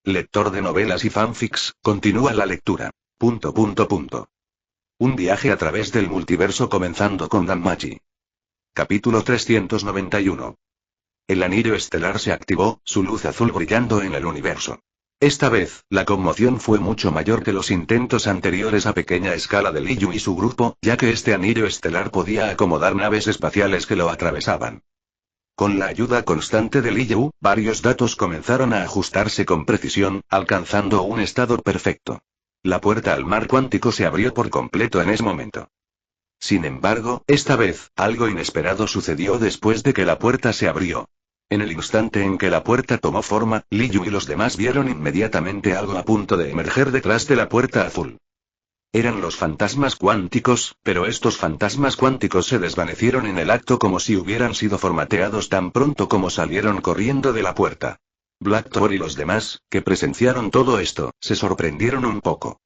Lector de novelas y fanfics, continúa la lectura. ... Un viaje a través del multiverso comenzando con Danmachi. Capítulo 391. El anillo estelar se activó, su luz azul brillando en el universo. Esta vez, la conmoción fue mucho mayor que los intentos anteriores a pequeña escala de Li Yu y su grupo, ya que este anillo estelar podía acomodar naves espaciales que lo atravesaban. Con la ayuda constante de Li Yu, varios datos comenzaron a ajustarse con precisión, alcanzando un estado perfecto. La puerta al mar cuántico se abrió por completo en ese momento. Sin embargo, esta vez, algo inesperado sucedió después de que la puerta se abrió. En el instante en que la puerta tomó forma, Li Yu y los demás vieron inmediatamente algo a punto de emerger detrás de la puerta azul. Eran los fantasmas cuánticos, pero estos fantasmas cuánticos se desvanecieron en el acto como si hubieran sido formateados tan pronto como salieron corriendo de la puerta. Black Thor y los demás, que presenciaron todo esto, se sorprendieron un poco.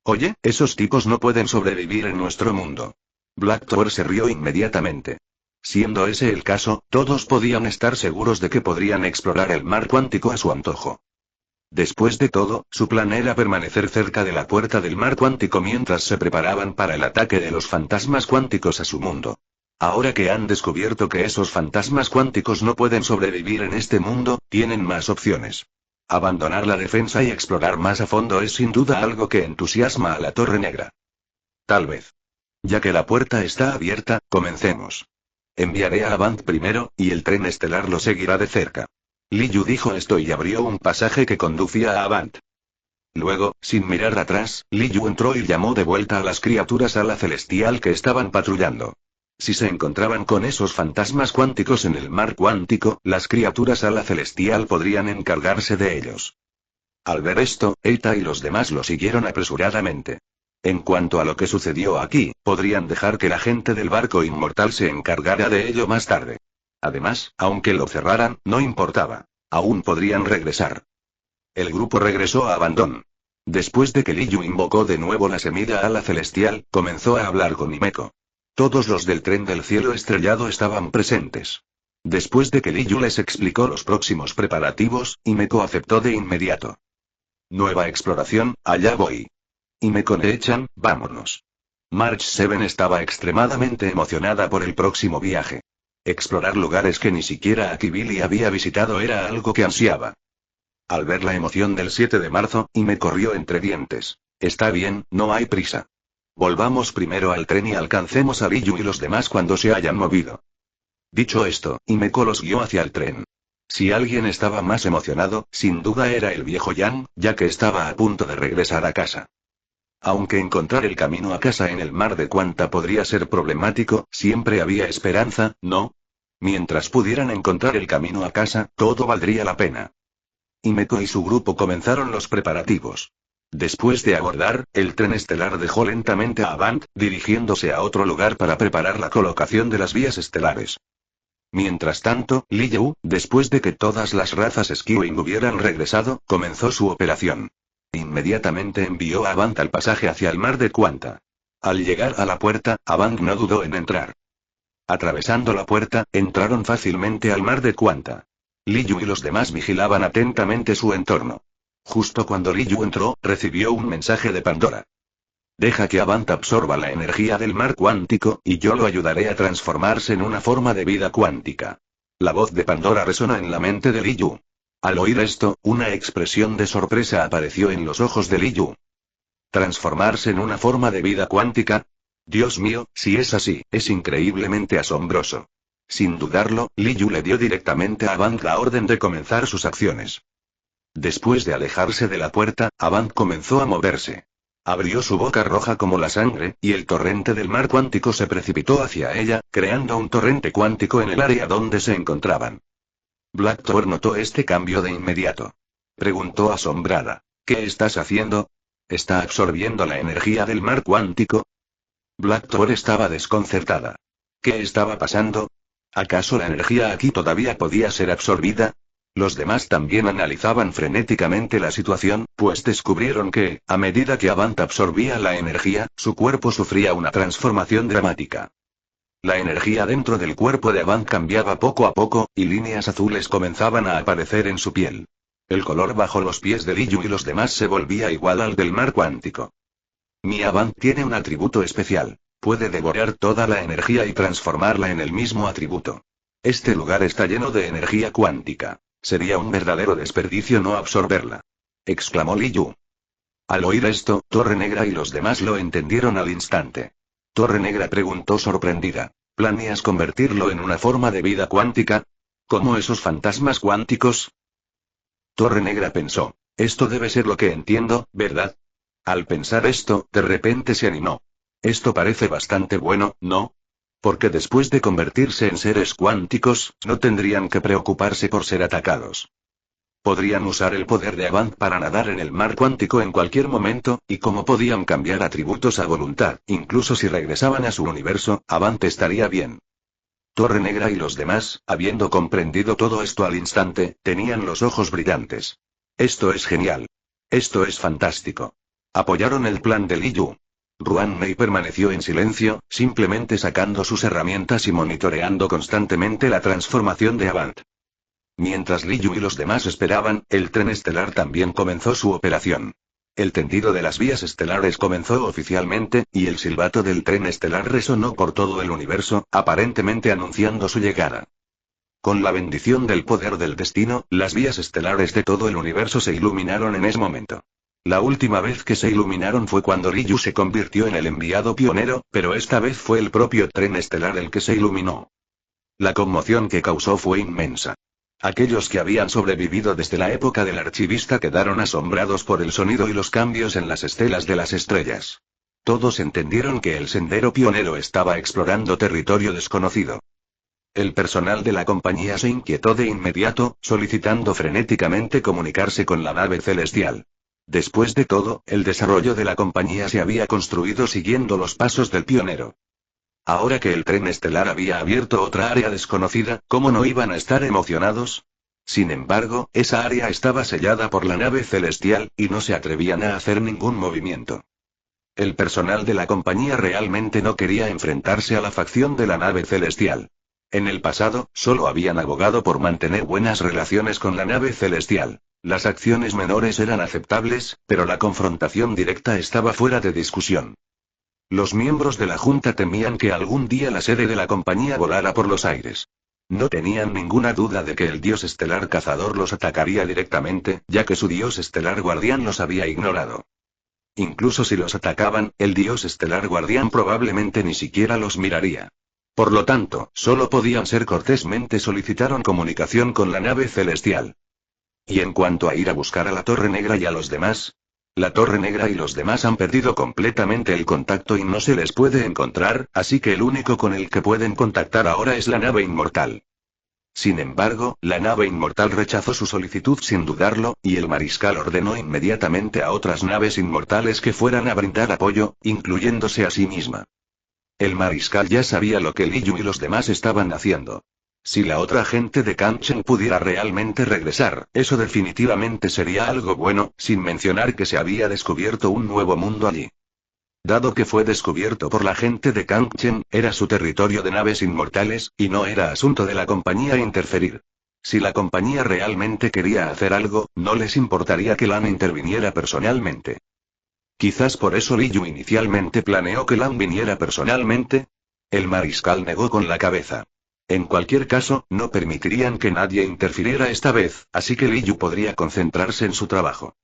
Oye, esos tipos no pueden sobrevivir en nuestro mundo. Black Thor se rió inmediatamente. Siendo ese el caso, todos podían estar seguros de que podrían explorar el mar cuántico a su antojo. Después de todo, su plan era permanecer cerca de la puerta del mar cuántico mientras se preparaban para el ataque de los fantasmas cuánticos a su mundo. Ahora que han descubierto que esos fantasmas cuánticos no pueden sobrevivir en este mundo, tienen más opciones. Abandonar la defensa y explorar más a fondo es sin duda algo que entusiasma a la Torre Negra. Tal vez. Ya que la puerta está abierta, comencemos. Enviaré a Avant primero, y el tren estelar lo seguirá de cerca. Li Yu dijo esto y abrió un pasaje que conducía a Avant. Luego, sin mirar atrás, Li Yu entró y llamó de vuelta a las criaturas ala celestial que estaban patrullando. Si se encontraban con esos fantasmas cuánticos en el mar cuántico, las criaturas ala celestial podrían encargarse de ellos. Al ver esto, Eita y los demás lo siguieron apresuradamente. En cuanto a lo que sucedió aquí, podrían dejar que la gente del barco inmortal se encargara de ello más tarde. Además, aunque lo cerraran, no importaba. Aún podrían regresar. El grupo regresó a Abandon. Después de que Li Yu invocó de nuevo la semilla ala celestial, comenzó a hablar con Himeko. Todos los del tren del cielo estrellado estaban presentes. Después de que Li Yu les explicó los próximos preparativos, Himeko aceptó de inmediato. Nueva exploración, allá voy. Himeko-chan, vámonos. March 7 estaba extremadamente emocionada por el próximo viaje. Explorar lugares que ni siquiera Akibili había visitado era algo que ansiaba. Al ver la emoción del 7 de marzo, Himeko rió entre dientes. Está bien, no hay prisa. Volvamos primero al tren y alcancemos a Li Yu y los demás cuando se hayan movido. Dicho esto, Himeko los guió hacia el tren. Si alguien estaba más emocionado, sin duda era el viejo Yang, ya que estaba a punto de regresar a casa. Aunque encontrar el camino a casa en el mar de Quanta podría ser problemático, siempre había esperanza, ¿no? Mientras pudieran encontrar el camino a casa, todo valdría la pena. Himeko y su grupo comenzaron los preparativos. Después de abordar, el tren estelar dejó lentamente a Avant, dirigiéndose a otro lugar para preparar la colocación de las vías estelares. Mientras tanto, Li Yu, después de que todas las razas Skywing hubieran regresado, comenzó su operación. Inmediatamente envió a Avant al pasaje hacia el mar de Quanta. Al llegar a la puerta, Avant no dudó en entrar. Atravesando la puerta, entraron fácilmente al mar de Quanta. Li Yu y los demás vigilaban atentamente su entorno. Justo cuando Li Yu entró, recibió un mensaje de Pandora. Deja que Avant absorba la energía del mar cuántico, y yo lo ayudaré a transformarse en una forma de vida cuántica. La voz de Pandora resonó en la mente de Li Yu. Al oír esto, una expresión de sorpresa apareció en los ojos de Li Yu. ¿Transformarse en una forma de vida cuántica? Dios mío, si es así, es increíblemente asombroso. Sin dudarlo, Li Yu le dio directamente a Avant la orden de comenzar sus acciones. Después de alejarse de la puerta, Avant comenzó a moverse. Abrió su boca roja como la sangre, y el torrente del mar cuántico se precipitó hacia ella, creando un torrente cuántico en el área donde se encontraban. Black Thor notó este cambio de inmediato. Preguntó asombrada. ¿Qué estás haciendo? ¿Está absorbiendo la energía del mar cuántico? Black Thor estaba desconcertada. ¿Qué estaba pasando? ¿Acaso la energía aquí todavía podía ser absorbida? Los demás también analizaban frenéticamente la situación, pues descubrieron que, a medida que Avant absorbía la energía, su cuerpo sufría una transformación dramática. La energía dentro del cuerpo de Avant cambiaba poco a poco, y líneas azules comenzaban a aparecer en su piel. El color bajo los pies de Liyu y los demás se volvía igual al del mar cuántico. Mi Avant tiene un atributo especial. Puede devorar toda la energía y transformarla en el mismo atributo. Este lugar está lleno de energía cuántica. Sería un verdadero desperdicio no absorberla. Exclamó Liyu. Al oír esto, Torre Negra y los demás lo entendieron al instante. Torre Negra preguntó sorprendida. ¿Planeas convertirlo en una forma de vida cuántica? ¿Como esos fantasmas cuánticos? Torre Negra pensó. Esto debe ser lo que entiendo, ¿verdad? Al pensar esto, de repente se animó. Esto parece bastante bueno, ¿no? Porque después de convertirse en seres cuánticos, no tendrían que preocuparse por ser atacados. Podrían usar el poder de Avant para nadar en el mar cuántico en cualquier momento, y como podían cambiar atributos a voluntad, incluso si regresaban a su universo, Avant estaría bien. Torre Negra y los demás, habiendo comprendido todo esto al instante, tenían los ojos brillantes. Esto es genial. Esto es fantástico. Apoyaron el plan de Liyu. Ruan Mei permaneció en silencio, simplemente sacando sus herramientas y monitoreando constantemente la transformación de Avant. Mientras Liyu y los demás esperaban, el tren estelar también comenzó su operación. El tendido de las vías estelares comenzó oficialmente, y el silbato del tren estelar resonó por todo el universo, aparentemente anunciando su llegada. Con la bendición del poder del destino, las vías estelares de todo el universo se iluminaron en ese momento. La última vez que se iluminaron fue cuando Liyu se convirtió en el enviado pionero, pero esta vez fue el propio tren estelar el que se iluminó. La conmoción que causó fue inmensa. Aquellos que habían sobrevivido desde la época del archivista quedaron asombrados por el sonido y los cambios en las estelas de las estrellas. Todos entendieron que el sendero pionero estaba explorando territorio desconocido. El personal de la compañía se inquietó de inmediato, solicitando frenéticamente comunicarse con la nave celestial. Después de todo, el desarrollo de la compañía se había construido siguiendo los pasos del pionero. Ahora que el tren estelar había abierto otra área desconocida, ¿cómo no iban a estar emocionados? Sin embargo, esa área estaba sellada por la nave celestial, y no se atrevían a hacer ningún movimiento. El personal de la compañía realmente no quería enfrentarse a la facción de la nave celestial. En el pasado, solo habían abogado por mantener buenas relaciones con la nave celestial. Las acciones menores eran aceptables, pero la confrontación directa estaba fuera de discusión. Los miembros de la Junta temían que algún día la sede de la compañía volara por los aires. No tenían ninguna duda de que el dios estelar cazador los atacaría directamente, ya que su dios estelar guardián los había ignorado. Incluso si los atacaban, el dios estelar guardián probablemente ni siquiera los miraría. Por lo tanto, solo podían ser cortésmente solicitaron comunicación con la nave celestial. Y en cuanto a ir a buscar a la Torre Negra y a los demás, la Torre Negra y los demás han perdido completamente el contacto y no se les puede encontrar, así que el único con el que pueden contactar ahora es la nave inmortal. Sin embargo, la nave inmortal rechazó su solicitud sin dudarlo, y el mariscal ordenó inmediatamente a otras naves inmortales que fueran a brindar apoyo, incluyéndose a sí misma. El mariscal ya sabía lo que Liyu y los demás estaban haciendo. Si la otra gente de Kangchen pudiera realmente regresar, eso definitivamente sería algo bueno, sin mencionar que se había descubierto un nuevo mundo allí. Dado que fue descubierto por la gente de Kangchen, era su territorio de naves inmortales, y no era asunto de la compañía interferir. Si la compañía realmente quería hacer algo, no les importaría que Lan interviniera personalmente. Quizás por eso Liyu inicialmente planeó que Lan viniera personalmente. El mariscal negó con la cabeza. En cualquier caso, no permitirían que nadie interfiriera esta vez, así que Liyu podría concentrarse en su trabajo.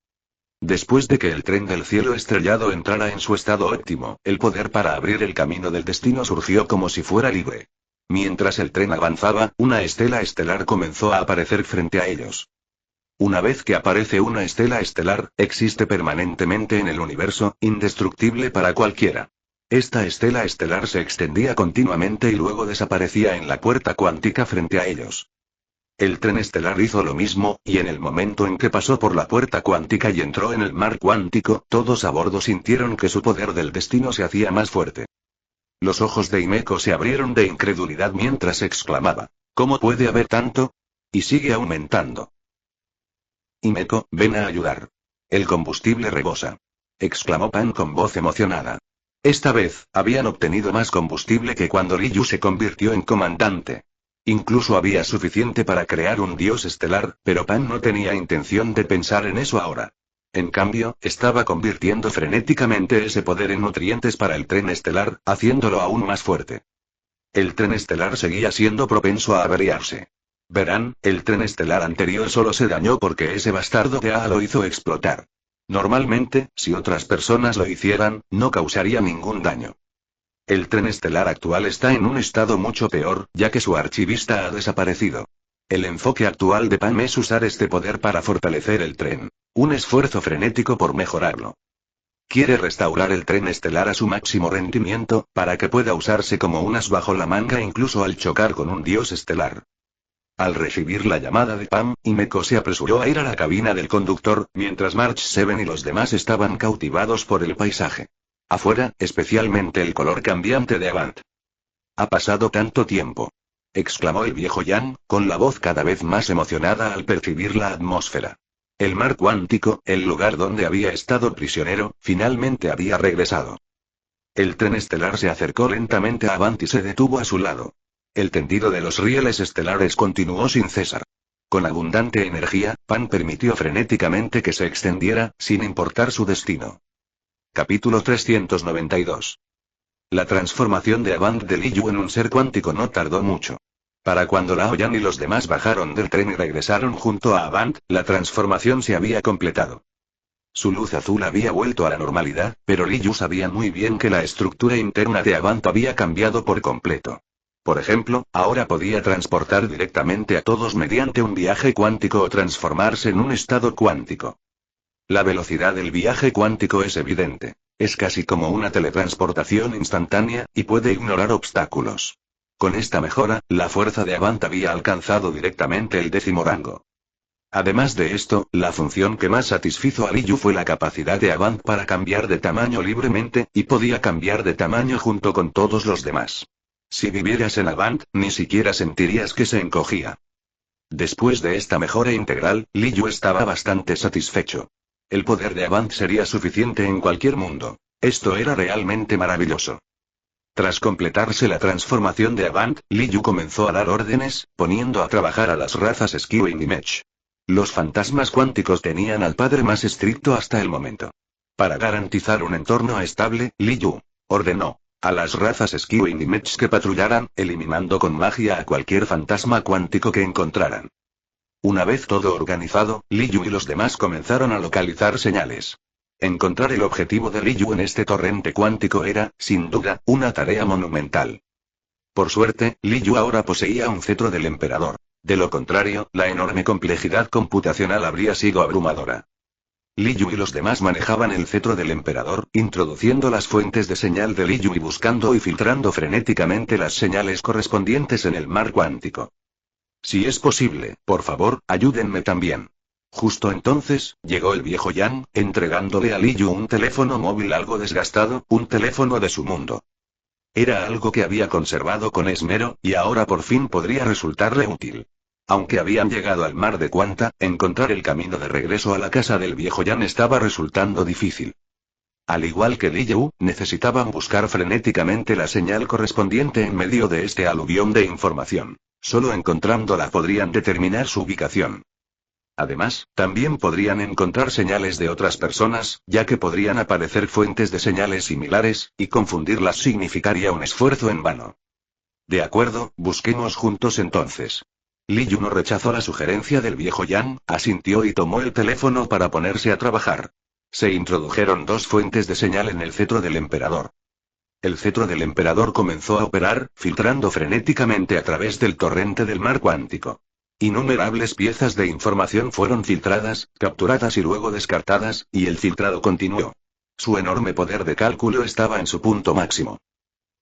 Después de que el tren del cielo estrellado entrara en su estado óptimo, el poder para abrir el camino del destino surgió como si fuera libre. Mientras el tren avanzaba, una estela estelar comenzó a aparecer frente a ellos. Una vez que aparece una estela estelar, existe permanentemente en el universo, indestructible para cualquiera. Esta estela estelar se extendía continuamente y luego desaparecía en la puerta cuántica frente a ellos. El tren estelar hizo lo mismo, y en el momento en que pasó por la puerta cuántica y entró en el mar cuántico, todos a bordo sintieron que su poder del destino se hacía más fuerte. Los ojos de Himeko se abrieron de incredulidad mientras exclamaba: ¿Cómo puede haber tanto? Y sigue aumentando. Himeko, ven a ayudar. El combustible rebosa. Exclamó Pan con voz emocionada. Esta vez, habían obtenido más combustible que cuando Liyu se convirtió en comandante. Incluso había suficiente para crear un dios estelar, pero Pan no tenía intención de pensar en eso ahora. En cambio, estaba convirtiendo frenéticamente ese poder en nutrientes para el tren estelar, haciéndolo aún más fuerte. El tren estelar seguía siendo propenso a averiarse. Verán, el tren estelar anterior solo se dañó porque ese bastardo de A lo hizo explotar. Normalmente, si otras personas lo hicieran, no causaría ningún daño. El tren estelar actual está en un estado mucho peor, ya que su archivista ha desaparecido. El enfoque actual de Pam es usar este poder para fortalecer el tren. Un esfuerzo frenético por mejorarlo. Quiere restaurar el tren estelar a su máximo rendimiento, para que pueda usarse como un as bajo la manga incluso al chocar con un dios estelar. Al recibir la llamada de Pam, Himeko se apresuró a ir a la cabina del conductor, mientras March 7 y los demás estaban cautivados por el paisaje. Afuera, especialmente el color cambiante de Avant. «Ha pasado tanto tiempo», exclamó el viejo Jan, con la voz cada vez más emocionada al percibir la atmósfera. El mar cuántico, el lugar donde había estado prisionero, finalmente había regresado. El tren estelar se acercó lentamente a Avant y se detuvo a su lado. El tendido de los rieles estelares continuó sin cesar. Con abundante energía, Pan permitió frenéticamente que se extendiera, sin importar su destino. Capítulo 392. La transformación de Avant de Liyu en un ser cuántico no tardó mucho. Para cuando Lao Yan y los demás bajaron del tren y regresaron junto a Avant, la transformación se había completado. Su luz azul había vuelto a la normalidad, pero Liyu sabía muy bien que la estructura interna de Avant había cambiado por completo. Por ejemplo, ahora podía transportar directamente a todos mediante un viaje cuántico o transformarse en un estado cuántico. La velocidad del viaje cuántico es evidente. Es casi como una teletransportación instantánea, y puede ignorar obstáculos. Con esta mejora, la fuerza de Avant había alcanzado directamente el 10º rango. Además de esto, la función que más satisfizo a Liyu fue la capacidad de Avant para cambiar de tamaño libremente, y podía cambiar de tamaño junto con todos los demás. Si vivieras en Avant, ni siquiera sentirías que se encogía. Después de esta mejora integral, Liyu estaba bastante satisfecho. El poder de Avant sería suficiente en cualquier mundo. Esto era realmente maravilloso. Tras completarse la transformación de Avant, Liyu comenzó a dar órdenes, poniendo a trabajar a las razas Skewing y Mech. Los fantasmas cuánticos tenían al padre más estricto hasta el momento. Para garantizar un entorno estable, Liyu ordenó a las razas Skewing y Mech que patrullaran, eliminando con magia a cualquier fantasma cuántico que encontraran. Una vez todo organizado, Liyu y los demás comenzaron a localizar señales. Encontrar el objetivo de Liyu en este torrente cuántico era, sin duda, una tarea monumental. Por suerte, Liyu ahora poseía un cetro del emperador. De lo contrario, la enorme complejidad computacional habría sido abrumadora. Liyu y los demás manejaban el cetro del emperador, introduciendo las fuentes de señal de Liyu y buscando y filtrando frenéticamente las señales correspondientes en el mar cuántico. Si es posible, por favor, ayúdenme también. Justo entonces, llegó el viejo Jan, entregándole a Liyu un teléfono móvil algo desgastado, un teléfono de su mundo. Era algo que había conservado con esmero, y ahora por fin podría resultarle útil. Aunque habían llegado al mar de Quanta, encontrar el camino de regreso a la casa del viejo Jan estaba resultando difícil. Al igual que Liyu, necesitaban buscar frenéticamente la señal correspondiente en medio de este aluvión de información. Solo encontrándola podrían determinar su ubicación. Además, también podrían encontrar señales de otras personas, ya que podrían aparecer fuentes de señales similares, y confundirlas significaría un esfuerzo en vano. De acuerdo, busquemos juntos entonces. Liyu no rechazó la sugerencia del viejo Jan, asintió y tomó el teléfono para ponerse a trabajar. Se introdujeron dos fuentes de señal en el cetro del emperador. El cetro del emperador comenzó a operar, filtrando frenéticamente a través del torrente del mar cuántico. Innumerables piezas de información fueron filtradas, capturadas y luego descartadas, y el filtrado continuó. Su enorme poder de cálculo estaba en su punto máximo.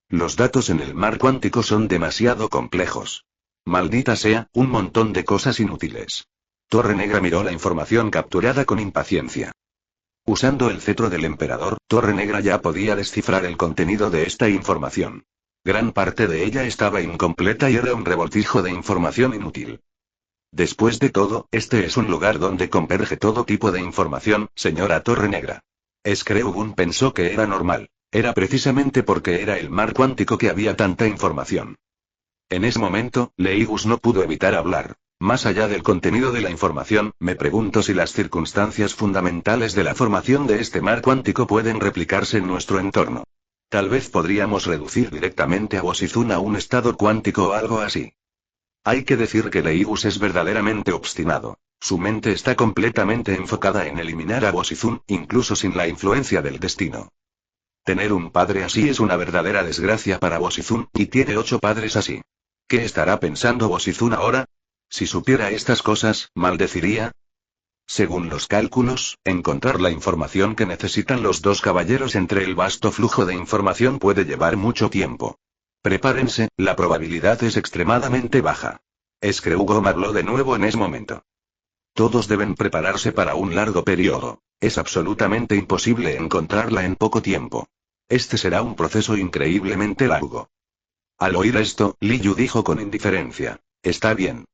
Los datos en el mar cuántico son demasiado complejos. Maldita sea, un montón de cosas inútiles. Torre Negra miró la información capturada con impaciencia. Usando el cetro del emperador, Torre Negra ya podía descifrar el contenido de esta información. Gran parte de ella estaba incompleta y era un revoltijo de información inútil. Después de todo, este es un lugar donde converge todo tipo de información, señora Torre Negra. Screw pensó que era normal. Era precisamente porque era el mar cuántico que había tanta información. En ese momento, Leigus no pudo evitar hablar. Más allá del contenido de la información, me pregunto si las circunstancias fundamentales de la formación de este mar cuántico pueden replicarse en nuestro entorno. Tal vez podríamos reducir directamente a Bosizun a un estado cuántico o algo así. Hay que decir que Leigus es verdaderamente obstinado. Su mente está completamente enfocada en eliminar a Bosizun, incluso sin la influencia del destino. Tener un padre así es una verdadera desgracia para Bosizun, y tiene 8 padres así. ¿Qué estará pensando Bosizun ahora? Si supiera estas cosas, ¿maldeciría? Según los cálculos, encontrar la información que necesitan los dos caballeros entre el vasto flujo de información puede llevar mucho tiempo. Prepárense, la probabilidad es extremadamente baja. Screugom habló de nuevo en ese momento. Todos deben prepararse para un largo periodo. Es absolutamente imposible encontrarla en poco tiempo. Este será un proceso increíblemente largo. Al oír esto, Liu dijo con indiferencia. Está bien.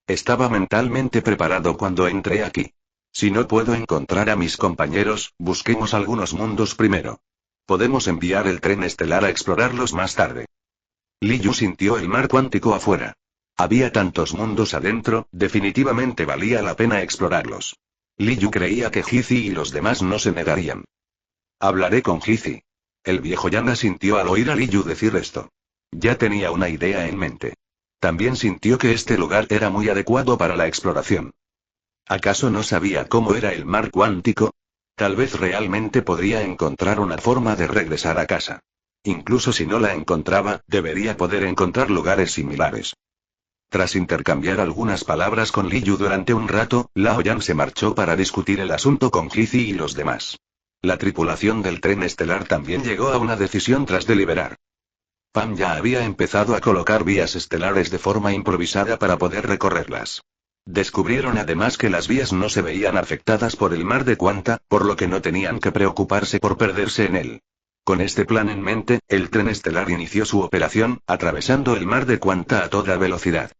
Estaba mentalmente preparado cuando entré aquí. Si no puedo encontrar a mis compañeros, busquemos algunos mundos primero. Podemos enviar el tren estelar a explorarlos más tarde. Liu sintió el mar cuántico afuera. Había tantos mundos adentro, definitivamente valía la pena explorarlos. Liu creía que Hizi y los demás no se negarían. Hablaré con Hizi. El viejo Yan asintió al oír a Liu decir esto. Ya tenía una idea en mente. También sintió que este lugar era muy adecuado para la exploración. ¿Acaso no sabía cómo era el mar cuántico? Tal vez realmente podría encontrar una forma de regresar a casa. Incluso si no la encontraba, debería poder encontrar lugares similares. Tras intercambiar algunas palabras con Liu durante un rato, Lao Yan se marchó para discutir el asunto con Hizi y los demás. La tripulación del tren estelar también llegó a una decisión tras deliberar. Pam ya había empezado a colocar vías estelares de forma improvisada para poder recorrerlas. Descubrieron además que las vías no se veían afectadas por el mar de Quanta, por lo que no tenían que preocuparse por perderse en él. Con este plan en mente, el tren estelar inició su operación, atravesando el mar de Quanta a toda velocidad.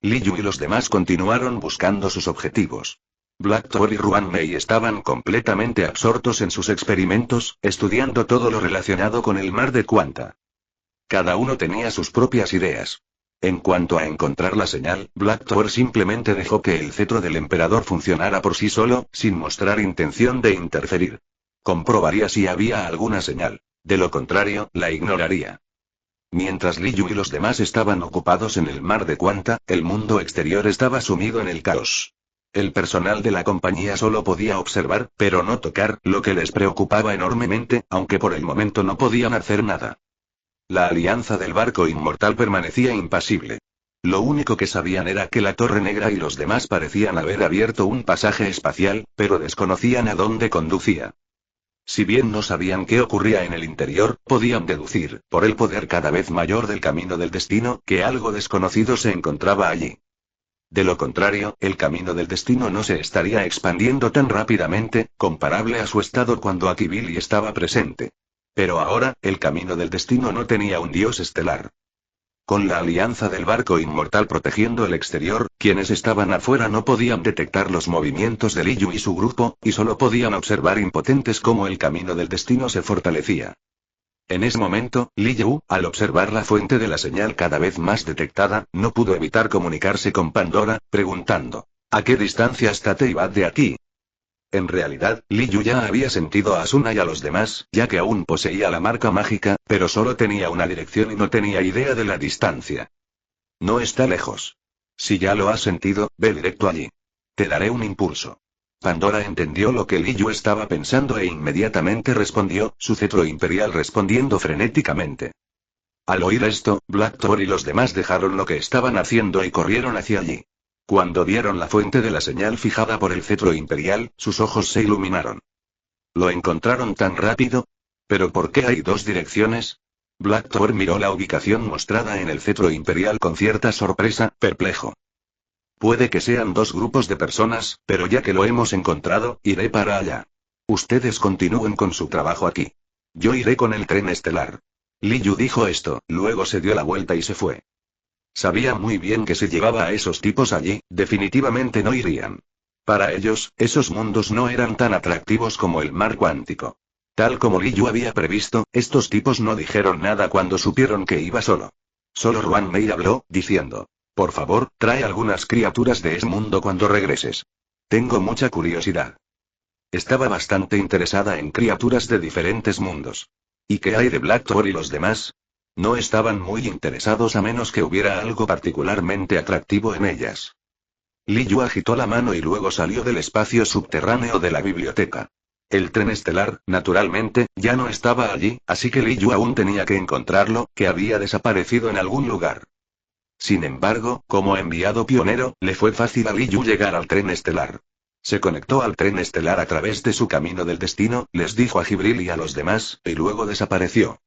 Liu y los demás continuaron buscando sus objetivos. Blackthorn y Ruan Mei estaban completamente absortos en sus experimentos, estudiando todo lo relacionado con el mar de Quanta. Cada uno tenía sus propias ideas. En cuanto a encontrar la señal, Blackthorn simplemente dejó que el cetro del emperador funcionara por sí solo, sin mostrar intención de interferir. Comprobaría si había alguna señal. De lo contrario, la ignoraría. Mientras Liu y los demás estaban ocupados en el mar de Quanta, el mundo exterior estaba sumido en el caos. El personal de la compañía solo podía observar, pero no tocar, lo que les preocupaba enormemente, aunque por el momento no podían hacer nada. La alianza del barco inmortal permanecía impasible. Lo único que sabían era que la Torre Negra y los demás parecían haber abierto un pasaje espacial, pero desconocían a dónde conducía. Si bien no sabían qué ocurría en el interior, podían deducir, por el poder cada vez mayor del camino del destino, que algo desconocido se encontraba allí. De lo contrario, el camino del destino no se estaría expandiendo tan rápidamente, comparable a su estado cuando Akibili estaba presente. Pero ahora, el camino del destino no tenía un dios estelar. Con la alianza del barco inmortal protegiendo el exterior, quienes estaban afuera no podían detectar los movimientos de Liu y su grupo, y solo podían observar impotentes cómo el camino del destino se fortalecía. En ese momento, Liu, al observar la fuente de la señal cada vez más detectada, no pudo evitar comunicarse con Pandora, preguntando: ¿a qué distancia está Teyvat de aquí? En realidad, Liu ya había sentido a Asuna y a los demás, ya que aún poseía la marca mágica, pero solo tenía una dirección y no tenía idea de la distancia. No está lejos. Si ya lo has sentido, ve directo allí. Te daré un impulso. Pandora entendió lo que Liu estaba pensando e inmediatamente respondió, su cetro imperial respondiendo frenéticamente. Al oír esto, Blackthorn y los demás dejaron lo que estaban haciendo y corrieron hacia allí. Cuando vieron la fuente de la señal fijada por el cetro imperial, sus ojos se iluminaron. ¿Lo encontraron tan rápido? ¿Pero por qué hay dos direcciones? Blackthorn miró la ubicación mostrada en el cetro imperial con cierta sorpresa, perplejo. Puede que sean dos grupos de personas, pero ya que lo hemos encontrado, iré para allá. Ustedes continúen con su trabajo aquí. Yo iré con el tren estelar. Liu dijo esto, luego se dio la vuelta y se fue. Sabía muy bien que si llevaba a esos tipos allí, definitivamente no irían. Para ellos, esos mundos no eran tan atractivos como el mar cuántico. Tal como Liu había previsto, estos tipos no dijeron nada cuando supieron que iba solo. Solo Ruan Mei habló, diciendo: por favor, trae algunas criaturas de ese mundo cuando regreses. Tengo mucha curiosidad. Estaba bastante interesada en criaturas de diferentes mundos. ¿Y qué hay de Blackthor y los demás? No estaban muy interesados a menos que hubiera algo particularmente atractivo en ellas. Li Yu agitó la mano y luego salió del espacio subterráneo de la biblioteca. El tren estelar, naturalmente, ya no estaba allí, así que Li Yu aún tenía que encontrarlo, que había desaparecido en algún lugar. Sin embargo, como enviado pionero, le fue fácil a Li Yu llegar al tren estelar. Se conectó al tren estelar a través de su camino del destino, les dijo a Jibril y a los demás, y luego desapareció.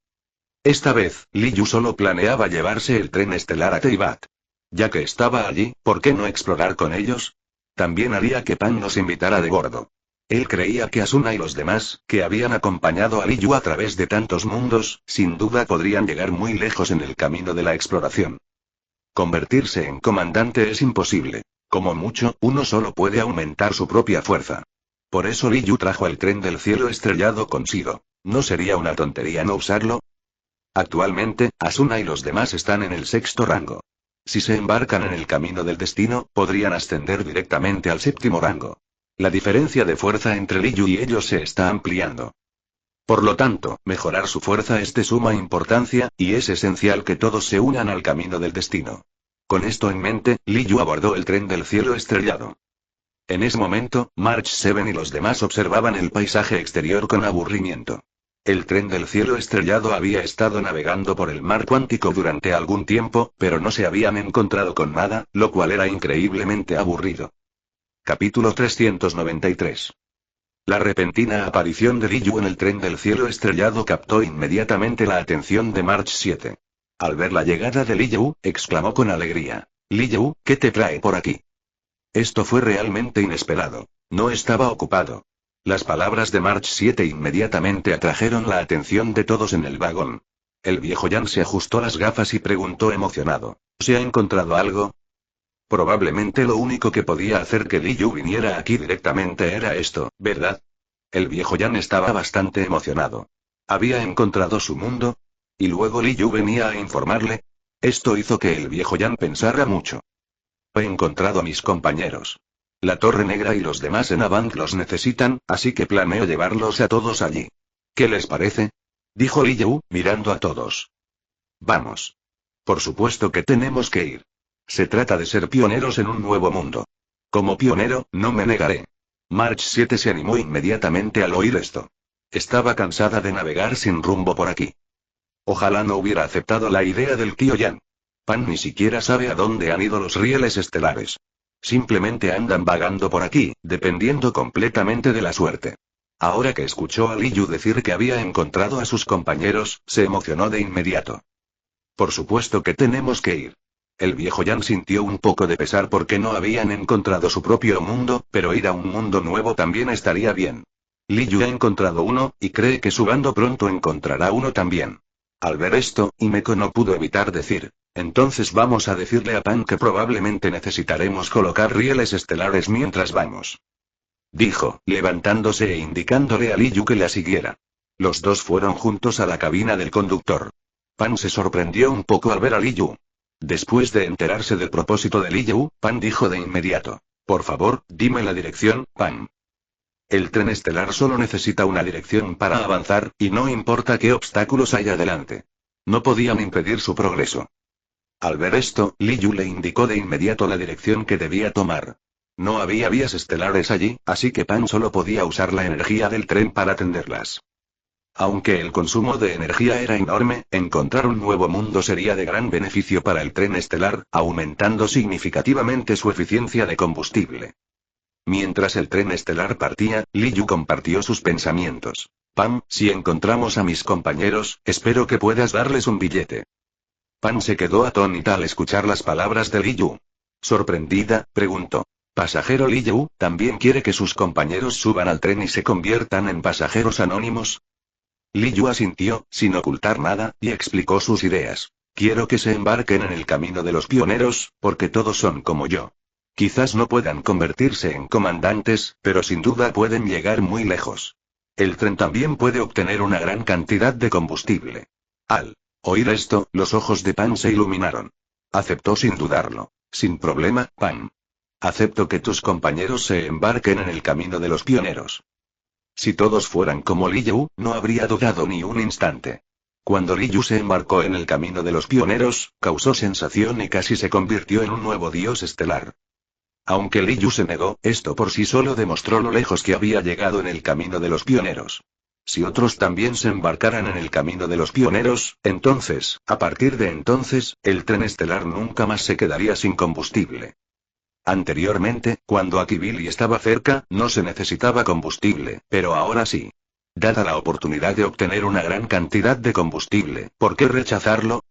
Esta vez, Li Yu solo planeaba llevarse el tren estelar a Teyvat. Ya que estaba allí, ¿por qué no explorar con ellos? También haría que Pan los invitara de bordo. Él creía que Asuna y los demás, que habían acompañado a Li Yu a través de tantos mundos, sin duda podrían llegar muy lejos en el camino de la exploración. Convertirse en comandante es imposible. Como mucho, uno solo puede aumentar su propia fuerza. Por eso Li Yu trajo el tren del cielo estrellado consigo. ¿No sería una tontería no usarlo? Actualmente, Asuna y los demás están en el 6º rango. Si se embarcan en el camino del destino, podrían ascender directamente al 7º rango. La diferencia de fuerza entre Li Yu y ellos se está ampliando. Por lo tanto, mejorar su fuerza es de suma importancia, y es esencial que todos se unan al camino del destino. Con esto en mente, Li Yu abordó el tren del cielo estrellado. En ese momento, March 7 y los demás observaban el paisaje exterior con aburrimiento. El tren del cielo estrellado había estado navegando por el mar cuántico durante algún tiempo, pero no se habían encontrado con nada, lo cual era increíblemente aburrido. Capítulo 393. La repentina aparición de Li Yu en el tren del cielo estrellado captó inmediatamente la atención de March 7. Al ver la llegada de Li Yu, exclamó con alegría: Li Yu, ¿qué te trae por aquí? Esto fue realmente inesperado. No estaba ocupado. Las palabras de March 7 inmediatamente atrajeron la atención de todos en el vagón. El viejo Yan se ajustó las gafas y preguntó emocionado: ¿se ha encontrado algo? Probablemente lo único que podía hacer que Li Yu viniera aquí directamente era esto, ¿verdad? El viejo Yan estaba bastante emocionado. ¿Había encontrado su mundo? Y luego Li Yu venía a informarle. Esto hizo que el viejo Yan pensara mucho. He encontrado a mis compañeros. La Torre Negra y los demás en Avant los necesitan, así que planeo llevarlos a todos allí. ¿Qué les parece? Dijo Li Yu, mirando a todos. Vamos. Por supuesto que tenemos que ir. Se trata de ser pioneros en un nuevo mundo. Como pionero, no me negaré. March 7 se animó inmediatamente al oír esto. Estaba cansada de navegar sin rumbo por aquí. Ojalá no hubiera aceptado la idea del tío Yan. Pan ni siquiera sabe a dónde han ido los rieles estelares. Simplemente andan vagando por aquí, dependiendo completamente de la suerte. Ahora que escuchó a Li Yu decir que había encontrado a sus compañeros, se emocionó de inmediato. Por supuesto que tenemos que ir. El viejo Yan sintió un poco de pesar porque no habían encontrado su propio mundo, pero ir a un mundo nuevo también estaría bien. Li Yu ha encontrado uno, y cree que su bando pronto encontrará uno también. Al ver esto, Himeko no pudo evitar decir: entonces vamos a decirle a Pan que probablemente necesitaremos colocar rieles estelares mientras vamos. Dijo, levantándose e indicándole a Li Yu que la siguiera. Los dos fueron juntos a la cabina del conductor. Pan se sorprendió un poco al ver a Li Yu. Después de enterarse del propósito de Li Yu, Pan dijo de inmediato: por favor, dime la dirección, Pan. El tren estelar solo necesita una dirección para avanzar, y no importa qué obstáculos haya delante. No podían impedir su progreso. Al ver esto, Li Yu le indicó de inmediato la dirección que debía tomar. No había vías estelares allí, así que Pan solo podía usar la energía del tren para atenderlas. Aunque el consumo de energía era enorme, encontrar un nuevo mundo sería de gran beneficio para el tren estelar, aumentando significativamente su eficiencia de combustible. Mientras el tren estelar partía, Li Yu compartió sus pensamientos. Pan, si encontramos a mis compañeros, espero que puedas darles un billete. Pan se quedó atónita al escuchar las palabras de Li Yu. Sorprendida, preguntó: ¿pasajero Li Yu también quiere que sus compañeros suban al tren y se conviertan en pasajeros anónimos? Li Yu asintió, sin ocultar nada, y explicó sus ideas. Quiero que se embarquen en el camino de los pioneros, porque todos son como yo. Quizás no puedan convertirse en comandantes, pero sin duda pueden llegar muy lejos. El tren también puede obtener una gran cantidad de combustible. Oír esto, los ojos de Pan se iluminaron. Aceptó sin dudarlo. Sin problema, Pan. Acepto que tus compañeros se embarquen en el camino de los pioneros. Si todos fueran como Li Yu, no habría dudado ni un instante. Cuando Li Yu se embarcó en el camino de los pioneros, causó sensación y casi se convirtió en un nuevo dios estelar. Aunque Li Yu se negó, esto por sí solo demostró lo lejos que había llegado en el camino de los pioneros. Si otros también se embarcaran en el camino de los pioneros, entonces, a partir de entonces, el tren estelar nunca más se quedaría sin combustible. Anteriormente, cuando Akibili estaba cerca, no se necesitaba combustible, pero ahora sí. Dada la oportunidad de obtener una gran cantidad de combustible, ¿por qué rechazarlo?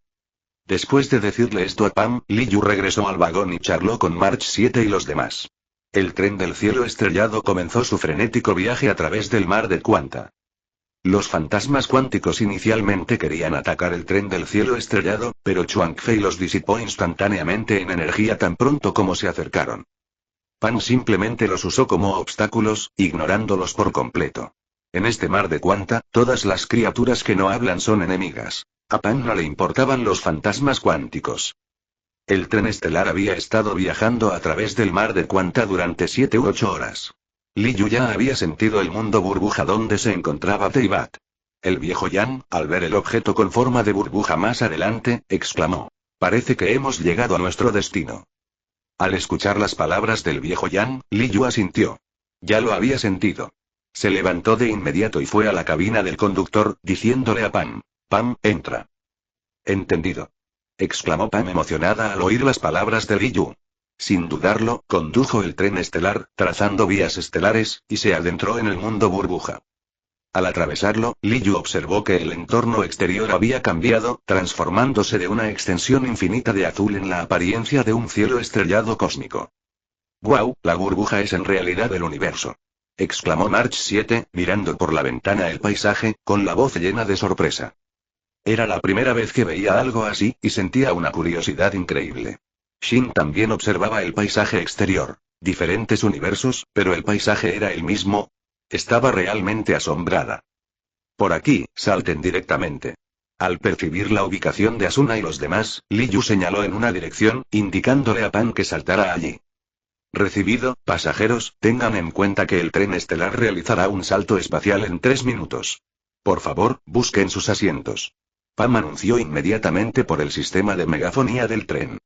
Después de decirle esto a Pam, Li Yu regresó al vagón y charló con March 7 y los demás. El tren del cielo estrellado comenzó su frenético viaje a través del mar de Quanta. Los fantasmas cuánticos inicialmente querían atacar el tren del cielo estrellado, pero Chuang Fei los disipó instantáneamente en energía tan pronto como se acercaron. Pan simplemente los usó como obstáculos, ignorándolos por completo. En este mar de Quanta, todas las criaturas que no hablan son enemigas. A Pan no le importaban los fantasmas cuánticos. El tren estelar había estado viajando a través del mar de Quanta durante 7 u 8 horas. Li Yu ya había sentido el mundo burbuja donde se encontraba Teyvat. El viejo Yan, al ver el objeto con forma de burbuja más adelante, exclamó: «Parece que hemos llegado a nuestro destino». Al escuchar las palabras del viejo Yan, Li Yu asintió. Ya lo había sentido. Se levantó de inmediato y fue a la cabina del conductor, diciéndole a Pam: «Pam, entra». «Entendido», exclamó Pam emocionada al oír las palabras de Li Yu. Sin dudarlo, condujo el tren estelar, trazando vías estelares, y se adentró en el mundo burbuja. Al atravesarlo, Li Yu observó que el entorno exterior había cambiado, transformándose de una extensión infinita de azul en la apariencia de un cielo estrellado cósmico. «¡Guau! La burbuja es en realidad el universo», exclamó March 7, mirando por la ventana el paisaje, con la voz llena de sorpresa. Era la primera vez que veía algo así, y sentía una curiosidad increíble. Shin también observaba el paisaje exterior. Diferentes universos, pero el paisaje era el mismo. Estaba realmente asombrada. «Por aquí, salten directamente». Al percibir la ubicación de Asuna y los demás, Li Yu señaló en una dirección, indicándole a Pan que saltara allí. «Recibido, pasajeros, tengan en cuenta que el tren estelar realizará un salto espacial en 3 minutos. Por favor, busquen sus asientos». Pam anunció inmediatamente por el sistema de megafonía del tren.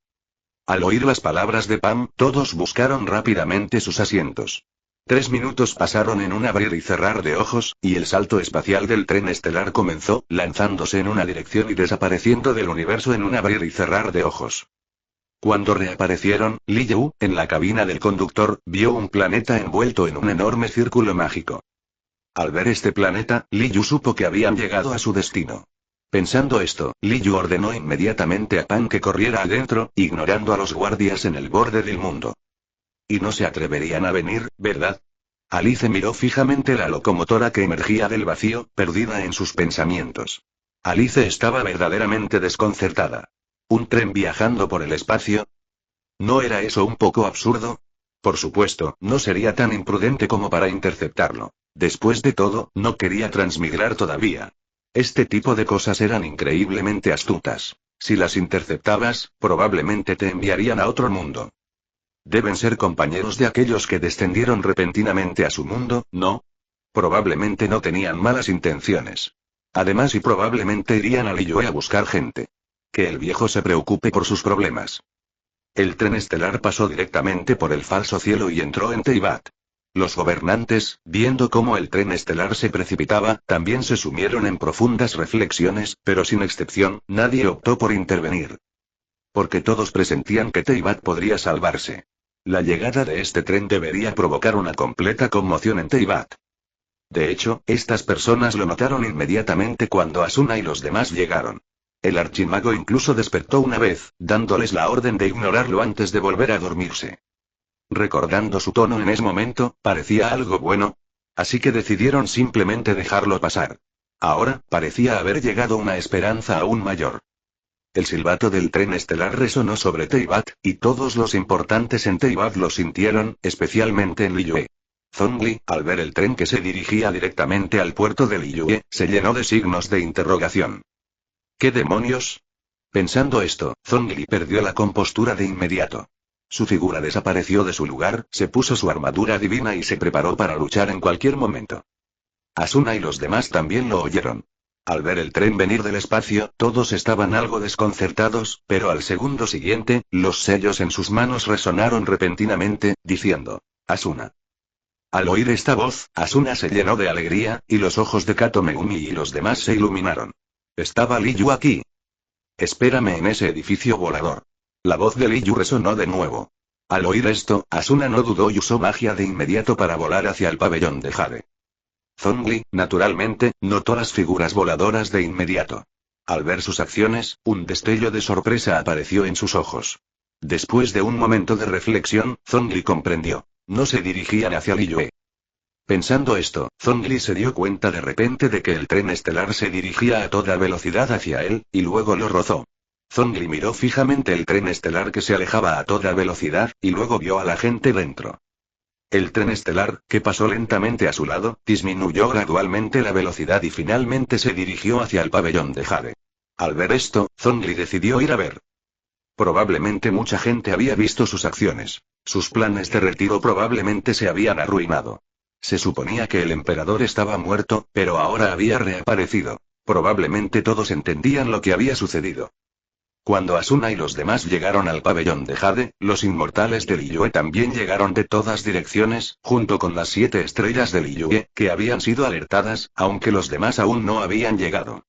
Al oír las palabras de Pam, todos buscaron rápidamente sus asientos. 3 minutos pasaron en un abrir y cerrar de ojos, y el salto espacial del tren estelar comenzó, lanzándose en una dirección y desapareciendo del universo en un abrir y cerrar de ojos. Cuando reaparecieron, Li Yu, en la cabina del conductor, vio un planeta envuelto en un enorme círculo mágico. Al ver este planeta, Li Yu supo que habían llegado a su destino. Pensando esto, Li Yu ordenó inmediatamente a Pan que corriera adentro, ignorando a los guardias en el borde del mundo. Y no se atreverían a venir, ¿verdad? Alice miró fijamente la locomotora que emergía del vacío, perdida en sus pensamientos. Alice estaba verdaderamente desconcertada. ¿Un tren viajando por el espacio? ¿No era eso un poco absurdo? Por supuesto, no sería tan imprudente como para interceptarlo. Después de todo, no quería transmigrar todavía. Este tipo de cosas eran increíblemente astutas. Si las interceptabas, probablemente te enviarían a otro mundo. Deben ser compañeros de aquellos que descendieron repentinamente a su mundo, ¿no? Probablemente no tenían malas intenciones. Además, y probablemente irían a Liyue a buscar gente. Que el viejo se preocupe por sus problemas. El tren estelar pasó directamente por el falso cielo y entró en Teyvat. Los gobernantes, viendo cómo el tren estelar se precipitaba, también se sumieron en profundas reflexiones, pero sin excepción, nadie optó por intervenir. Porque todos presentían que Teyvat podría salvarse. La llegada de este tren debería provocar una completa conmoción en Teyvat. De hecho, estas personas lo notaron inmediatamente cuando Asuna y los demás llegaron. El archimago incluso despertó una vez, dándoles la orden de ignorarlo antes de volver a dormirse. Recordando su tono en ese momento, parecía algo bueno. Así que decidieron simplemente dejarlo pasar. Ahora, parecía haber llegado una esperanza aún mayor. El silbato del tren estelar resonó sobre Teyvat, y todos los importantes en Teyvat lo sintieron, especialmente en Liyue. Zhongli, al ver el tren que se dirigía directamente al puerto de Liyue, se llenó de signos de interrogación. ¿Qué demonios? Pensando esto, Zhongli perdió la compostura de inmediato. Su figura desapareció de su lugar, se puso su armadura divina y se preparó para luchar en cualquier momento. Asuna y los demás también lo oyeron. Al ver el tren venir del espacio, todos estaban algo desconcertados, pero al segundo siguiente, los sellos en sus manos resonaron repentinamente, diciendo: Asuna. Al oír esta voz, Asuna se llenó de alegría, y los ojos de Kato Megumi y los demás se iluminaron. ¿Estaba Liyu aquí? Espérame en ese edificio volador. La voz de Liyu resonó de nuevo. Al oír esto, Asuna no dudó y usó magia de inmediato para volar hacia el pabellón de Jade. Zhongli, naturalmente, notó las figuras voladoras de inmediato. Al ver sus acciones, un destello de sorpresa apareció en sus ojos. Después de un momento de reflexión, Zhongli comprendió. No se dirigían hacia Liyue. Pensando esto, Zhongli se dio cuenta de repente de que el tren estelar se dirigía a toda velocidad hacia él, y luego lo rozó. Zhongli miró fijamente el tren estelar que se alejaba a toda velocidad, y luego vio a la gente dentro. El tren estelar, que pasó lentamente a su lado, disminuyó gradualmente la velocidad y finalmente se dirigió hacia el pabellón de Jade. Al ver esto, Zhongli decidió ir a ver. Probablemente mucha gente había visto sus acciones. Sus planes de retiro probablemente se habían arruinado. Se suponía que el emperador estaba muerto, pero ahora había reaparecido. Probablemente todos entendían lo que había sucedido. Cuando Asuna y los demás llegaron al pabellón de Jade, los inmortales de Liyue también llegaron de todas direcciones, junto con las 7 estrellas de Liyue, que habían sido alertadas, aunque los demás aún no habían llegado.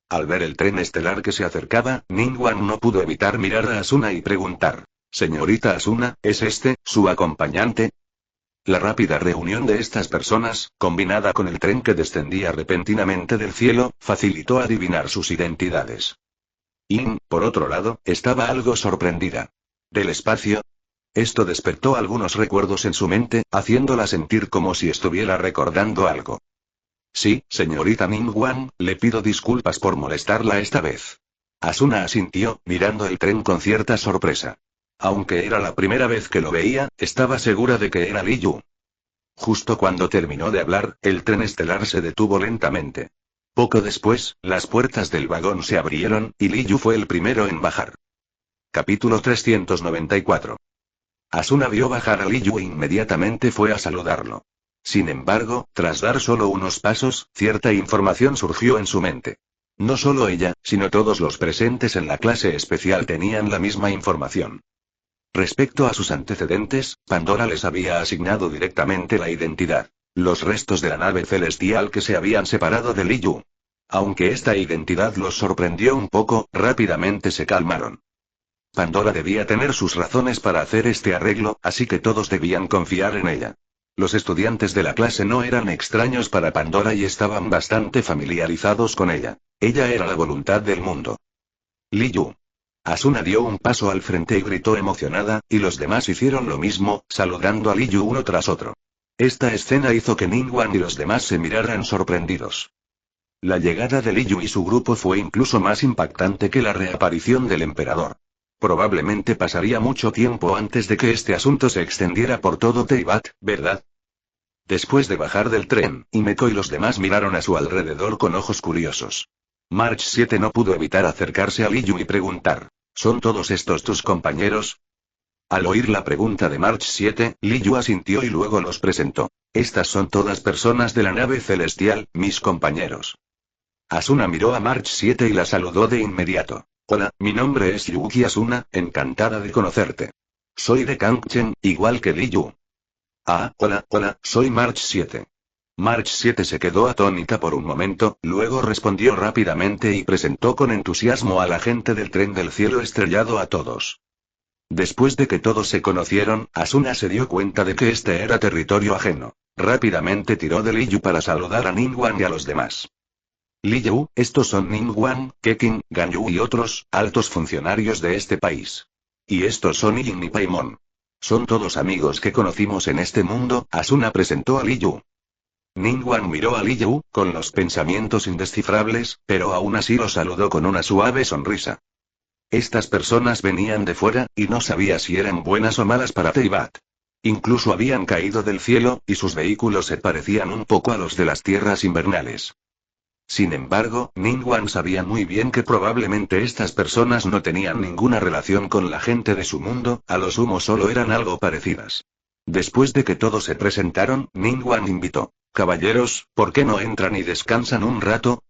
Al ver el tren estelar que se acercaba, Ningguang no pudo evitar mirar a Asuna y preguntar: «Señorita Asuna, ¿es este, su acompañante?» La rápida reunión de estas personas, combinada con el tren que descendía repentinamente del cielo, facilitó adivinar sus identidades. Yin, por otro lado, estaba algo sorprendida. ¿Del espacio? Esto despertó algunos recuerdos en su mente, haciéndola sentir como si estuviera recordando algo. Sí, señorita Ningguang, le pido disculpas por molestarla esta vez. Asuna asintió, mirando el tren con cierta sorpresa. Aunque era la primera vez que lo veía, estaba segura de que era Liyu. Justo cuando terminó de hablar, el tren estelar se detuvo lentamente. Poco después, las puertas del vagón se abrieron, y Liyu fue el primero en bajar. Capítulo 394. Asuna vio bajar a Liyu e inmediatamente fue a saludarlo. Sin embargo, tras dar solo unos pasos, cierta información surgió en su mente. No solo ella, sino todos los presentes en la clase especial tenían la misma información. Respecto a sus antecedentes, Pandora les había asignado directamente la identidad. Los restos de la nave celestial que se habían separado de Liyu. Aunque esta identidad los sorprendió un poco, rápidamente se calmaron. Pandora debía tener sus razones para hacer este arreglo, así que todos debían confiar en ella. Los estudiantes de la clase no eran extraños para Pandora y estaban bastante familiarizados con ella. Ella era la voluntad del mundo. Liyu. Asuna dio un paso al frente y gritó emocionada, y los demás hicieron lo mismo, saludando a Liyu uno tras otro. Esta escena hizo que Ningguang y los demás se miraran sorprendidos. La llegada de Liyu y su grupo fue incluso más impactante que la reaparición del emperador. Probablemente pasaría mucho tiempo antes de que este asunto se extendiera por todo Teyvat, ¿verdad? Después de bajar del tren, Himeko y los demás miraron a su alrededor con ojos curiosos. March 7 no pudo evitar acercarse a Liyu y preguntar: ¿son todos estos tus compañeros? Al oír la pregunta de March 7, Liyu asintió y luego los presentó. Estas son todas personas de la nave celestial, mis compañeros. Asuna miró a March 7 y la saludó de inmediato. Hola, mi nombre es Yuki Asuna, encantada de conocerte. Soy de Kangchen, igual que Liyu. Ah, hola, soy March 7. March 7 se quedó atónita por un momento, luego respondió rápidamente y presentó con entusiasmo a la gente del tren del cielo estrellado a todos. Después de que todos se conocieron, Asuna se dio cuenta de que este era territorio ajeno. Rápidamente tiró de Liyu para saludar a Ningguang y a los demás. Liyu, estos son Ningguang, Keqing, Ganyu y otros, altos funcionarios de este país. Y estos son Yin y Paimon. Son todos amigos que conocimos en este mundo, Asuna presentó a Liyu. Ningguang miró a Liyu, con los pensamientos indescifrables, pero aún así lo saludó con una suave sonrisa. Estas personas venían de fuera, y no sabía si eran buenas o malas para Teyvat. Incluso habían caído del cielo, y sus vehículos se parecían un poco a los de las tierras invernales. Sin embargo, Ningguang sabía muy bien que probablemente estas personas no tenían ninguna relación con la gente de su mundo, a lo sumo solo eran algo parecidas. Después de que todos se presentaron, Ningguang invitó: «Caballeros, ¿por qué no entran y descansan un rato?»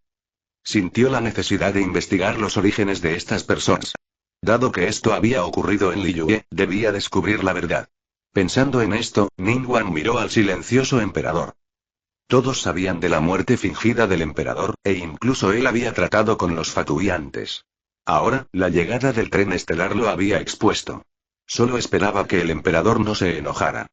Sintió la necesidad de investigar los orígenes de estas personas. Dado que esto había ocurrido en Liyue, debía descubrir la verdad. Pensando en esto, Ningguang miró al silencioso emperador. Todos sabían de la muerte fingida del emperador, e incluso él había tratado con los Fatui antes. Ahora, la llegada del tren estelar lo había expuesto. Solo esperaba que el emperador no se enojara.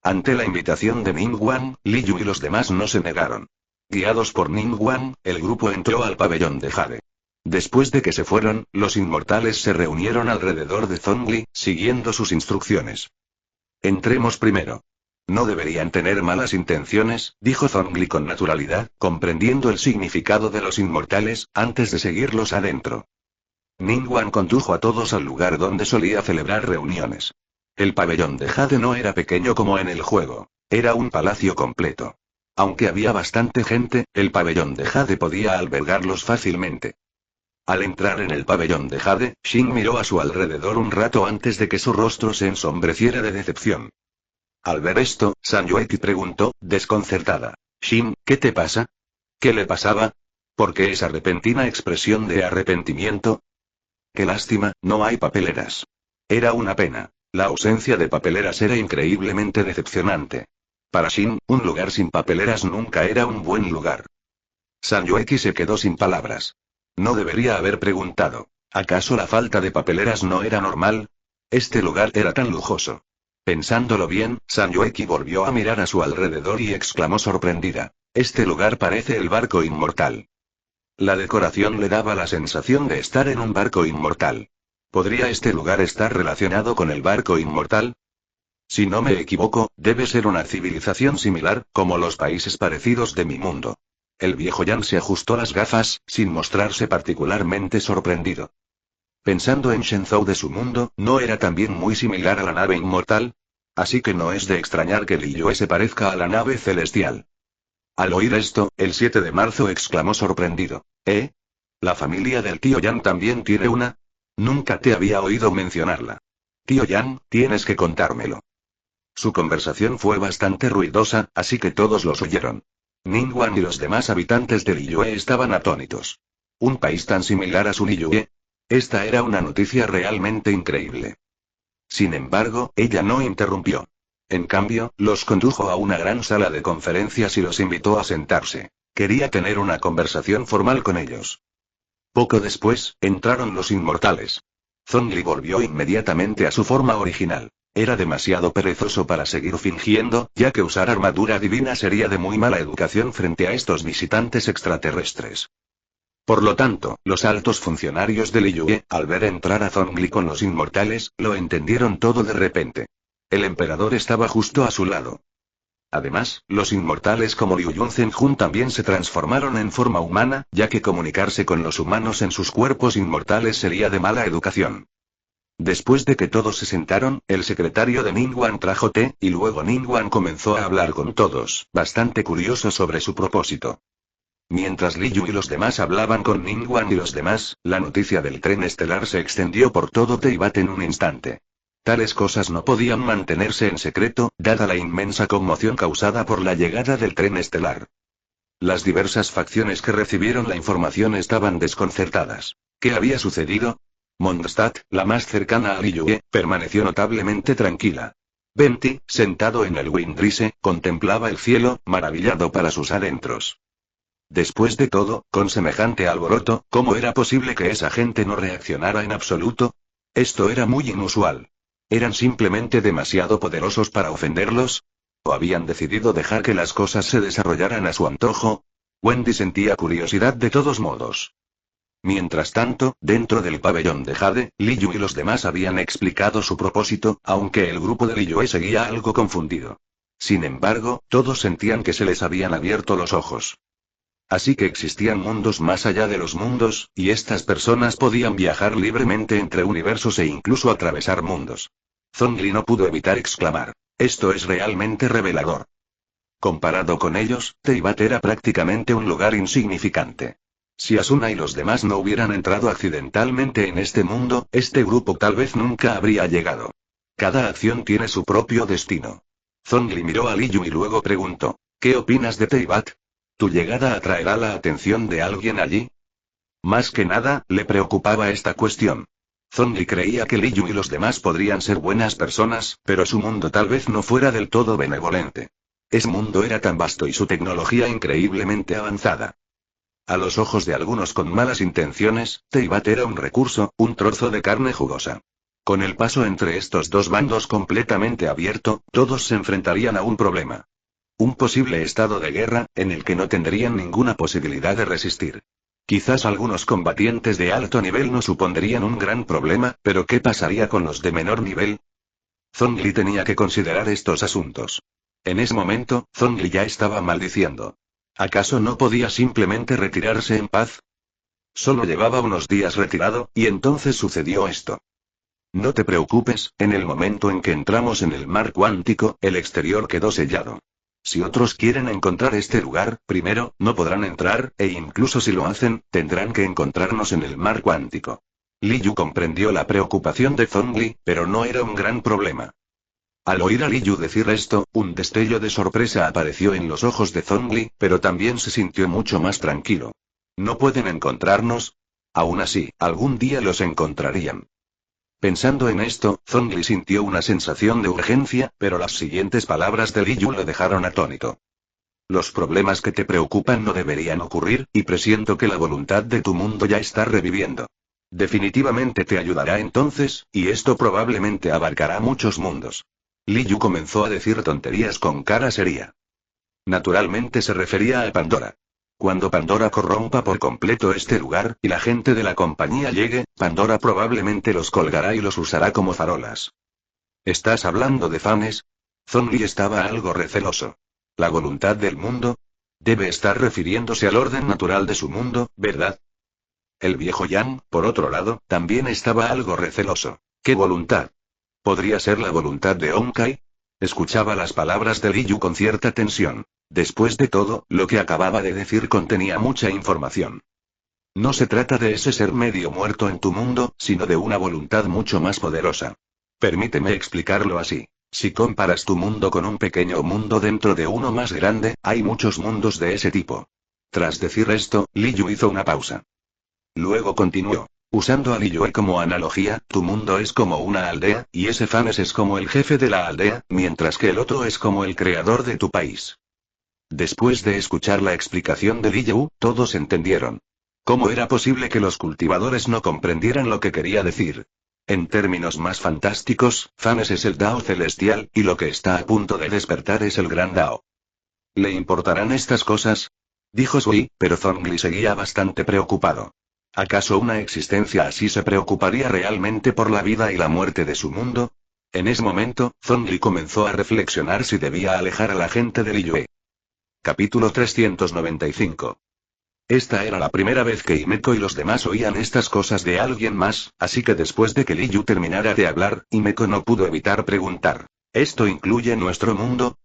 Ante la invitación de Ningguang, Liyu y los demás no se negaron. Guiados por Ningguang, el grupo entró al pabellón de Jade. Después de que se fueron, los inmortales se reunieron alrededor de Zhongli, siguiendo sus instrucciones. «Entremos primero. No deberían tener malas intenciones», dijo Zhongli con naturalidad, comprendiendo el significado de los inmortales, antes de seguirlos adentro. Ningguang condujo a todos al lugar donde solía celebrar reuniones. El pabellón de Jade no era pequeño como en el juego. Era un palacio completo. Aunque había bastante gente, el pabellón de Jade podía albergarlos fácilmente. Al entrar en el pabellón de Jade, Shin miró a su alrededor un rato antes de que su rostro se ensombreciera de decepción. Al ver esto, San Yueki preguntó, desconcertada: «Shin, ¿qué te pasa? ¿Qué le pasaba? ¿Por qué esa repentina expresión de arrepentimiento?» «Qué lástima, no hay papeleras». Era una pena. La ausencia de papeleras era increíblemente decepcionante. Para Shin, un lugar sin papeleras nunca era un buen lugar. San Yueki se quedó sin palabras. No debería haber preguntado. ¿Acaso la falta de papeleras no era normal? Este lugar era tan lujoso. Pensándolo bien, San Yueki volvió a mirar a su alrededor y exclamó sorprendida: «Este lugar parece el barco inmortal». La decoración le daba la sensación de estar en un barco inmortal. ¿Podría este lugar estar relacionado con el barco inmortal? Si no me equivoco, debe ser una civilización similar, como los países parecidos de mi mundo. El viejo Yan se ajustó las gafas, sin mostrarse particularmente sorprendido. Pensando en Shenzhou de su mundo, ¿no era también muy similar a la nave inmortal? Así que no es de extrañar que Liyue se parezca a la nave celestial. Al oír esto, el 7 de marzo exclamó sorprendido: «¿Eh? ¿La familia del tío Yan también tiene una? Nunca te había oído mencionarla. Tío Yan, tienes que contármelo». Su conversación fue bastante ruidosa, así que todos los oyeron. Ningguang y los demás habitantes de Liyue estaban atónitos. ¿Un país tan similar a su Liyue? Esta era una noticia realmente increíble. Sin embargo, ella no interrumpió. En cambio, los condujo a una gran sala de conferencias y los invitó a sentarse. Quería tener una conversación formal con ellos. Poco después, entraron los inmortales. Zhongli volvió inmediatamente a su forma original. Era demasiado perezoso para seguir fingiendo, ya que usar armadura divina sería de muy mala educación frente a estos visitantes extraterrestres. Por lo tanto, los altos funcionarios de Liyue, al ver entrar a Zhongli con los inmortales, lo entendieron todo de repente. El emperador estaba justo a su lado. Además, los inmortales como Liu Yunzhenjun también se transformaron en forma humana, ya que comunicarse con los humanos en sus cuerpos inmortales sería de mala educación. Después de que todos se sentaron, el secretario de Ningguang trajo té, y luego Ningguang comenzó a hablar con todos, bastante curioso sobre su propósito. Mientras Liyu y los demás hablaban con Ningguang y los demás, la noticia del tren estelar se extendió por todo Teyvat en un instante. Tales cosas no podían mantenerse en secreto, dada la inmensa conmoción causada por la llegada del tren estelar. Las diversas facciones que recibieron la información estaban desconcertadas. ¿Qué había sucedido? Mondstadt, la más cercana a Liyue, permaneció notablemente tranquila. Venti, sentado en el Windrise, contemplaba el cielo, maravillado para sus adentros. Después de todo, con semejante alboroto, ¿cómo era posible que esa gente no reaccionara en absoluto? Esto era muy inusual. ¿Eran simplemente demasiado poderosos para ofenderlos? ¿O habían decidido dejar que las cosas se desarrollaran a su antojo? Wendy sentía curiosidad de todos modos. Mientras tanto, dentro del pabellón de Jade, Liyu y los demás habían explicado su propósito, aunque el grupo de Liyue seguía algo confundido. Sin embargo, todos sentían que se les habían abierto los ojos. Así que existían mundos más allá de los mundos, y estas personas podían viajar libremente entre universos e incluso atravesar mundos. Zhongli no pudo evitar exclamar: «Esto es realmente revelador». Comparado con ellos, Teyvat era prácticamente un lugar insignificante. Si Asuna y los demás no hubieran entrado accidentalmente en este mundo, este grupo tal vez nunca habría llegado. Cada acción tiene su propio destino. Zhongli miró a Liyu y luego preguntó, ¿qué opinas de Teyvat? ¿Tu llegada atraerá la atención de alguien allí? Más que nada, le preocupaba esta cuestión. Zhongli creía que Liyu y los demás podrían ser buenas personas, pero su mundo tal vez no fuera del todo benevolente. Ese mundo era tan vasto y su tecnología increíblemente avanzada. A los ojos de algunos con malas intenciones, Teyvat era un recurso, un trozo de carne jugosa. Con el paso entre estos dos bandos completamente abierto, todos se enfrentarían a un problema. Un posible estado de guerra, en el que no tendrían ninguna posibilidad de resistir. Quizás algunos combatientes de alto nivel no supondrían un gran problema, pero ¿qué pasaría con los de menor nivel? Zhongli tenía que considerar estos asuntos. En ese momento, Zhongli ya estaba maldiciendo. ¿Acaso no podía simplemente retirarse en paz? Solo llevaba unos días retirado, y entonces sucedió esto. No te preocupes, en el momento en que entramos en el mar cuántico, el exterior quedó sellado. Si otros quieren encontrar este lugar, primero, no podrán entrar, e incluso si lo hacen, tendrán que encontrarnos en el mar cuántico. Liyu comprendió la preocupación de Zhongli, pero no era un gran problema. Al oír a Liyu decir esto, un destello de sorpresa apareció en los ojos de Zhongli, pero también se sintió mucho más tranquilo. ¿No pueden encontrarnos? Aún así, algún día los encontrarían. Pensando en esto, Zhongli sintió una sensación de urgencia, pero las siguientes palabras de Liyu lo dejaron atónito. Los problemas que te preocupan no deberían ocurrir, y presiento que la voluntad de tu mundo ya está reviviendo. Definitivamente te ayudará entonces, y esto probablemente abarcará muchos mundos. Liyu comenzó a decir tonterías con cara seria. Naturalmente se refería a Pandora. Cuando Pandora corrompa por completo este lugar, y la gente de la compañía llegue, Pandora probablemente los colgará y los usará como farolas. ¿Estás hablando de fanes? Zhongli estaba algo receloso. ¿La voluntad del mundo? Debe estar refiriéndose al orden natural de su mundo, ¿verdad? El viejo Yang, por otro lado, también estaba algo receloso. ¿Qué voluntad? ¿Podría ser la voluntad de Honkai? Escuchaba las palabras de Liyu con cierta tensión. Después de todo, lo que acababa de decir contenía mucha información. No se trata de ese ser medio muerto en tu mundo, sino de una voluntad mucho más poderosa. Permíteme explicarlo así. Si comparas tu mundo con un pequeño mundo dentro de uno más grande, hay muchos mundos de ese tipo. Tras decir esto, Liyu hizo una pausa. Luego continuó. Usando a Liyue como analogía, tu mundo es como una aldea, y ese Fanes es como el jefe de la aldea, mientras que el otro es como el creador de tu país. Después de escuchar la explicación de Liyu, todos entendieron. ¿Cómo era posible que los cultivadores no comprendieran lo que quería decir? En términos más fantásticos, Fanes es el Dao celestial, y lo que está a punto de despertar es el gran Dao. ¿Le importarán estas cosas? Dijo Sui, pero Zhongli seguía bastante preocupado. ¿Acaso una existencia así se preocuparía realmente por la vida y la muerte de su mundo? En ese momento, Zhongli comenzó a reflexionar si debía alejar a la gente de Liyue. Capítulo 395. Esta era la primera vez que Himeko y los demás oían estas cosas de alguien más, así que después de que Liyu terminara de hablar, Himeko no pudo evitar preguntar. ¿Esto incluye nuestro mundo?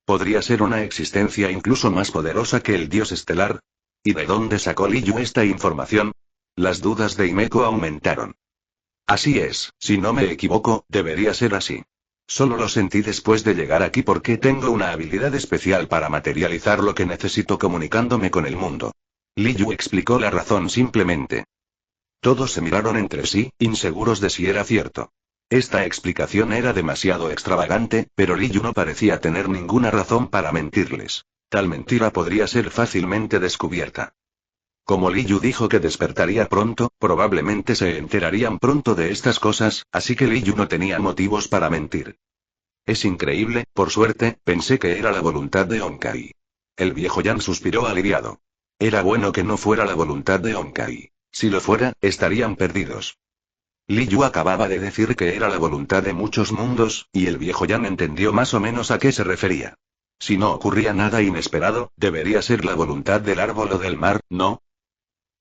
¿Podría ser una existencia incluso más poderosa que el dios estelar? ¿Y de dónde sacó Liyu esta información? Las dudas de Himeko aumentaron. Así es, si no me equivoco, debería ser así. Solo lo sentí después de llegar aquí porque tengo una habilidad especial para materializar lo que necesito comunicándome con el mundo. Liyu explicó la razón simplemente. Todos se miraron entre sí, inseguros de si era cierto. Esta explicación era demasiado extravagante, pero Liyu no parecía tener ninguna razón para mentirles. Tal mentira podría ser fácilmente descubierta. Como Liyu dijo que despertaría pronto, probablemente se enterarían pronto de estas cosas, así que Liyu no tenía motivos para mentir. Es increíble, por suerte, pensé que era la voluntad de Honkai. El viejo Yang suspiró aliviado. Era bueno que no fuera la voluntad de Honkai. Si lo fuera, estarían perdidos. Liyu acababa de decir que era la voluntad de muchos mundos, y el viejo Yang entendió más o menos a qué se refería. Si no ocurría nada inesperado, debería ser la voluntad del árbol o del mar, ¿no?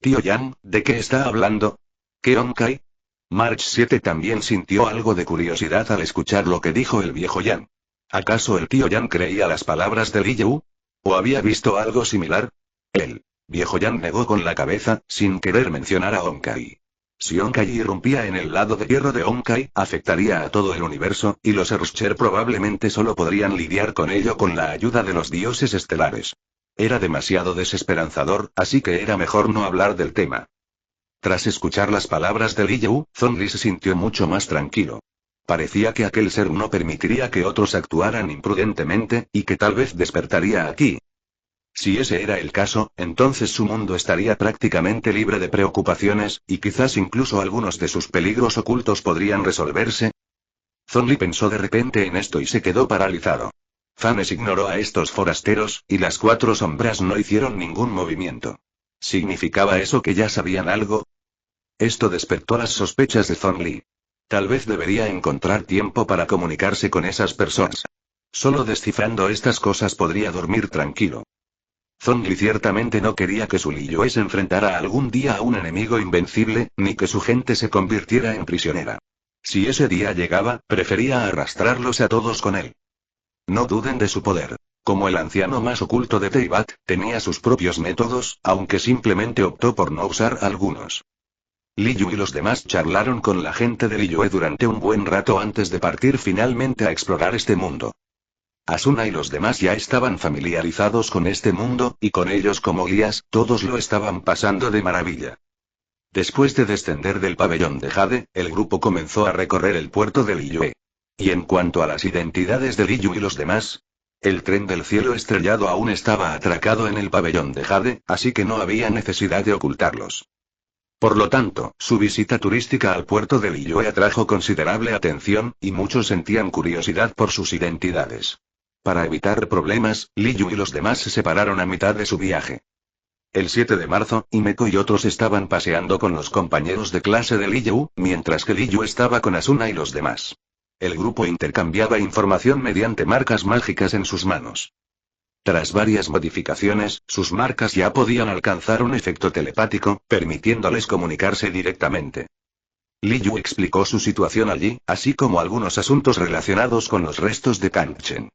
Tío Yang, ¿de qué está hablando? ¿Qué Honkai? March 7 también sintió algo de curiosidad al escuchar lo que dijo el viejo Yang. ¿Acaso el tío Yan creía las palabras de Li Yu? ¿O había visto algo similar? El viejo Yan negó con la cabeza, sin querer mencionar a Honkai. Si Honkai irrumpía en el lado de hierro de Honkai, afectaría a todo el universo, y los Earthshaker probablemente solo podrían lidiar con ello con la ayuda de los dioses estelares. Era demasiado desesperanzador, así que era mejor no hablar del tema. Tras escuchar las palabras de Li Yu, Zhongli se sintió mucho más tranquilo. Parecía que aquel ser no permitiría que otros actuaran imprudentemente, y que tal vez despertaría aquí. Si ese era el caso, entonces su mundo estaría prácticamente libre de preocupaciones, y quizás incluso algunos de sus peligros ocultos podrían resolverse. Zhongli pensó de repente en esto y se quedó paralizado. Fanes ignoró a estos forasteros, y las 4 sombras no hicieron ningún movimiento. ¿Significaba eso que ya sabían algo? Esto despertó las sospechas de Zhongli. Tal vez debería encontrar tiempo para comunicarse con esas personas. Solo descifrando estas cosas podría dormir tranquilo. Zhongli ciertamente no quería que su Liyue se enfrentara algún día a un enemigo invencible, ni que su gente se convirtiera en prisionera. Si ese día llegaba, prefería arrastrarlos a todos con él. No duden de su poder. Como el anciano más oculto de Teyvat, tenía sus propios métodos, aunque simplemente optó por no usar algunos. Li Yu y los demás charlaron con la gente de Liyue durante un buen rato antes de partir finalmente a explorar este mundo. Asuna y los demás ya estaban familiarizados con este mundo, y con ellos como guías, todos lo estaban pasando de maravilla. Después de descender del pabellón de Jade, el grupo comenzó a recorrer el puerto de Liyue. Y en cuanto a las identidades de Li Yu y los demás, el tren del cielo estrellado aún estaba atracado en el pabellón de Jade, así que no había necesidad de ocultarlos. Por lo tanto, su visita turística al puerto de Liyue atrajo considerable atención, y muchos sentían curiosidad por sus identidades. Para evitar problemas, Li Yu y los demás se separaron a mitad de su viaje. El 7 de marzo, Himeko y otros estaban paseando con los compañeros de clase de Li Yu, mientras que Li Yu estaba con Asuna y los demás. El grupo intercambiaba información mediante marcas mágicas en sus manos. Tras varias modificaciones, sus marcas ya podían alcanzar un efecto telepático, permitiéndoles comunicarse directamente. Li Yu explicó su situación allí, así como algunos asuntos relacionados con los restos de Kangchen.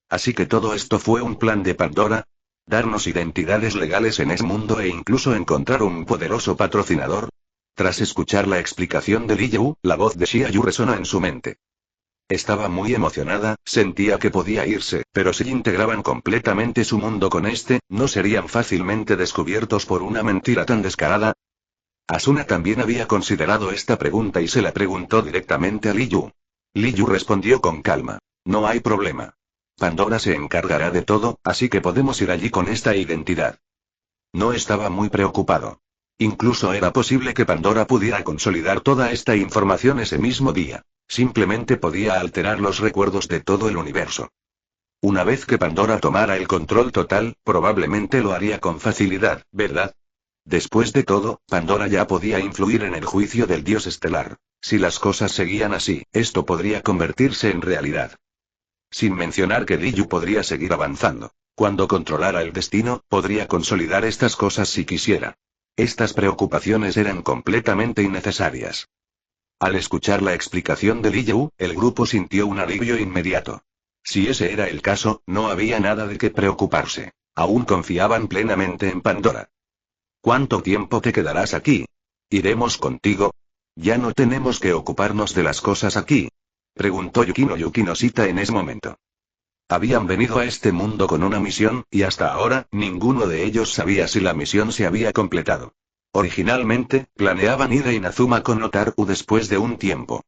Así que todo esto fue un plan de Pandora. Darnos identidades legales en ese mundo e incluso encontrar un poderoso patrocinador. Tras escuchar la explicación de Li Yu, la voz de Xia Yu resonó en su mente. Estaba muy emocionada, sentía que podía irse, pero si integraban completamente su mundo con este, ¿no serían fácilmente descubiertos por una mentira tan descarada? Asuna también había considerado esta pregunta y se la preguntó directamente a Li Yu. Li Yu respondió con calma. No hay problema. Pandora se encargará de todo, así que podemos ir allí con esta identidad. No estaba muy preocupado. Incluso era posible que Pandora pudiera consolidar toda esta información ese mismo día. Simplemente podía alterar los recuerdos de todo el universo. Una vez que Pandora tomara el control total, probablemente lo haría con facilidad, ¿verdad? Después de todo, Pandora ya podía influir en el juicio del dios estelar. Si las cosas seguían así, esto podría convertirse en realidad. Sin mencionar que Li Yu podría seguir avanzando. Cuando controlara el destino, podría consolidar estas cosas si quisiera. Estas preocupaciones eran completamente innecesarias. Al escuchar la explicación de Li Yu, el grupo sintió un alivio inmediato. Si ese era el caso, no había nada de qué preocuparse. Aún confiaban plenamente en Pandora. ¿Cuánto tiempo te quedarás aquí? ¿Iremos contigo? Ya no tenemos que ocuparnos de las cosas aquí, preguntó Yukino Shita en ese momento. Habían venido a este mundo con una misión, y hasta ahora, ninguno de ellos sabía si la misión se había completado. Originalmente, planeaban ir a Inazuma con Otaru después de un tiempo.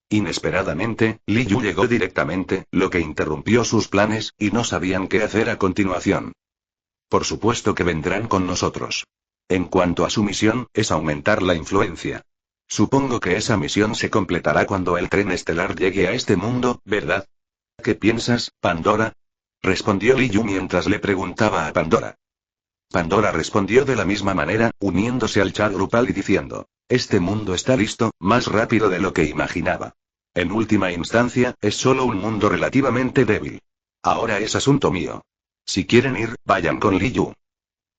Inesperadamente, Li Yu llegó directamente, lo que interrumpió sus planes, y no sabían qué hacer a continuación. Por supuesto que vendrán con nosotros. En cuanto a su misión, es aumentar la influencia. Supongo que esa misión se completará cuando el tren estelar llegue a este mundo, ¿verdad? ¿Qué piensas, Pandora? Respondió Li Yu mientras le preguntaba a Pandora. Pandora respondió de la misma manera, uniéndose al chat grupal y diciendo, este mundo está listo, más rápido de lo que imaginaba. En última instancia, es solo un mundo relativamente débil. Ahora es asunto mío. Si quieren ir, vayan con Li Yu.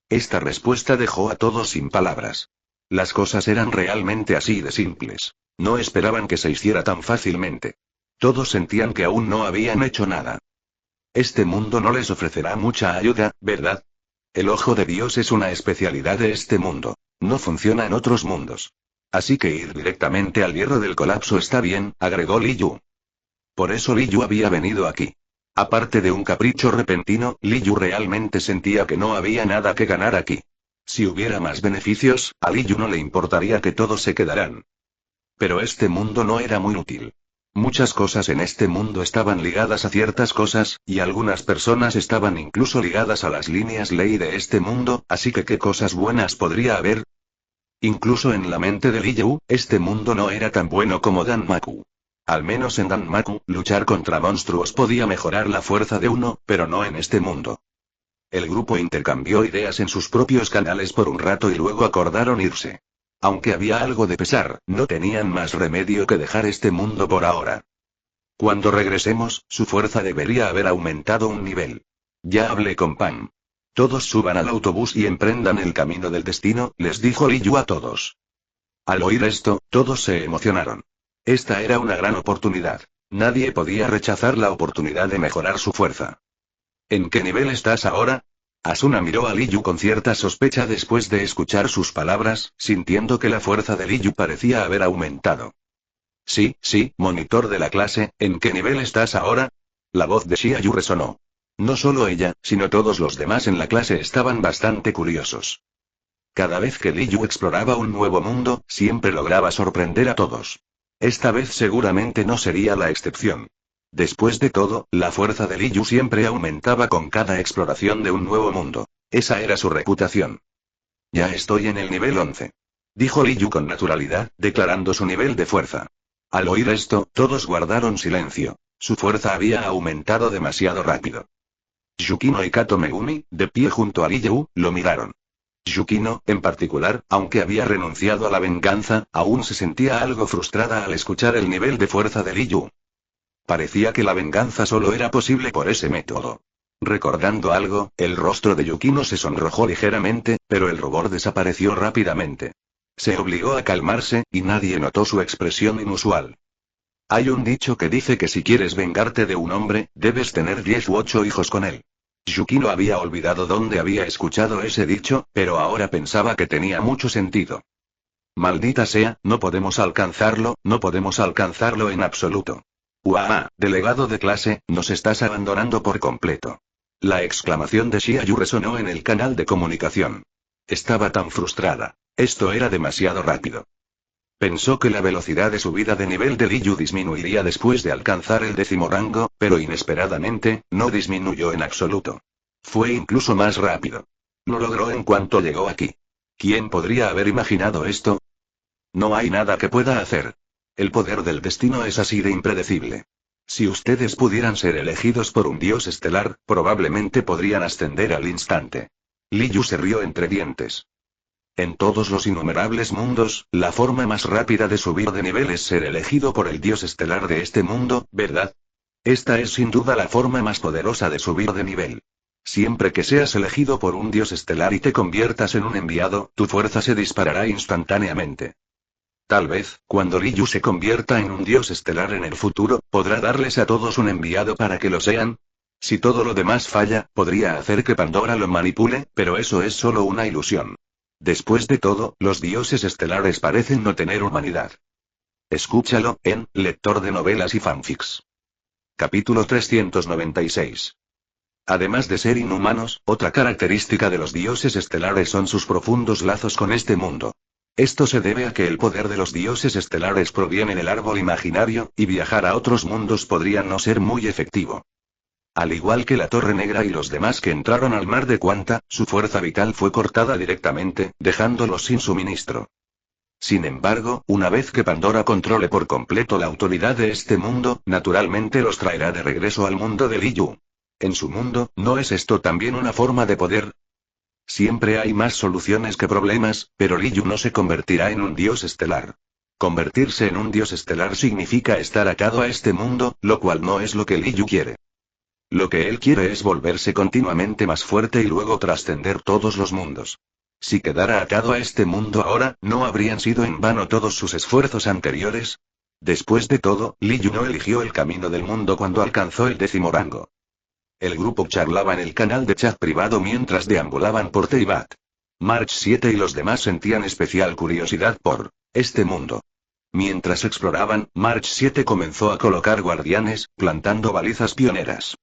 Esta respuesta dejó a todos sin palabras. Las cosas eran realmente así de simples. No esperaban que se hiciera tan fácilmente. Todos sentían que aún no habían hecho nada. Este mundo no les ofrecerá mucha ayuda, ¿verdad? El ojo de Dios es una especialidad de este mundo. No funciona en otros mundos. Así que ir directamente al hierro del colapso está bien, agregó Li Yu. Por eso Li Yu había venido aquí. Aparte de un capricho repentino, Li Yu realmente sentía que no había nada que ganar aquí. Si hubiera más beneficios, a Li Yu no le importaría que todos se quedaran. Pero este mundo no era muy útil. Muchas cosas en este mundo estaban ligadas a ciertas cosas, y algunas personas estaban incluso ligadas a las líneas ley de este mundo, así que ¿qué cosas buenas podría haber? Incluso en la mente de Li Yu, este mundo no era tan bueno como Danmaku. Al menos en Danmaku, luchar contra monstruos podía mejorar la fuerza de uno, pero no en este mundo. El grupo intercambió ideas en sus propios canales por un rato y luego acordaron irse. Aunque había algo de pesar, no tenían más remedio que dejar este mundo por ahora. Cuando regresemos, su fuerza debería haber aumentado un nivel. Ya hablé con Pam. Todos suban al autobús y emprendan el camino del destino, les dijo Li Yu a todos. Al oír esto, todos se emocionaron. Esta era una gran oportunidad. Nadie podía rechazar la oportunidad de mejorar su fuerza. ¿En qué nivel estás ahora? Asuna miró a Li Yu con cierta sospecha después de escuchar sus palabras, sintiendo que la fuerza de Li Yu parecía haber aumentado. Sí, monitor de la clase, ¿en qué nivel estás ahora? La voz de Xiaoyu resonó. No solo ella, sino todos los demás en la clase estaban bastante curiosos. Cada vez que Li Yu exploraba un nuevo mundo, siempre lograba sorprender a todos. Esta vez seguramente no sería la excepción. Después de todo, la fuerza de Li Yu siempre aumentaba con cada exploración de un nuevo mundo. Esa era su reputación. Ya estoy en el nivel 11. Dijo Li Yu con naturalidad, declarando su nivel de fuerza. Al oír esto, todos guardaron silencio. Su fuerza había aumentado demasiado rápido. Yukino y Kato Megumi, de pie junto a Li Yu, lo miraron. Yukino, en particular, aunque había renunciado a la venganza, aún se sentía algo frustrada al escuchar el nivel de fuerza de Li Yu. Parecía que la venganza solo era posible por ese método. Recordando algo, el rostro de Yukino se sonrojó ligeramente, pero el rubor desapareció rápidamente. Se obligó a calmarse, y nadie notó su expresión inusual. Hay un dicho que dice que si quieres vengarte de un hombre, debes tener 10 u 8 hijos con él. Yukino había olvidado dónde había escuchado ese dicho, pero ahora pensaba que tenía mucho sentido. Maldita sea, no podemos alcanzarlo en absoluto. ¡Uah! Delegado de clase, nos estás abandonando por completo. La exclamación de Xiaoyu resonó en el canal de comunicación. Estaba tan frustrada. Esto era demasiado rápido. Pensó que la velocidad de subida de nivel de Li Yu disminuiría después de alcanzar el 10º rango, pero inesperadamente, no disminuyó en absoluto. Fue incluso más rápido. Lo logró en cuanto llegó aquí. ¿Quién podría haber imaginado esto? No hay nada que pueda hacer. El poder del destino es así de impredecible. Si ustedes pudieran ser elegidos por un dios estelar, probablemente podrían ascender al instante. Li Yu se rió entre dientes. En todos los innumerables mundos, la forma más rápida de subir de nivel es ser elegido por el dios estelar de este mundo, ¿verdad? Esta es sin duda la forma más poderosa de subir de nivel. Siempre que seas elegido por un dios estelar y te conviertas en un enviado, tu fuerza se disparará instantáneamente. Tal vez, cuando Li Yu se convierta en un dios estelar en el futuro, podrá darles a todos un enviado para que lo sean. Si todo lo demás falla, podría hacer que Pandora lo manipule, pero eso es solo una ilusión. Después de todo, los dioses estelares parecen no tener humanidad. Escúchalo, lector de novelas y fanfics. Capítulo 396. Además de ser inhumanos, otra característica de los dioses estelares son sus profundos lazos con este mundo. Esto se debe a que el poder de los dioses estelares proviene del árbol imaginario, y viajar a otros mundos podría no ser muy efectivo. Al igual que la Torre Negra y los demás que entraron al mar de Quanta, su fuerza vital fue cortada directamente, dejándolos sin suministro. Sin embargo, una vez que Pandora controle por completo la autoridad de este mundo, naturalmente los traerá de regreso al mundo de Li Yu. En su mundo, ¿no es esto también una forma de poder? Siempre hay más soluciones que problemas, pero Li Yu no se convertirá en un dios estelar. Convertirse en un dios estelar significa estar atado a este mundo, lo cual no es lo que Li Yu quiere. Lo que él quiere es volverse continuamente más fuerte y luego trascender todos los mundos. Si quedara atado a este mundo ahora, ¿no habrían sido en vano todos sus esfuerzos anteriores? Después de todo, Li Yu no eligió el camino del mundo cuando alcanzó el 10º rango. El grupo charlaba en el canal de chat privado mientras deambulaban por Teyvat. March 7 y los demás sentían especial curiosidad por este mundo. Mientras exploraban, March 7 comenzó a colocar guardianes, plantando balizas pioneras.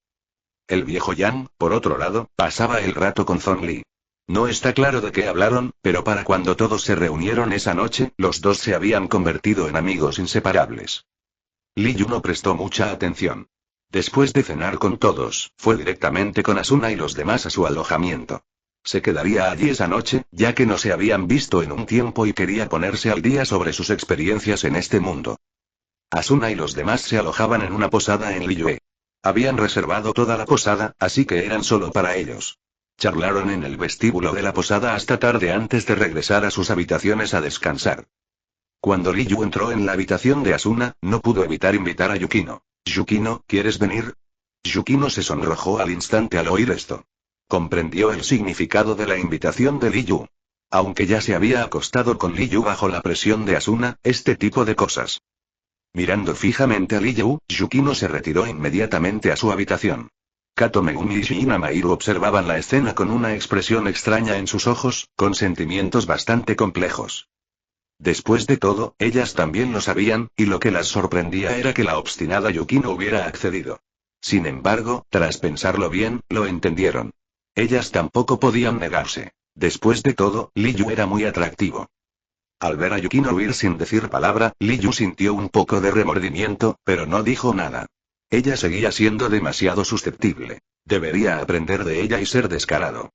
El viejo Yang, por otro lado, pasaba el rato con Zhongli. No está claro de qué hablaron, pero para cuando todos se reunieron esa noche, los dos se habían convertido en amigos inseparables. Li Yu no prestó mucha atención. Después de cenar con todos, fue directamente con Asuna y los demás a su alojamiento. Se quedaría allí esa noche, ya que no se habían visto en un tiempo y quería ponerse al día sobre sus experiencias en este mundo. Asuna y los demás se alojaban en una posada en Liyue. Habían reservado toda la posada, así que eran solo para ellos. Charlaron en el vestíbulo de la posada hasta tarde antes de regresar a sus habitaciones a descansar. Cuando Li Yu entró en la habitación de Asuna, no pudo evitar invitar a Yukino. «Yukino, ¿quieres venir?» Yukino se sonrojó al instante al oír esto. Comprendió el significado de la invitación de Li Yu. Aunque ya se había acostado con Li Yu bajo la presión de Asuna, este tipo de cosas. Mirando fijamente a Li Yu, Yukino se retiró inmediatamente a su habitación. Kato Megumi y Shiina Mairo observaban la escena con una expresión extraña en sus ojos, con sentimientos bastante complejos. Después de todo, ellas también lo sabían, y lo que las sorprendía era que la obstinada Yukino hubiera accedido. Sin embargo, tras pensarlo bien, lo entendieron. Ellas tampoco podían negarse. Después de todo, Li Yu era muy atractivo. Al ver a Yukino huir sin decir palabra, Li Yu sintió un poco de remordimiento, pero no dijo nada. Ella seguía siendo demasiado susceptible. Debería aprender de ella y ser descarado.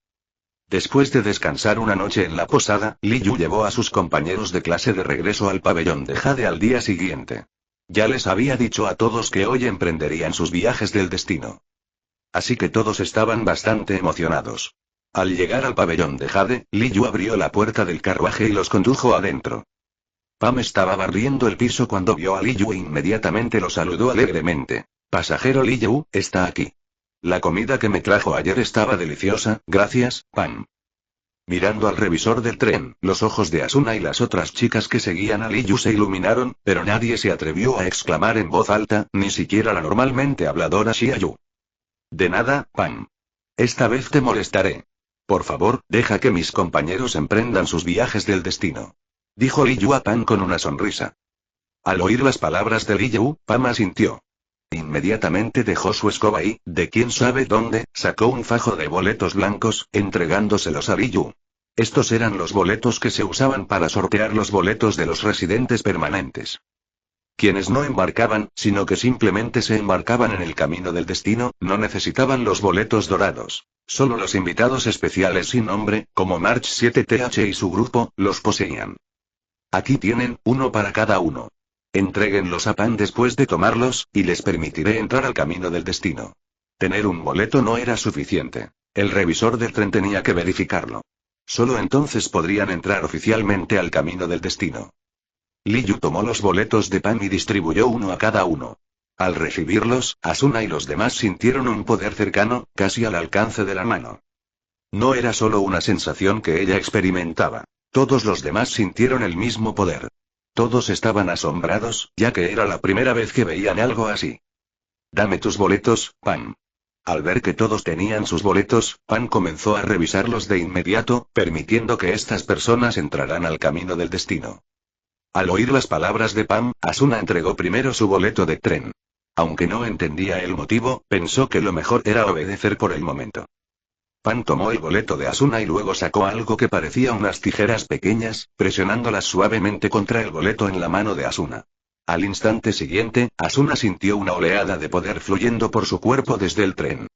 Después de descansar una noche en la posada, Li Yu llevó a sus compañeros de clase de regreso al pabellón de Jade al día siguiente. Ya les había dicho a todos que hoy emprenderían sus viajes del destino. Así que todos estaban bastante emocionados. Al llegar al pabellón de Jade, Li Yu abrió la puerta del carruaje y los condujo adentro. Pam estaba barriendo el piso cuando vio a Li Yu e inmediatamente lo saludó alegremente. «Pasajero Li Yu, está aquí. La comida que me trajo ayer estaba deliciosa, gracias, Pam». Mirando al revisor del tren, los ojos de Asuna y las otras chicas que seguían a Li Yu se iluminaron, pero nadie se atrevió a exclamar en voz alta, ni siquiera la normalmente habladora Xiaoyu. «De nada, Pam. Esta vez te molestaré. Por favor, deja que mis compañeros emprendan sus viajes del destino», dijo Li Yu a Pam con una sonrisa. Al oír las palabras de Li Yu, Pam asintió. Inmediatamente dejó su escoba y, de quién sabe dónde, sacó un fajo de boletos blancos, entregándoselos a Li Yu. Estos eran los boletos que se usaban para sortear los boletos de los residentes permanentes. Quienes no embarcaban, sino que simplemente se embarcaban en el camino del destino, no necesitaban los boletos dorados. Solo los invitados especiales sin nombre, como March 7th y su grupo, los poseían. Aquí tienen, uno para cada uno. Entréguenlos a Pan después de tomarlos, y les permitiré entrar al camino del destino. Tener un boleto no era suficiente. El revisor del tren tenía que verificarlo. Solo entonces podrían entrar oficialmente al camino del destino. Li Yu tomó los boletos de Pan y distribuyó uno a cada uno. Al recibirlos, Asuna y los demás sintieron un poder cercano, casi al alcance de la mano. No era solo una sensación que ella experimentaba. Todos los demás sintieron el mismo poder. Todos estaban asombrados, ya que era la primera vez que veían algo así. «Dame tus boletos, Pan». Al ver que todos tenían sus boletos, Pan comenzó a revisarlos de inmediato, permitiendo que estas personas entraran al camino del destino. Al oír las palabras de Pam, Asuna entregó primero su boleto de tren. Aunque no entendía el motivo, pensó que lo mejor era obedecer por el momento. Pan tomó el boleto de Asuna y luego sacó algo que parecía unas tijeras pequeñas, presionándolas suavemente contra el boleto en la mano de Asuna. Al instante siguiente, Asuna sintió una oleada de poder fluyendo por su cuerpo desde el tren.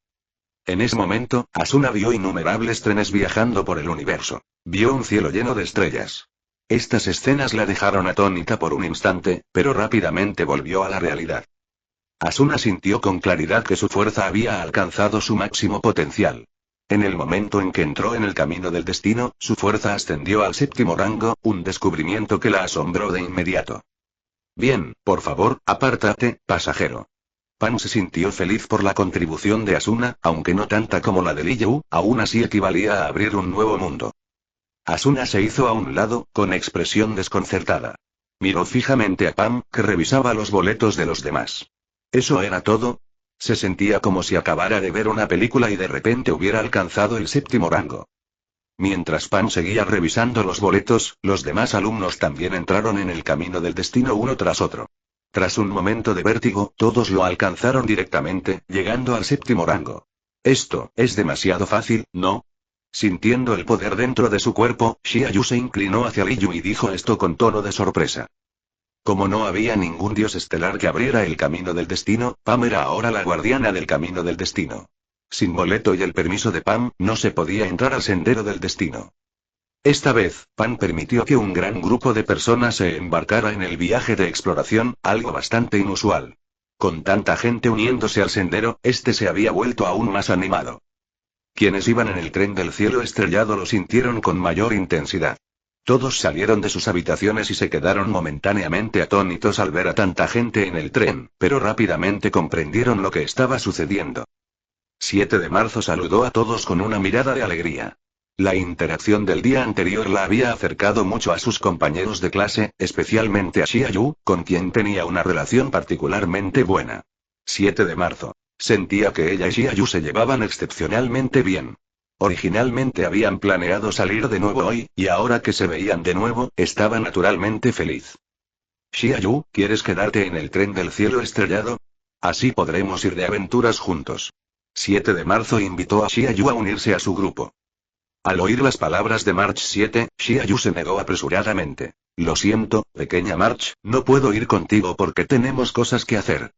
En ese momento, Asuna vio innumerables trenes viajando por el universo. Vio un cielo lleno de estrellas. Estas escenas la dejaron atónita por un instante, pero rápidamente volvió a la realidad. Asuna sintió con claridad que su fuerza había alcanzado su máximo potencial. En el momento en que entró en el camino del destino, su fuerza ascendió al 7º rango, un descubrimiento que la asombró de inmediato. «Bien, por favor, apártate, pasajero». Pan se sintió feliz por la contribución de Asuna, aunque no tanta como la de Li Yu, aún así equivalía a abrir un nuevo mundo. Asuna se hizo a un lado, con expresión desconcertada. Miró fijamente a Pam, que revisaba los boletos de los demás. ¿Eso era todo? Se sentía como si acabara de ver una película y de repente hubiera alcanzado el séptimo rango. Mientras Pam seguía revisando los boletos, los demás alumnos también entraron en el camino del destino uno tras otro. Tras un momento de vértigo, todos lo alcanzaron directamente, llegando al séptimo rango. Esto es demasiado fácil, ¿no? Sintiendo el poder dentro de su cuerpo, Xiaoyu se inclinó hacia Li Yu y dijo esto con tono de sorpresa. Como no había ningún dios estelar que abriera el camino del destino, Pam era ahora la guardiana del camino del destino. Sin boleto y el permiso de Pam, no se podía entrar al sendero del destino. Esta vez, Pam permitió que un gran grupo de personas se embarcara en el viaje de exploración, algo bastante inusual. Con tanta gente uniéndose al sendero, este se había vuelto aún más animado. Quienes iban en el tren del cielo estrellado lo sintieron con mayor intensidad. Todos salieron de sus habitaciones y se quedaron momentáneamente atónitos al ver a tanta gente en el tren, pero rápidamente comprendieron lo que estaba sucediendo. 7 de marzo saludó a todos con una mirada de alegría. La interacción del día anterior la había acercado mucho a sus compañeros de clase, especialmente a Xiaoyu, con quien tenía una relación particularmente buena. 7 de marzo. Sentía que ella y Xiaoyu se llevaban excepcionalmente bien. Originalmente habían planeado salir de nuevo hoy, y ahora que se veían de nuevo, estaba naturalmente feliz. Xiaoyu, ¿quieres quedarte en el tren del cielo estrellado? Así podremos ir de aventuras juntos. 7 de marzo invitó a Xiaoyu a unirse a su grupo. Al oír las palabras de March 7, Xiaoyu se negó apresuradamente. Lo siento, pequeña March, no puedo ir contigo porque tenemos cosas que hacer.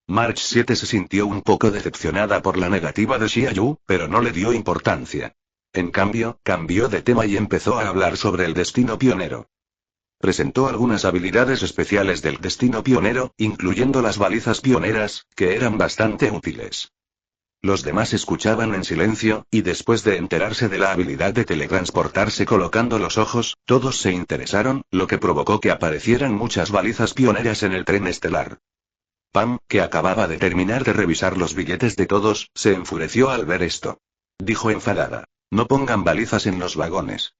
March 7 se sintió un poco decepcionada por la negativa de Xiaoyu, pero no le dio importancia. En cambio, cambió de tema y empezó a hablar sobre el destino pionero. Presentó algunas habilidades especiales del destino pionero, incluyendo las balizas pioneras, que eran bastante útiles. Los demás escuchaban en silencio, y después de enterarse de la habilidad de teletransportarse colocando los ojos, todos se interesaron, lo que provocó que aparecieran muchas balizas pioneras en el tren estelar. Pam, que acababa de terminar de revisar los billetes de todos, se enfureció al ver esto. Dijo enfadada. No pongan balizas en los vagones.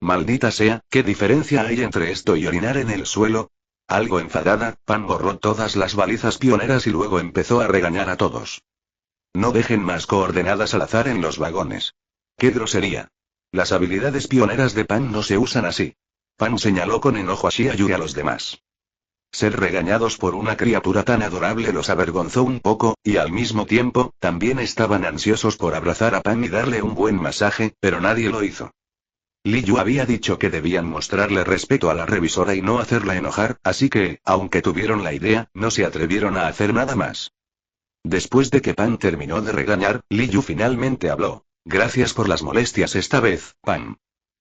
Maldita sea, ¿qué diferencia hay entre esto y orinar en el suelo? Algo enfadada, Pam borró todas las balizas pioneras y luego empezó a regañar a todos. No dejen más coordenadas al azar en los vagones. ¡Qué grosería! Las habilidades pioneras de Pam no se usan así. Pam señaló con enojo a Xiaoyu y a los demás. Ser regañados por una criatura tan adorable los avergonzó un poco, y al mismo tiempo, también estaban ansiosos por abrazar a Pam y darle un buen masaje, pero nadie lo hizo. Li Yu había dicho que debían mostrarle respeto a la revisora y no hacerla enojar, así que, aunque tuvieron la idea, no se atrevieron a hacer nada más. Después de que Pam terminó de regañar, Li Yu finalmente habló. Gracias por las molestias esta vez, Pam.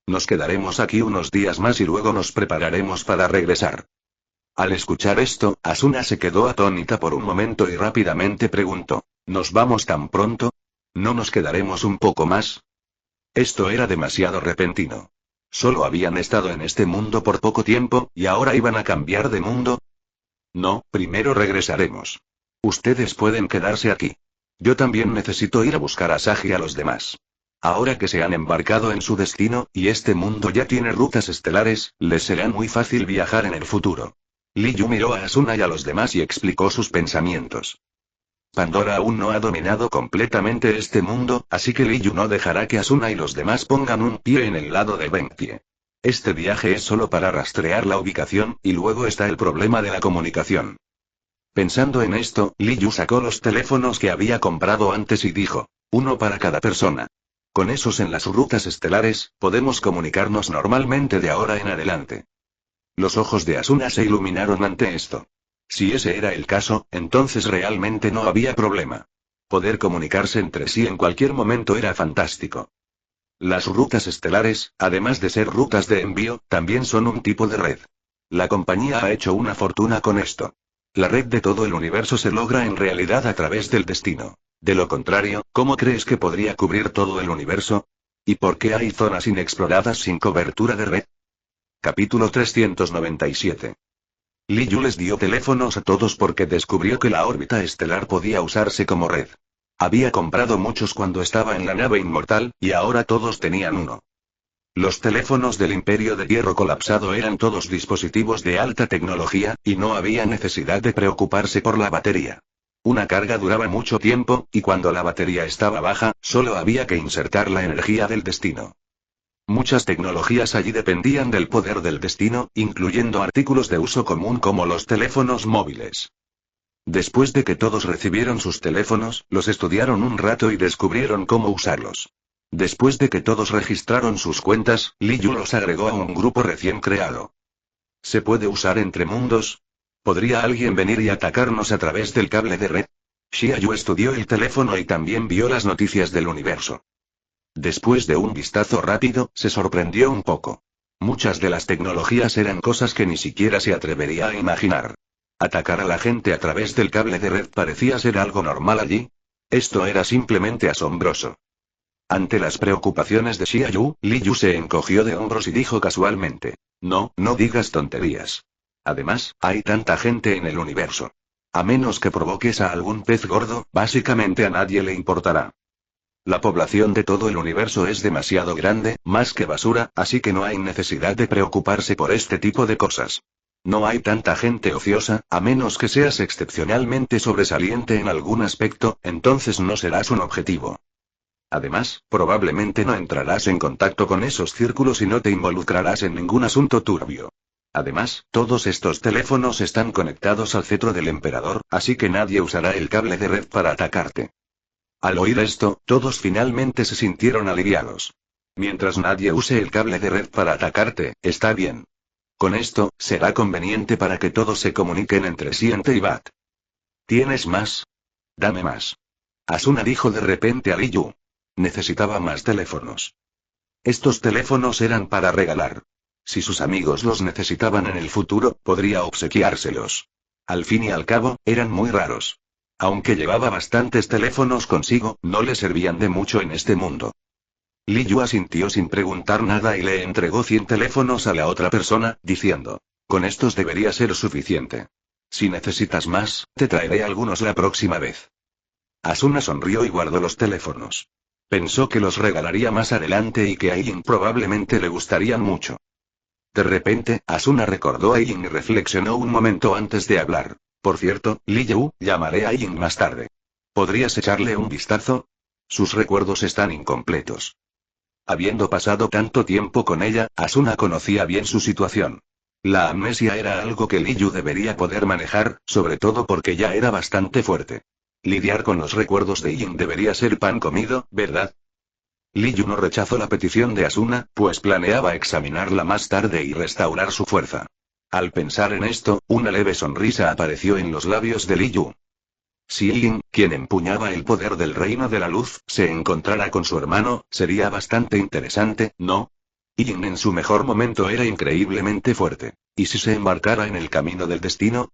Nos quedaremos aquí unos días más y luego nos prepararemos para regresar. Al escuchar esto, Asuna se quedó atónita por un momento y rápidamente preguntó. ¿Nos vamos tan pronto? ¿No nos quedaremos un poco más? Esto era demasiado repentino. Solo habían estado en este mundo por poco tiempo, y ahora iban a cambiar de mundo. No, primero regresaremos. Ustedes pueden quedarse aquí. Yo también necesito ir a buscar a Sagi y a los demás. Ahora que se han embarcado en su destino, y este mundo ya tiene rutas estelares, les será muy fácil viajar en el futuro. Li Yu miró a Asuna y a los demás y explicó sus pensamientos. Pandora aún no ha dominado completamente este mundo, así que Li Yu no dejará que Asuna y los demás pongan un pie en el lado de Benkie. Este viaje es solo para rastrear la ubicación, y luego está el problema de la comunicación. Pensando en esto, Li Yu sacó los teléfonos que había comprado antes y dijo, uno para cada persona. Con esos en las rutas estelares, podemos comunicarnos normalmente de ahora en adelante. Los ojos de Asuna se iluminaron ante esto. Si ese era el caso, entonces realmente no había problema. Poder comunicarse entre sí en cualquier momento era fantástico. Las rutas estelares, además de ser rutas de envío, también son un tipo de red. La compañía ha hecho una fortuna con esto. La red de todo el universo se logra en realidad a través del destino. De lo contrario, ¿cómo crees que podría cubrir todo el universo? ¿Y por qué hay zonas inexploradas sin cobertura de red? Capítulo 397. Li Yu les dio teléfonos a todos porque descubrió que la órbita estelar podía usarse como red. Había comprado muchos cuando estaba en la nave inmortal, y ahora todos tenían uno. Los teléfonos del Imperio de Hierro colapsado eran todos dispositivos de alta tecnología, y no había necesidad de preocuparse por la batería. Una carga duraba mucho tiempo, y cuando la batería estaba baja, solo había que insertar la energía del destino. Muchas tecnologías allí dependían del poder del destino, incluyendo artículos de uso común como los teléfonos móviles. Después de que todos recibieron sus teléfonos, los estudiaron un rato y descubrieron cómo usarlos. Después de que todos registraron sus cuentas, Li Yu los agregó a un grupo recién creado. ¿Se puede usar entre mundos? ¿Podría alguien venir y atacarnos a través del cable de red? Xia Yu estudió el teléfono y también vio las noticias del universo. Después de un vistazo rápido, se sorprendió un poco. Muchas de las tecnologías eran cosas que ni siquiera se atrevería a imaginar. Atacar a la gente a través del cable de red parecía ser algo normal allí. Esto era simplemente asombroso. Ante las preocupaciones de Xia Yu, Li Yu se encogió de hombros y dijo casualmente: No digas tonterías. Además, hay tanta gente en el universo. A menos que provoques a algún pez gordo, básicamente a nadie le importará. La población de todo el universo es demasiado grande, más que basura, así que no hay necesidad de preocuparse por este tipo de cosas. No hay tanta gente ociosa, a menos que seas excepcionalmente sobresaliente en algún aspecto, entonces no serás un objetivo. Además, probablemente no entrarás en contacto con esos círculos y no te involucrarás en ningún asunto turbio. Además, todos estos teléfonos están conectados al cetro del emperador, así que nadie usará el cable de red para atacarte. Al oír esto, todos finalmente se sintieron aliviados. Mientras nadie use el cable de red para atacarte, está bien. Con esto, será conveniente para que todos se comuniquen entre sí en Teyvat. ¿Tienes más? Dame más. Asuna dijo de repente a Li Yu. Necesitaba más teléfonos. Estos teléfonos eran para regalar. Si sus amigos los necesitaban en el futuro, podría obsequiárselos. Al fin y al cabo, eran muy raros. Aunque llevaba bastantes teléfonos consigo, no le servían de mucho en este mundo. Li Yu asintió sin preguntar nada y le entregó 100 teléfonos a la otra persona, diciendo: Con estos debería ser suficiente. Si necesitas más, te traeré algunos la próxima vez. Asuna sonrió y guardó los teléfonos. Pensó que los regalaría más adelante y que a Yin probablemente le gustarían mucho. De repente, Asuna recordó a Yin y reflexionó un momento antes de hablar. Por cierto, Li Yu, llamaré a Yin más tarde. ¿Podrías echarle un vistazo? Sus recuerdos están incompletos. Habiendo pasado tanto tiempo con ella, Asuna conocía bien su situación. La amnesia era algo que Li Yu debería poder manejar, sobre todo porque ya era bastante fuerte. Lidiar con los recuerdos de Yin debería ser pan comido, ¿verdad? Li Yu no rechazó la petición de Asuna, pues planeaba examinarla más tarde y restaurar su fuerza. Al pensar en esto, una leve sonrisa apareció en los labios de Li Yu. Si Yin, quien empuñaba el poder del reino de la luz, se encontrara con su hermano, sería bastante interesante, ¿no? Yin en su mejor momento era increíblemente fuerte. ¿Y si se embarcara en el camino del destino?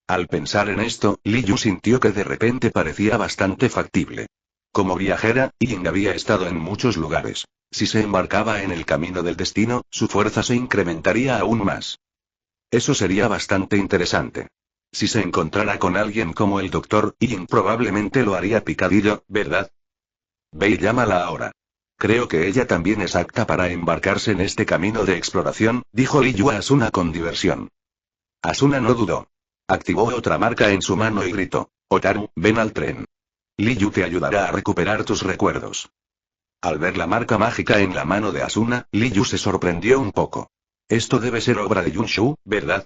Al pensar en esto, Li Yu sintió que de repente parecía bastante factible. Como viajera, Yin había estado en muchos lugares. Si se embarcaba en el camino del destino, su fuerza se incrementaría aún más. Eso sería bastante interesante. Si se encontrara con alguien como el Dr. Yin probablemente lo haría picadillo, ¿verdad? Ve y llámala ahora. Creo que ella también es apta para embarcarse en este camino de exploración, dijo Li Yu a Asuna con diversión. Asuna no dudó. Activó otra marca en su mano y gritó: Otaru, ven al tren. Li Yu te ayudará a recuperar tus recuerdos. Al ver la marca mágica en la mano de Asuna, Li Yu se sorprendió un poco. Esto debe ser obra de Yunshu, ¿verdad?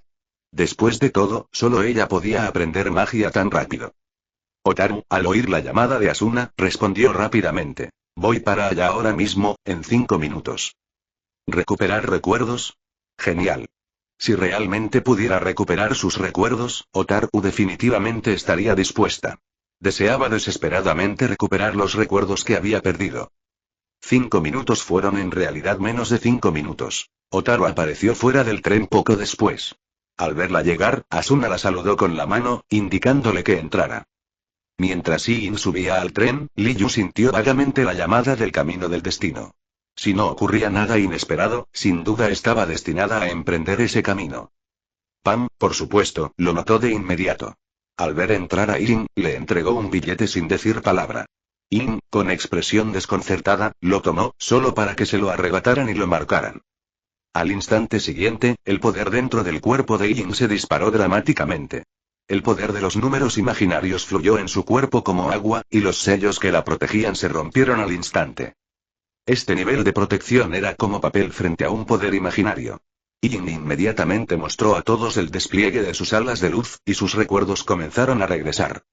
Después de todo, solo ella podía aprender magia tan rápido. Otaru, al oír la llamada de Asuna, respondió rápidamente: Voy para allá ahora mismo, en 5 minutos. ¿Recuperar recuerdos? Genial. Si realmente pudiera recuperar sus recuerdos, Otaru definitivamente estaría dispuesta. Deseaba desesperadamente recuperar los recuerdos que había perdido. 5 minutos fueron en realidad menos de 5 minutos. Otaru apareció fuera del tren poco después. Al verla llegar, Asuna la saludó con la mano, indicándole que entrara. Mientras Yin subía al tren, Li Yu sintió vagamente la llamada del camino del destino. Si no ocurría nada inesperado, sin duda estaba destinada a emprender ese camino. Pam, por supuesto, lo notó de inmediato. Al ver entrar a Yin, le entregó un billete sin decir palabra. Yin, con expresión desconcertada, lo tomó, solo para que se lo arrebataran y lo marcaran. Al instante siguiente, el poder dentro del cuerpo de Yin se disparó dramáticamente. El poder de los números imaginarios fluyó en su cuerpo como agua, y los sellos que la protegían se rompieron al instante. Este nivel de protección era como papel frente a un poder imaginario. Yin inmediatamente mostró a todos el despliegue de sus alas de luz, y sus recuerdos comenzaron a regresar.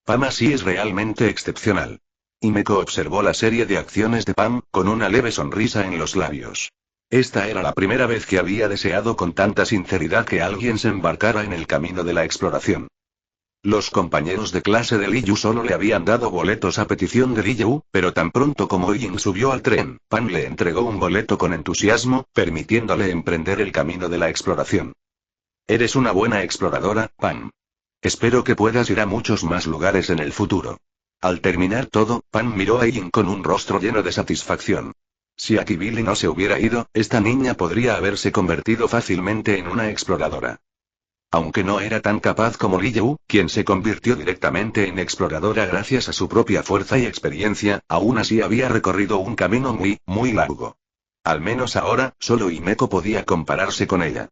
Pam así es realmente excepcional. Himeko observó la serie de acciones de Pam, con una leve sonrisa en los labios. Esta era la primera vez que había deseado con tanta sinceridad que alguien se embarcara en el camino de la exploración. Los compañeros de clase de Li Yu solo le habían dado boletos a petición de Li Yu, pero tan pronto como Yin subió al tren, Pan le entregó un boleto con entusiasmo, permitiéndole emprender el camino de la exploración. Eres una buena exploradora, Pan. Espero que puedas ir a muchos más lugares en el futuro. Al terminar todo, Pan miró a Yin con un rostro lleno de satisfacción. Si Akibili no se hubiera ido, esta niña podría haberse convertido fácilmente en una exploradora. Aunque no era tan capaz como Li Yu, quien se convirtió directamente en exploradora gracias a su propia fuerza y experiencia, aún así había recorrido un camino muy, muy largo. Al menos ahora, solo Himeko podía compararse con ella.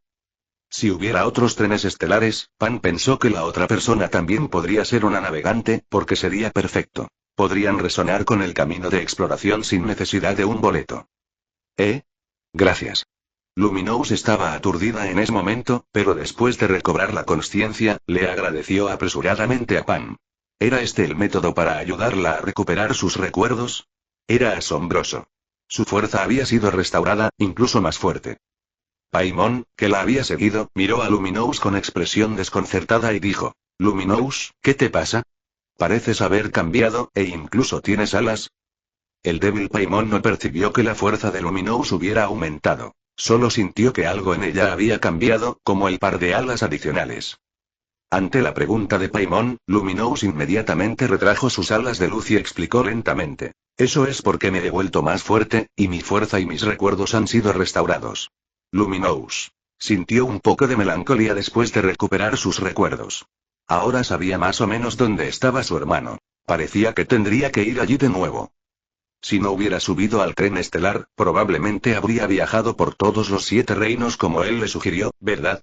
Si hubiera otros trenes estelares, Pan pensó que la otra persona también podría ser una navegante, porque sería perfecto. Podrían resonar con el camino de exploración sin necesidad de un boleto. Gracias. Luminous estaba aturdida en ese momento, pero después de recobrar la consciencia, le agradeció apresuradamente a Pan. ¿Era este el método para ayudarla a recuperar sus recuerdos? Era asombroso. Su fuerza había sido restaurada, incluso más fuerte. Paimon, que la había seguido, miró a Luminous con expresión desconcertada y dijo: Luminous, ¿qué te pasa? Pareces haber cambiado, e incluso tienes alas. El débil Paimon no percibió que la fuerza de Luminous hubiera aumentado. Solo sintió que algo en ella había cambiado, como el par de alas adicionales. Ante la pregunta de Paimon, Luminous inmediatamente retrajo sus alas de luz y explicó lentamente: Eso es porque me he vuelto más fuerte, y mi fuerza y mis recuerdos han sido restaurados. Luminous sintió un poco de melancolía después de recuperar sus recuerdos. Ahora sabía más o menos dónde estaba su hermano. Parecía que tendría que ir allí de nuevo. Si no hubiera subido al tren estelar, probablemente habría viajado por todos los 7 reinos como él le sugirió, ¿verdad?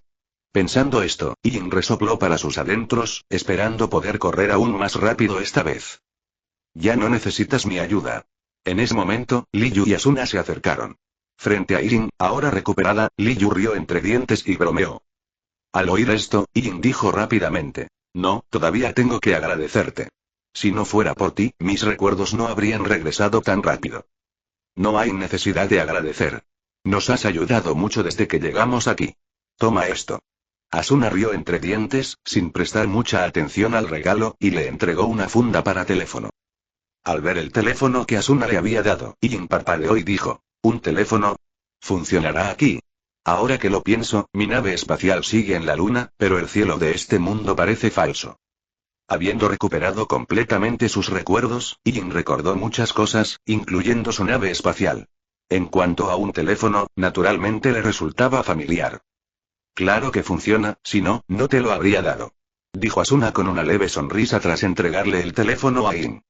Pensando esto, Yin resopló para sus adentros, esperando poder correr aún más rápido esta vez. Ya no necesitas mi ayuda. En ese momento, Li Yu y Asuna se acercaron. Frente a Yin, ahora recuperada, Li Yu rió entre dientes y bromeó. Al oír esto, Yin dijo rápidamente: No, todavía tengo que agradecerte. Si no fuera por ti, mis recuerdos no habrían regresado tan rápido. No hay necesidad de agradecer. Nos has ayudado mucho desde que llegamos aquí. Toma esto. Asuna rió entre dientes, sin prestar mucha atención al regalo, y le entregó una funda para teléfono. Al ver el teléfono que Asuna le había dado, Yin parpadeó y dijo: ¿Un teléfono? ¿Funcionará aquí? Ahora que lo pienso, mi nave espacial sigue en la luna, pero el cielo de este mundo parece falso. Habiendo recuperado completamente sus recuerdos, Yin recordó muchas cosas, incluyendo su nave espacial. En cuanto a un teléfono, naturalmente le resultaba familiar. Claro que funciona, si no, no te lo habría dado. Dijo Asuna con una leve sonrisa tras entregarle el teléfono a Yin.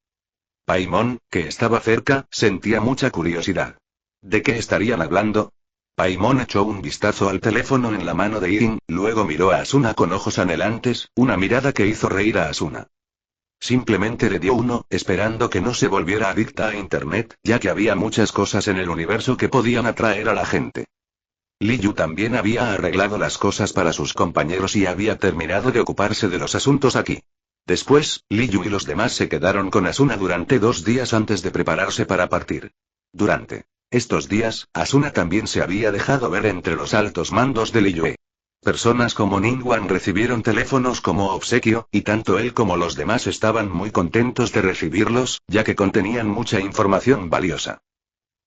Paimon, que estaba cerca, sentía mucha curiosidad. ¿De qué estarían hablando? Paimon echó un vistazo al teléfono en la mano de Yin, luego miró a Asuna con ojos anhelantes, una mirada que hizo reír a Asuna. Simplemente le dio uno, esperando que no se volviera adicta a Internet, ya que había muchas cosas en el universo que podían atraer a la gente. Li Yu también había arreglado las cosas para sus compañeros y había terminado de ocuparse de los asuntos aquí. Después, Li Yu y los demás se quedaron con Asuna durante 2 días antes de prepararse para partir. Durante estos días, Asuna también se había dejado ver entre los altos mandos de Liyue. Personas como Ningguang recibieron teléfonos como obsequio, y tanto él como los demás estaban muy contentos de recibirlos, ya que contenían mucha información valiosa.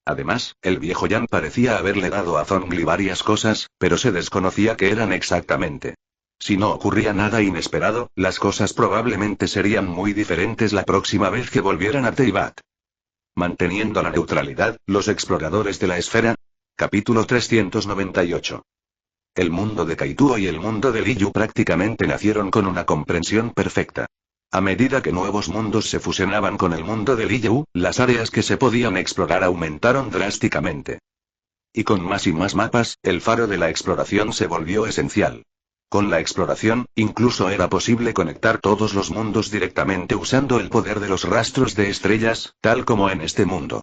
Además, el viejo Yan parecía haberle dado a Zhongli varias cosas, pero se desconocía qué eran exactamente. Si no ocurría nada inesperado, las cosas probablemente serían muy diferentes la próxima vez que volvieran a Teyvat. Manteniendo la neutralidad, los exploradores de la esfera. Capítulo 398. El mundo de Kaituo y el mundo de Li Yu prácticamente nacieron con una comprensión perfecta. A medida que nuevos mundos se fusionaban con el mundo de Liu, las áreas que se podían explorar aumentaron drásticamente. Y con más y más mapas, el faro de la exploración se volvió esencial. Con la exploración, incluso era posible conectar todos los mundos directamente usando el poder de los rastros de estrellas, tal como en este mundo.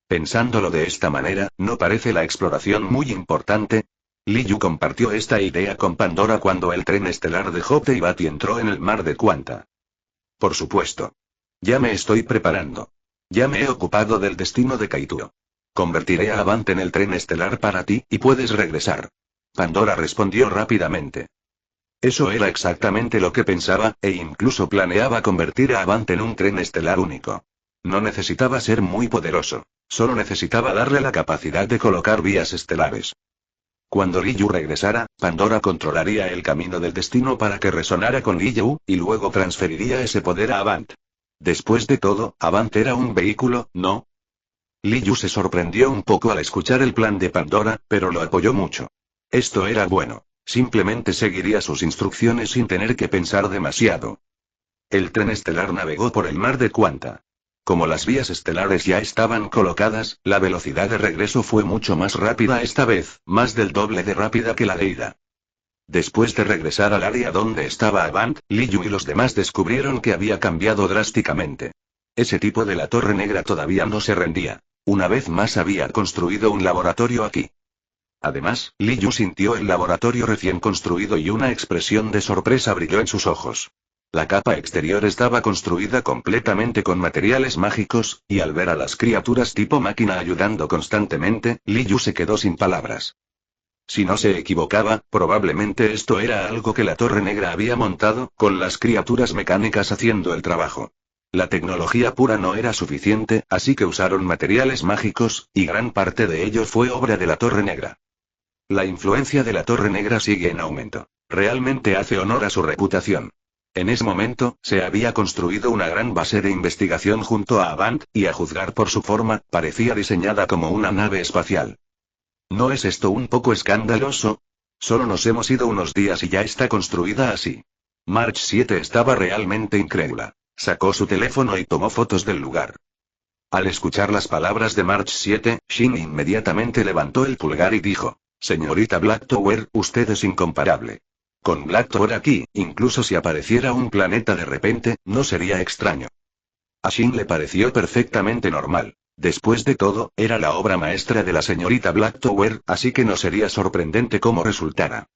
Pensándolo de esta manera, ¿no parece la exploración muy importante? Liu compartió esta idea con Pandora cuando el tren estelar de Hope y entró en el mar de Quanta. Por supuesto. Ya me estoy preparando. Ya me he ocupado del destino de Kaituo. Convertiré a Avant en el tren estelar para ti, y puedes regresar. Pandora respondió rápidamente. Eso era exactamente lo que pensaba, e incluso planeaba convertir a Avant en un tren estelar único. No necesitaba ser muy poderoso. Solo necesitaba darle la capacidad de colocar vías estelares. Cuando Liu regresara, Pandora controlaría el camino del destino para que resonara con Liu, y luego transferiría ese poder a Avant. Después de todo, Avant era un vehículo, ¿no? Liu se sorprendió un poco al escuchar el plan de Pandora, pero lo apoyó mucho. Esto era bueno. Simplemente seguiría sus instrucciones sin tener que pensar demasiado. El tren estelar navegó por el mar de Quanta. Como las vías estelares ya estaban colocadas, la velocidad de regreso fue mucho más rápida esta vez, más del doble de rápida que la de ida. Después de regresar al área donde estaba Avant, Liu y los demás descubrieron que había cambiado drásticamente. Ese tipo de la Torre Negra todavía no se rendía. Una vez más había construido un laboratorio aquí. Además, Liu sintió el laboratorio recién construido y una expresión de sorpresa brilló en sus ojos. La capa exterior estaba construida completamente con materiales mágicos, y al ver a las criaturas tipo máquina ayudando constantemente, Liu se quedó sin palabras. Si no se equivocaba, probablemente esto era algo que la Torre Negra había montado, con las criaturas mecánicas haciendo el trabajo. La tecnología pura no era suficiente, así que usaron materiales mágicos, y gran parte de ello fue obra de la Torre Negra. La influencia de la Torre Negra sigue en aumento. Realmente hace honor a su reputación. En ese momento, se había construido una gran base de investigación junto a Avant, y a juzgar por su forma, parecía diseñada como una nave espacial. ¿No es esto un poco escandaloso? Solo nos hemos ido unos días y ya está construida así. March 7 estaba realmente incrédula. Sacó su teléfono y tomó fotos del lugar. Al escuchar las palabras de March 7, Shin inmediatamente levantó el pulgar y dijo: Señorita Blacktower, usted es incomparable. Con Blacktower aquí, incluso si apareciera un planeta de repente, no sería extraño. A Shin le pareció perfectamente normal. Después de todo, era la obra maestra de la señorita Blacktower, así que no sería sorprendente cómo resultara.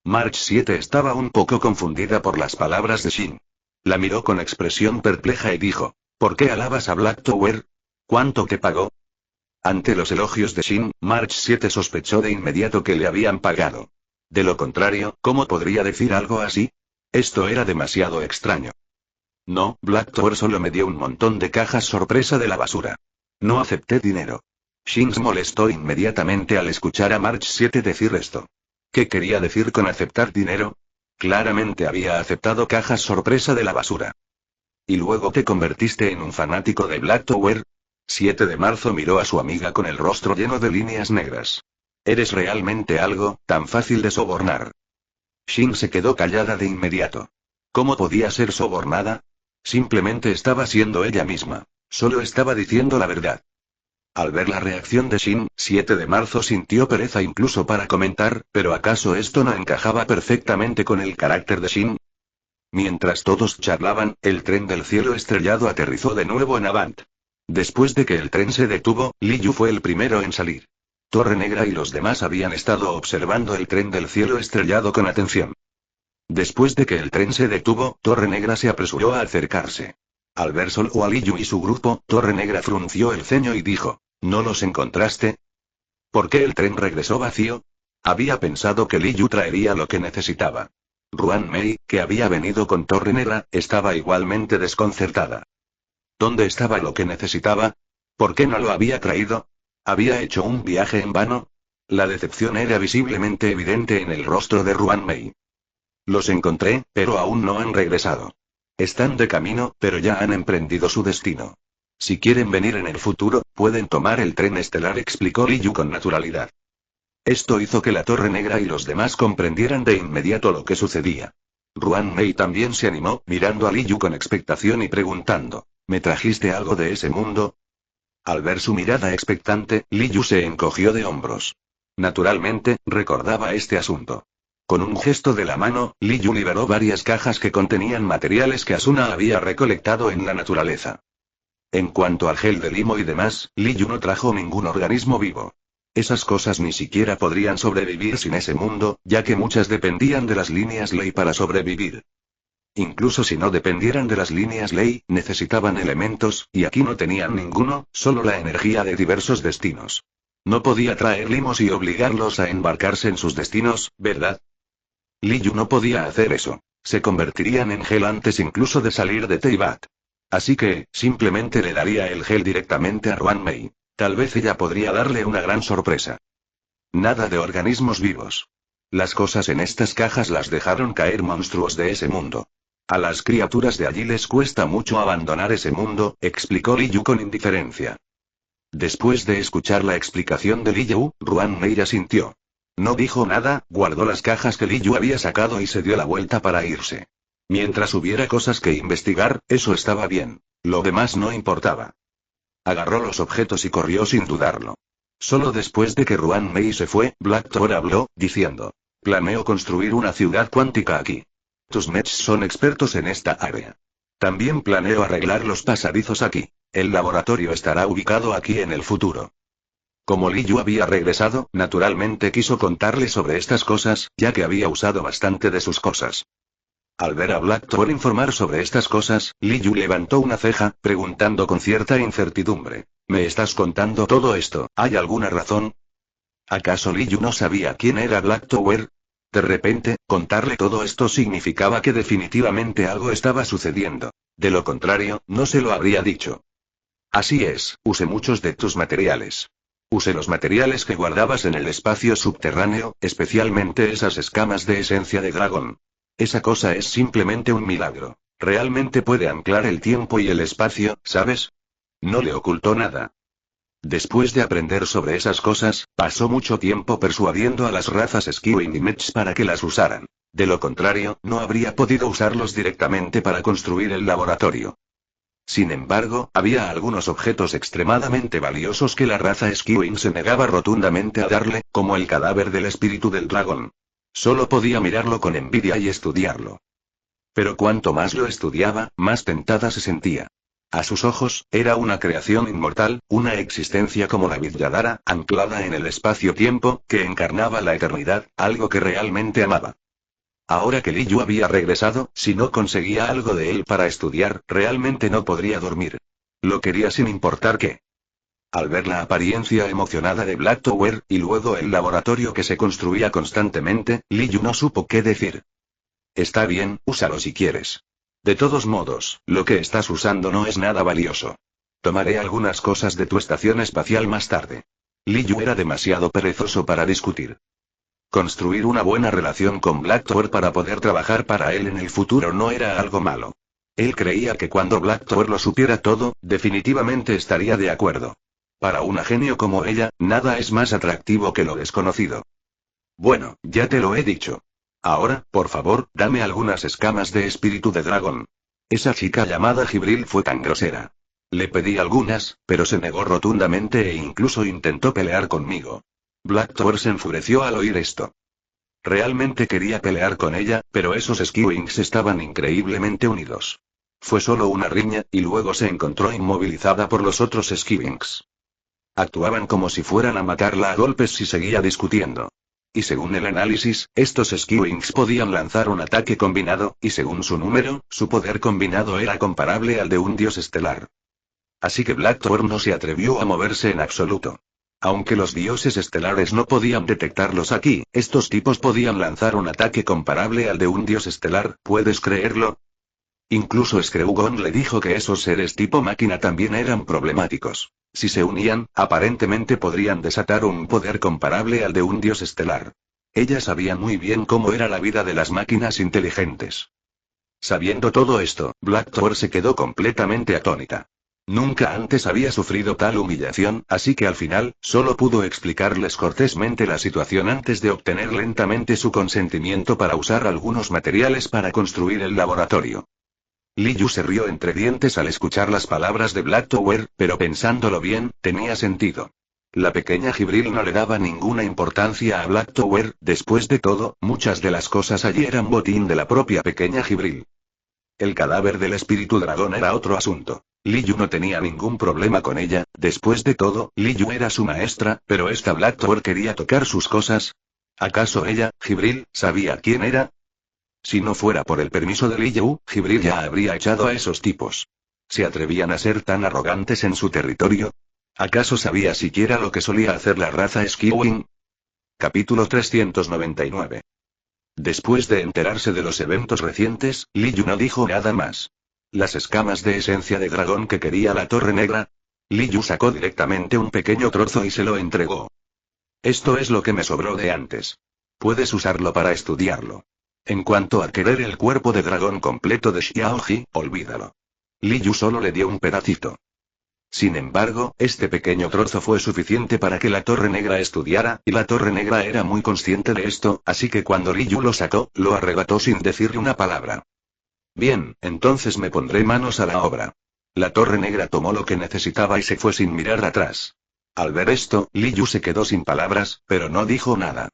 March 7 estaba un poco confundida por las palabras de Shin. La miró con expresión perpleja y dijo: ¿Por qué alabas a Blacktower? ¿Cuánto te pagó? Ante los elogios de Shin, March 7 sospechó de inmediato que le habían pagado. De lo contrario, ¿cómo podría decir algo así? Esto era demasiado extraño. No, Blacktower solo me dio un montón de cajas sorpresa de la basura. No acepté dinero. Shin se molestó inmediatamente al escuchar a March 7 decir esto. ¿Qué quería decir con aceptar dinero? Claramente había aceptado cajas sorpresa de la basura. ¿Y luego te convertiste en un fanático de Blacktower? 7 de marzo miró a su amiga con el rostro lleno de líneas negras. Eres realmente algo tan fácil de sobornar. Shin se quedó callada de inmediato. ¿Cómo podía ser sobornada? Simplemente estaba siendo ella misma. Solo estaba diciendo la verdad. Al ver la reacción de Shin, 7 de marzo sintió pereza incluso para comentar, pero ¿acaso esto no encajaba perfectamente con el carácter de Shin? Mientras todos charlaban, el tren del cielo estrellado aterrizó de nuevo en Avant. Después de que el tren se detuvo, Liu fue el primero en salir. Torre Negra y los demás habían estado observando el tren del cielo estrellado con atención. Después de que el tren se detuvo, Torre Negra se apresuró a acercarse. Al ver solo a Liu y su grupo, Torre Negra frunció el ceño y dijo: ¿No los encontraste? ¿Por qué el tren regresó vacío? Había pensado que Liu traería lo que necesitaba. Ruan Mei, que había venido con Torre Negra, estaba igualmente desconcertada. ¿Dónde estaba lo que necesitaba? ¿Por qué no lo había traído? ¿Había hecho un viaje en vano? La decepción era visiblemente evidente en el rostro de Ruan Mei. Los encontré, pero aún no han regresado. Están de camino, pero ya han emprendido su destino. Si quieren venir en el futuro, pueden tomar el tren estelar, explicó Liu con naturalidad. Esto hizo que la Torre Negra y los demás comprendieran de inmediato lo que sucedía. Ruan Mei también se animó, mirando a Li Yu con expectación y preguntando, ¿me trajiste algo de ese mundo? Al ver su mirada expectante, Li Yu se encogió de hombros. Naturalmente, recordaba este asunto. Con un gesto de la mano, Li Yu liberó varias cajas que contenían materiales que Asuna había recolectado en la naturaleza. En cuanto al gel de limo y demás, Li Yu no trajo ningún organismo vivo. Esas cosas ni siquiera podrían sobrevivir sin ese mundo, ya que muchas dependían de las líneas ley para sobrevivir. Incluso si no dependieran de las líneas ley, necesitaban elementos, y aquí no tenían ninguno, solo la energía de diversos destinos. No podía traer limos y obligarlos a embarcarse en sus destinos, ¿verdad? Li Yu no podía hacer eso. Se convertirían en gel antes incluso de salir de Teyvat. Así que, simplemente le daría el gel directamente a Ruan Mei. Tal vez ella podría darle una gran sorpresa. Nada de organismos vivos. Las cosas en estas cajas las dejaron caer monstruos de ese mundo. A las criaturas de allí les cuesta mucho abandonar ese mundo, explicó Li Yu con indiferencia. Después de escuchar la explicación de Li Yu, Ruan Mei asintió. No dijo nada, guardó las cajas que Li Yu había sacado y se dio la vuelta para irse. Mientras hubiera cosas que investigar, eso estaba bien. Lo demás no importaba. Agarró los objetos y corrió sin dudarlo. Solo después de que Ruan Mei se fue, Black Thor habló, diciendo: planeo construir una ciudad cuántica aquí. Tus Mechs son expertos en esta área. También planeo arreglar los pasadizos aquí. El laboratorio estará ubicado aquí en el futuro. Como Li Yu había regresado, naturalmente quiso contarle sobre estas cosas, ya que había usado bastante de sus cosas. Al ver a Black Thor informar sobre estas cosas, Li Yu levantó una ceja, preguntando con cierta incertidumbre: ¿me estás contando todo esto? ¿Hay alguna razón? ¿Acaso Li Yu no sabía quién era Black Tower? De repente, contarle todo esto significaba que definitivamente algo estaba sucediendo. De lo contrario, no se lo habría dicho. Así es, usé muchos de tus materiales. Usé los materiales que guardabas en el espacio subterráneo, especialmente esas escamas de esencia de dragón. Esa cosa es simplemente un milagro. Realmente puede anclar el tiempo y el espacio, ¿sabes? No le ocultó nada. Después de aprender sobre esas cosas, pasó mucho tiempo persuadiendo a las razas Skywing y Mechs para que las usaran. De lo contrario, no habría podido usarlos directamente para construir el laboratorio. Sin embargo, había algunos objetos extremadamente valiosos que la raza Skywing se negaba rotundamente a darle, como el cadáver del espíritu del dragón. Solo podía mirarlo con envidia y estudiarlo. Pero cuanto más lo estudiaba, más tentada se sentía. A sus ojos, era una creación inmortal, una existencia como la Vidyadhara, anclada en el espacio-tiempo, que encarnaba la eternidad, algo que realmente amaba. Ahora que Li Yu había regresado, si no conseguía algo de él para estudiar, realmente no podría dormir. Lo quería sin importar qué. Al ver la apariencia emocionada de Black Tower, y luego el laboratorio que se construía constantemente, Li Yu no supo qué decir. Está bien, úsalo si quieres. De todos modos, lo que estás usando no es nada valioso. Tomaré algunas cosas de tu estación espacial más tarde. Li Yu era demasiado perezoso para discutir. Construir una buena relación con Black Tower para poder trabajar para él en el futuro no era algo malo. Él creía que cuando Black Tower lo supiera todo, definitivamente estaría de acuerdo. Para una genio como ella, nada es más atractivo que lo desconocido. Bueno, ya te lo he dicho. Ahora, por favor, dame algunas escamas de espíritu de dragón. Esa chica llamada Jibril fue tan grosera. Le pedí algunas, pero se negó rotundamente e incluso intentó pelear conmigo. Black Tower se enfureció al oír esto. Realmente quería pelear con ella, pero esos Skywings estaban increíblemente unidos. Fue solo una riña, y luego se encontró inmovilizada por los otros Skywings. Actuaban como si fueran a matarla a golpes si seguía discutiendo. Y según el análisis, estos Skywings podían lanzar un ataque combinado, y según su número, su poder combinado era comparable al de un dios estelar. Así que Black Tower no se atrevió a moverse en absoluto. Aunque los dioses estelares no podían detectarlos aquí, estos tipos podían lanzar un ataque comparable al de un dios estelar, ¿puedes creerlo? Incluso Screwgon le dijo que esos seres tipo máquina también eran problemáticos. Si se unían, aparentemente podrían desatar un poder comparable al de un dios estelar. Ella sabía muy bien cómo era la vida de las máquinas inteligentes. Sabiendo todo esto, Black Tower se quedó completamente atónita. Nunca antes había sufrido tal humillación, así que al final, solo pudo explicarles cortésmente la situación antes de obtener lentamente su consentimiento para usar algunos materiales para construir el laboratorio. Li Yu se rió entre dientes al escuchar las palabras de Black Tower, pero pensándolo bien, tenía sentido. La pequeña Jibril no le daba ninguna importancia a Black Tower, después de todo, muchas de las cosas allí eran botín de la propia pequeña Jibril. El cadáver del espíritu dragón era otro asunto. Li Yu no tenía ningún problema con ella, después de todo, Li Yu era su maestra, pero esta Black Tower quería tocar sus cosas. ¿Acaso ella, Jibril, sabía quién era? Si no fuera por el permiso de Li Yu, Jibril ya habría echado a esos tipos. ¿Se atrevían a ser tan arrogantes en su territorio? ¿Acaso sabía siquiera lo que solía hacer la raza Skywing? Capítulo 399. Después de enterarse de los eventos recientes, Li Yu no dijo nada más. Las escamas de esencia de dragón que quería la Torre Negra. Li Yu sacó directamente un pequeño trozo y se lo entregó. Esto es lo que me sobró de antes. Puedes usarlo para estudiarlo. En cuanto a querer el cuerpo de dragón completo de Xiaoji, olvídalo. Li Yu solo le dio un pedacito. Sin embargo, este pequeño trozo fue suficiente para que la Torre Negra estudiara, y la Torre Negra era muy consciente de esto, así que cuando Li Yu lo sacó, lo arrebató sin decirle una palabra. Bien, entonces me pondré manos a la obra. La Torre Negra tomó lo que necesitaba y se fue sin mirar atrás. Al ver esto, Li Yu se quedó sin palabras, pero no dijo nada.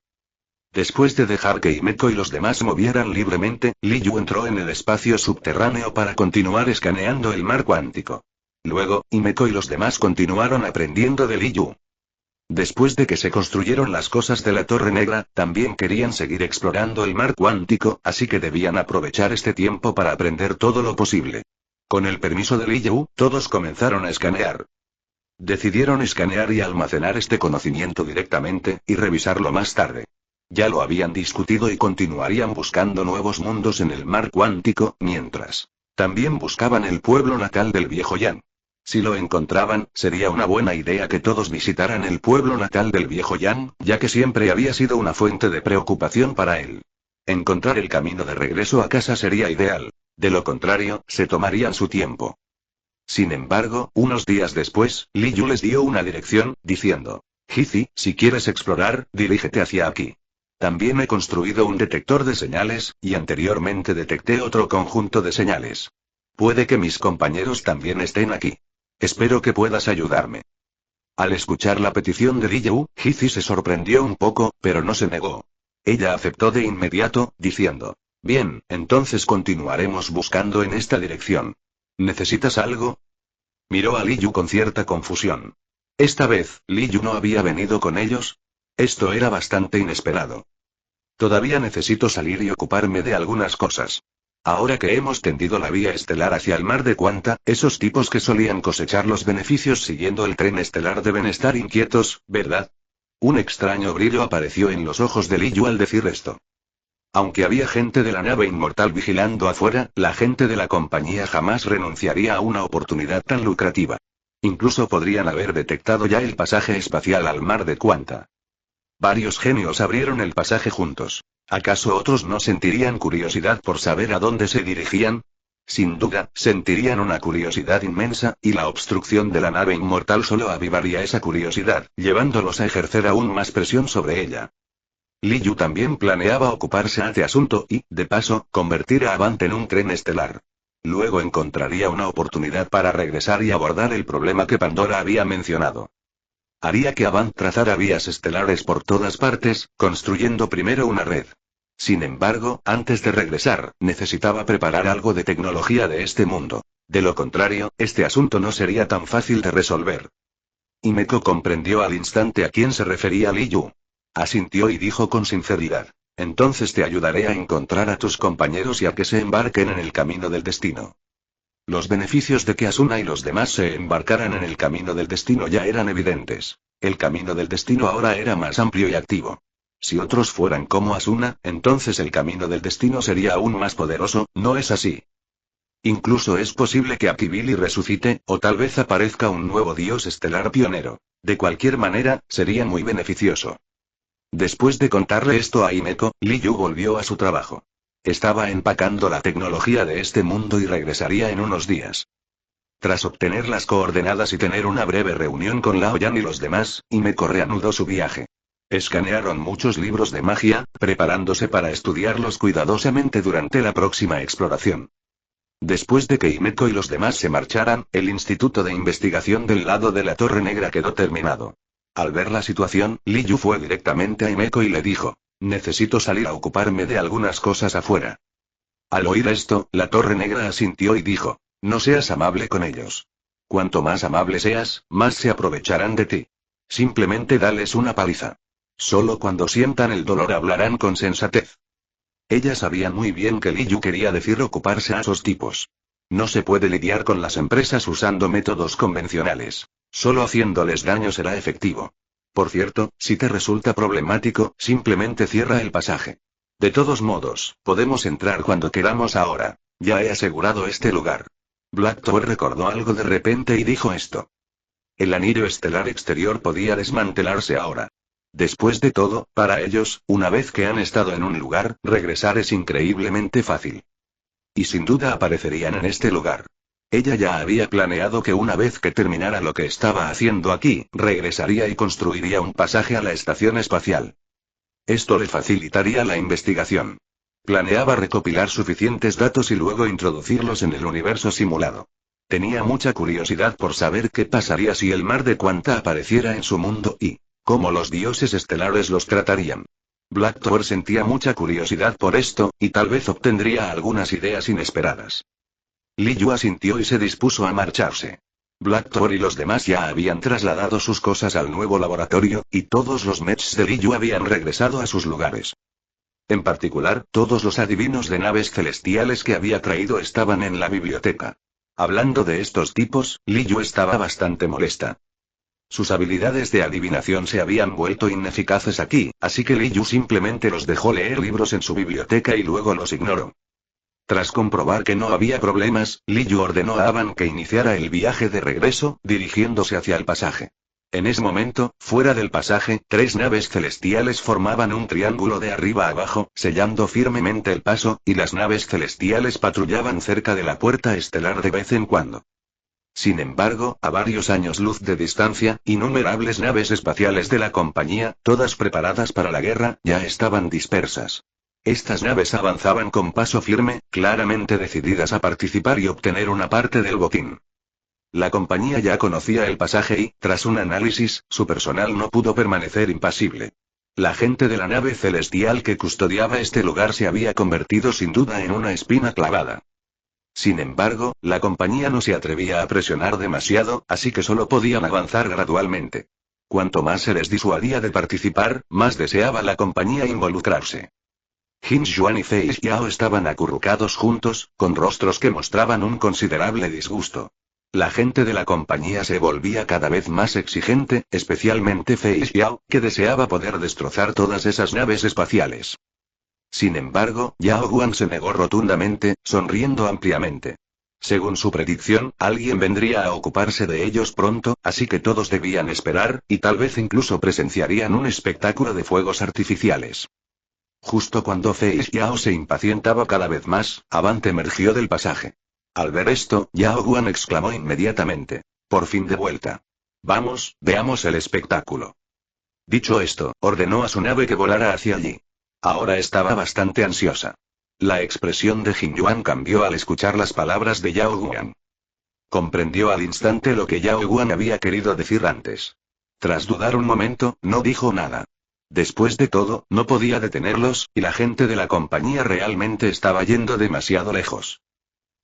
Después de dejar que Himeko y los demás movieran libremente, Li Yu entró en el espacio subterráneo para continuar escaneando el mar cuántico. Luego, Himeko y los demás continuaron aprendiendo de Li Yu. Después de que se construyeron las cosas de la Torre Negra, también querían seguir explorando el mar cuántico, así que debían aprovechar este tiempo para aprender todo lo posible. Con el permiso de Li Yu, todos comenzaron a escanear. Decidieron escanear y almacenar este conocimiento directamente, y revisarlo más tarde. Ya lo habían discutido y continuarían buscando nuevos mundos en el mar cuántico, mientras también buscaban el pueblo natal del viejo Yan. Si lo encontraban, sería una buena idea que todos visitaran el pueblo natal del viejo Yan, ya que siempre había sido una fuente de preocupación para él. Encontrar el camino de regreso a casa sería ideal. De lo contrario, se tomarían su tiempo. Sin embargo, unos días después, Li Yu les dio una dirección, diciendo: Hizi, si quieres explorar, dirígete hacia aquí. También he construido un detector de señales, y anteriormente detecté otro conjunto de señales. Puede que mis compañeros también estén aquí. Espero que puedas ayudarme. Al escuchar la petición de Li Yu, Hizi se sorprendió un poco, pero no se negó. Ella aceptó de inmediato, diciendo: Bien, entonces continuaremos buscando en esta dirección. ¿Necesitas algo? Miró a Li Yu con cierta confusión. Esta vez, Li Yu no había venido con ellos. Esto era bastante inesperado. Todavía necesito salir y ocuparme de algunas cosas. Ahora que hemos tendido la vía estelar hacia el mar de Quanta, esos tipos que solían cosechar los beneficios siguiendo el tren estelar deben estar inquietos, ¿verdad? Un extraño brillo apareció en los ojos de Li Yu al decir esto. Aunque había gente de la nave inmortal vigilando afuera, la gente de la compañía jamás renunciaría a una oportunidad tan lucrativa. Incluso podrían haber detectado ya el pasaje espacial al mar de Quanta. Varios genios abrieron el pasaje juntos. ¿Acaso otros no sentirían curiosidad por saber a dónde se dirigían? Sin duda, sentirían una curiosidad inmensa, y la obstrucción de la nave inmortal solo avivaría esa curiosidad, llevándolos a ejercer aún más presión sobre ella. Li Yu también planeaba ocuparse de este asunto y, de paso, convertir a Avant en un tren estelar. Luego encontraría una oportunidad para regresar y abordar el problema que Pandora había mencionado. Haría que Avant trazara vías estelares por todas partes, construyendo primero una red. Sin embargo, antes de regresar, necesitaba preparar algo de tecnología de este mundo. De lo contrario, este asunto no sería tan fácil de resolver. Himeko comprendió al instante a quién se refería Li Yu. Asintió y dijo con sinceridad: Entonces te ayudaré a encontrar a tus compañeros y a que se embarquen en el camino del destino. Los beneficios de que Asuna y los demás se embarcaran en el camino del destino ya eran evidentes. El camino del destino ahora era más amplio y activo. Si otros fueran como Asuna, entonces el camino del destino sería aún más poderoso, ¿no es así? Incluso es posible que Akibili resucite, o tal vez aparezca un nuevo dios estelar pionero. De cualquier manera, sería muy beneficioso. Después de contarle esto a Himeko, Li Yu volvió a su trabajo. Estaba empacando la tecnología de este mundo y regresaría en unos días. Tras obtener las coordenadas y tener una breve reunión con Lao Yan y los demás, Himeko reanudó su viaje. Escanearon muchos libros de magia, preparándose para estudiarlos cuidadosamente durante la próxima exploración. Después de que Himeko y los demás se marcharan, el instituto de investigación del lado de la Torre Negra quedó terminado. Al ver la situación, Li Yu fue directamente a Himeko y le dijo: necesito salir a ocuparme de algunas cosas afuera. Al oír esto, la Torre Negra asintió y dijo: no seas amable con ellos. Cuanto más amable seas, más se aprovecharán de ti. Simplemente dales una paliza. Solo cuando sientan el dolor hablarán con sensatez. Ella sabía muy bien que Li Yu quería decir ocuparse a esos tipos. No se puede lidiar con las empresas usando métodos convencionales. Solo haciéndoles daño será efectivo. Por cierto, si te resulta problemático, simplemente cierra el pasaje. De todos modos, podemos entrar cuando queramos ahora. Ya he asegurado este lugar. Black Tower recordó algo de repente y dijo esto. El anillo estelar exterior podía desmantelarse ahora. Después de todo, para ellos, una vez que han estado en un lugar, regresar es increíblemente fácil. Y sin duda aparecerían en este lugar. Ella ya había planeado que una vez que terminara lo que estaba haciendo aquí, regresaría y construiría un pasaje a la estación espacial. Esto le facilitaría la investigación. Planeaba recopilar suficientes datos y luego introducirlos en el universo simulado. Tenía mucha curiosidad por saber qué pasaría si el mar de Quanta apareciera en su mundo y cómo los dioses estelares los tratarían. Black Tower sentía mucha curiosidad por esto, y tal vez obtendría algunas ideas inesperadas. Li Yu asintió y se dispuso a marcharse. Black Tower y los demás ya habían trasladado sus cosas al nuevo laboratorio, y todos los mechs de Li Yu habían regresado a sus lugares. En particular, todos los adivinos de naves celestiales que había traído estaban en la biblioteca. Hablando de estos tipos, Li Yu estaba bastante molesta. Sus habilidades de adivinación se habían vuelto ineficaces aquí, así que Li Yu simplemente los dejó leer libros en su biblioteca y luego los ignoró. Tras comprobar que no había problemas, Li Yu ordenó a Avan que iniciara el viaje de regreso, dirigiéndose hacia el pasaje. En ese momento, fuera del pasaje, 3 naves celestiales formaban un triángulo de arriba a abajo, sellando firmemente el paso, y las naves celestiales patrullaban cerca de la puerta estelar de vez en cuando. Sin embargo, a varios años luz de distancia, innumerables naves espaciales de la compañía, todas preparadas para la guerra, ya estaban dispersas. Estas naves avanzaban con paso firme, claramente decididas a participar y obtener una parte del botín. La compañía ya conocía el pasaje y, tras un análisis, su personal no pudo permanecer impasible. La gente de la nave celestial que custodiaba este lugar se había convertido sin duda en una espina clavada. Sin embargo, la compañía no se atrevía a presionar demasiado, así que solo podían avanzar gradualmente. Cuanto más se les disuadía de participar, más deseaba la compañía involucrarse. Jin Yuan y Fei Xiao estaban acurrucados juntos, con rostros que mostraban un considerable disgusto. La gente de la compañía se volvía cada vez más exigente, especialmente Fei Xiao, que deseaba poder destrozar todas esas naves espaciales. Sin embargo, Yao Guan se negó rotundamente, sonriendo ampliamente. Según su predicción, alguien vendría a ocuparse de ellos pronto, así que todos debían esperar, y tal vez incluso presenciarían un espectáculo de fuegos artificiales. Justo cuando Fei Xiao se impacientaba cada vez más, Avant emergió del pasaje. Al ver esto, Yao Guan exclamó inmediatamente: por fin de vuelta. Vamos, veamos el espectáculo. Dicho esto, ordenó a su nave que volara hacia allí. Ahora estaba bastante ansiosa. La expresión de Jin Yuan cambió al escuchar las palabras de Yao Guan. Comprendió al instante lo que Yao Guan había querido decir antes. Tras dudar un momento, no dijo nada. Después de todo, no podía detenerlos, y la gente de la compañía realmente estaba yendo demasiado lejos.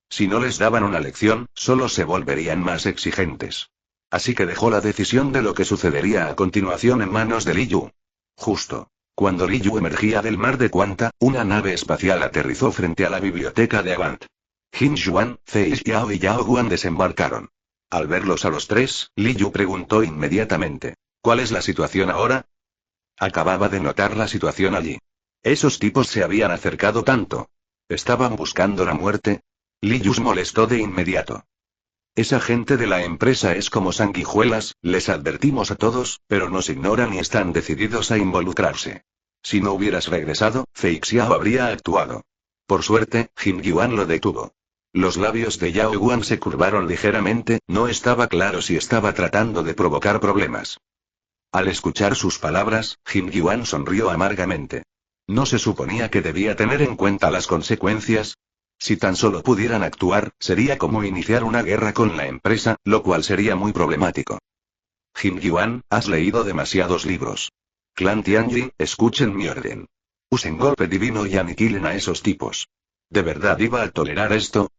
Si no les daban una lección, solo se volverían más exigentes. Así que dejó la decisión de lo que sucedería a continuación en manos de Li Yu. Justo cuando Li Yu emergía del mar de Quanta, una nave espacial aterrizó frente a la biblioteca de Avant. Jin Yuan, Fei Xiao y Yao Guan desembarcaron. Al verlos a los tres, Li Yu preguntó inmediatamente: ¿cuál es la situación ahora? Acababa de notar la situación allí. Esos tipos se habían acercado tanto. ¿Estaban buscando la muerte? Li Yu se molestó de inmediato. Esa gente de la empresa es como sanguijuelas, les advertimos a todos, pero nos ignoran y están decididos a involucrarse. Si no hubieras regresado, Fei Xiao habría actuado. Por suerte, Jin Yuan lo detuvo. Los labios de Yao Guan se curvaron ligeramente, no estaba claro si estaba tratando de provocar problemas. Al escuchar sus palabras, Jin Yuan sonrió amargamente. ¿No se suponía que debía tener en cuenta las consecuencias? Si tan solo pudieran actuar, sería como iniciar una guerra con la empresa, lo cual sería muy problemático. Jin Yuan, has leído demasiados libros. Clan Tianjin, escuchen mi orden. Usen golpe divino y aniquilen a esos tipos. ¿De verdad iba a tolerar esto?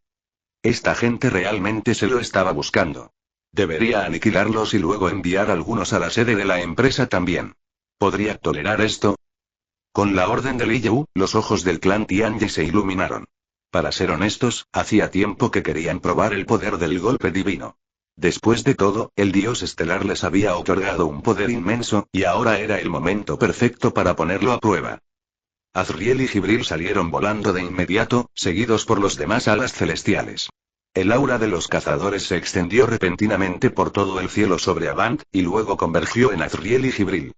Esta gente realmente se lo estaba buscando. Debería aniquilarlos y luego enviar algunos a la sede de la empresa también. ¿Podría tolerar esto? Con la orden de Li Yu, los ojos del clan Tianjin se iluminaron. Para ser honestos, hacía tiempo que querían probar el poder del golpe divino. Después de todo, el dios estelar les había otorgado un poder inmenso, y ahora era el momento perfecto para ponerlo a prueba. Azriel y Jibril salieron volando de inmediato, seguidos por los demás alas celestiales. El aura de los cazadores se extendió repentinamente por todo el cielo sobre Avant, y luego convergió en Azriel y Jibril.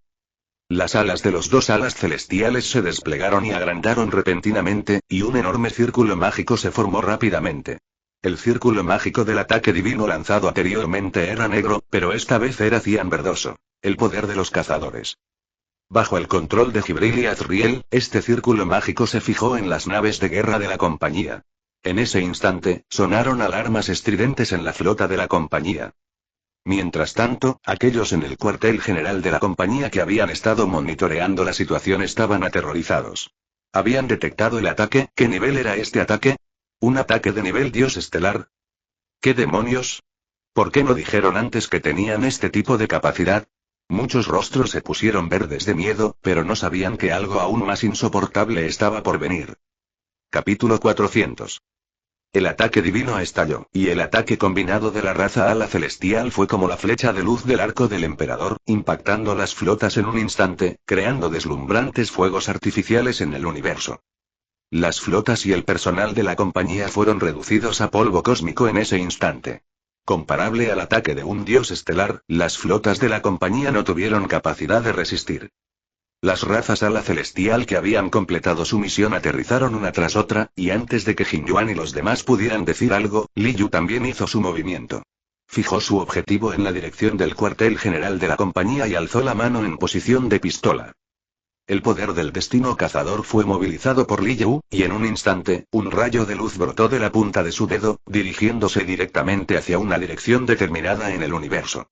Las alas de los dos alas celestiales se desplegaron y agrandaron repentinamente, y un enorme círculo mágico se formó rápidamente. El círculo mágico del ataque divino lanzado anteriormente era negro, pero esta vez era cian verdoso. El poder de los cazadores. Bajo el control de Jibril y Azriel, este círculo mágico se fijó en las naves de guerra de la compañía. En ese instante, sonaron alarmas estridentes en la flota de la compañía. Mientras tanto, aquellos en el cuartel general de la compañía que habían estado monitoreando la situación estaban aterrorizados. ¿Habían detectado el ataque? ¿Qué nivel era este ataque? ¿Un ataque de nivel dios estelar? ¿Qué demonios? ¿Por qué no dijeron antes que tenían este tipo de capacidad? Muchos rostros se pusieron verdes de miedo, pero no sabían que algo aún más insoportable estaba por venir. Capítulo 400. El ataque divino estalló, y el ataque combinado de la raza ala celestial fue como la flecha de luz del arco del emperador, impactando las flotas en un instante, creando deslumbrantes fuegos artificiales en el universo. Las flotas y el personal de la compañía fueron reducidos a polvo cósmico en ese instante. Comparable al ataque de un dios estelar, las flotas de la compañía no tuvieron capacidad de resistir. Las razas ala celestial que habían completado su misión aterrizaron una tras otra, y antes de que Jin Yuan y los demás pudieran decir algo, Li Yu también hizo su movimiento. Fijó su objetivo en la dirección del cuartel general de la compañía y alzó la mano en posición de pistola. El poder del destino cazador fue movilizado por Li Yu, y en un instante, un rayo de luz brotó de la punta de su dedo, dirigiéndose directamente hacia una dirección determinada en el universo.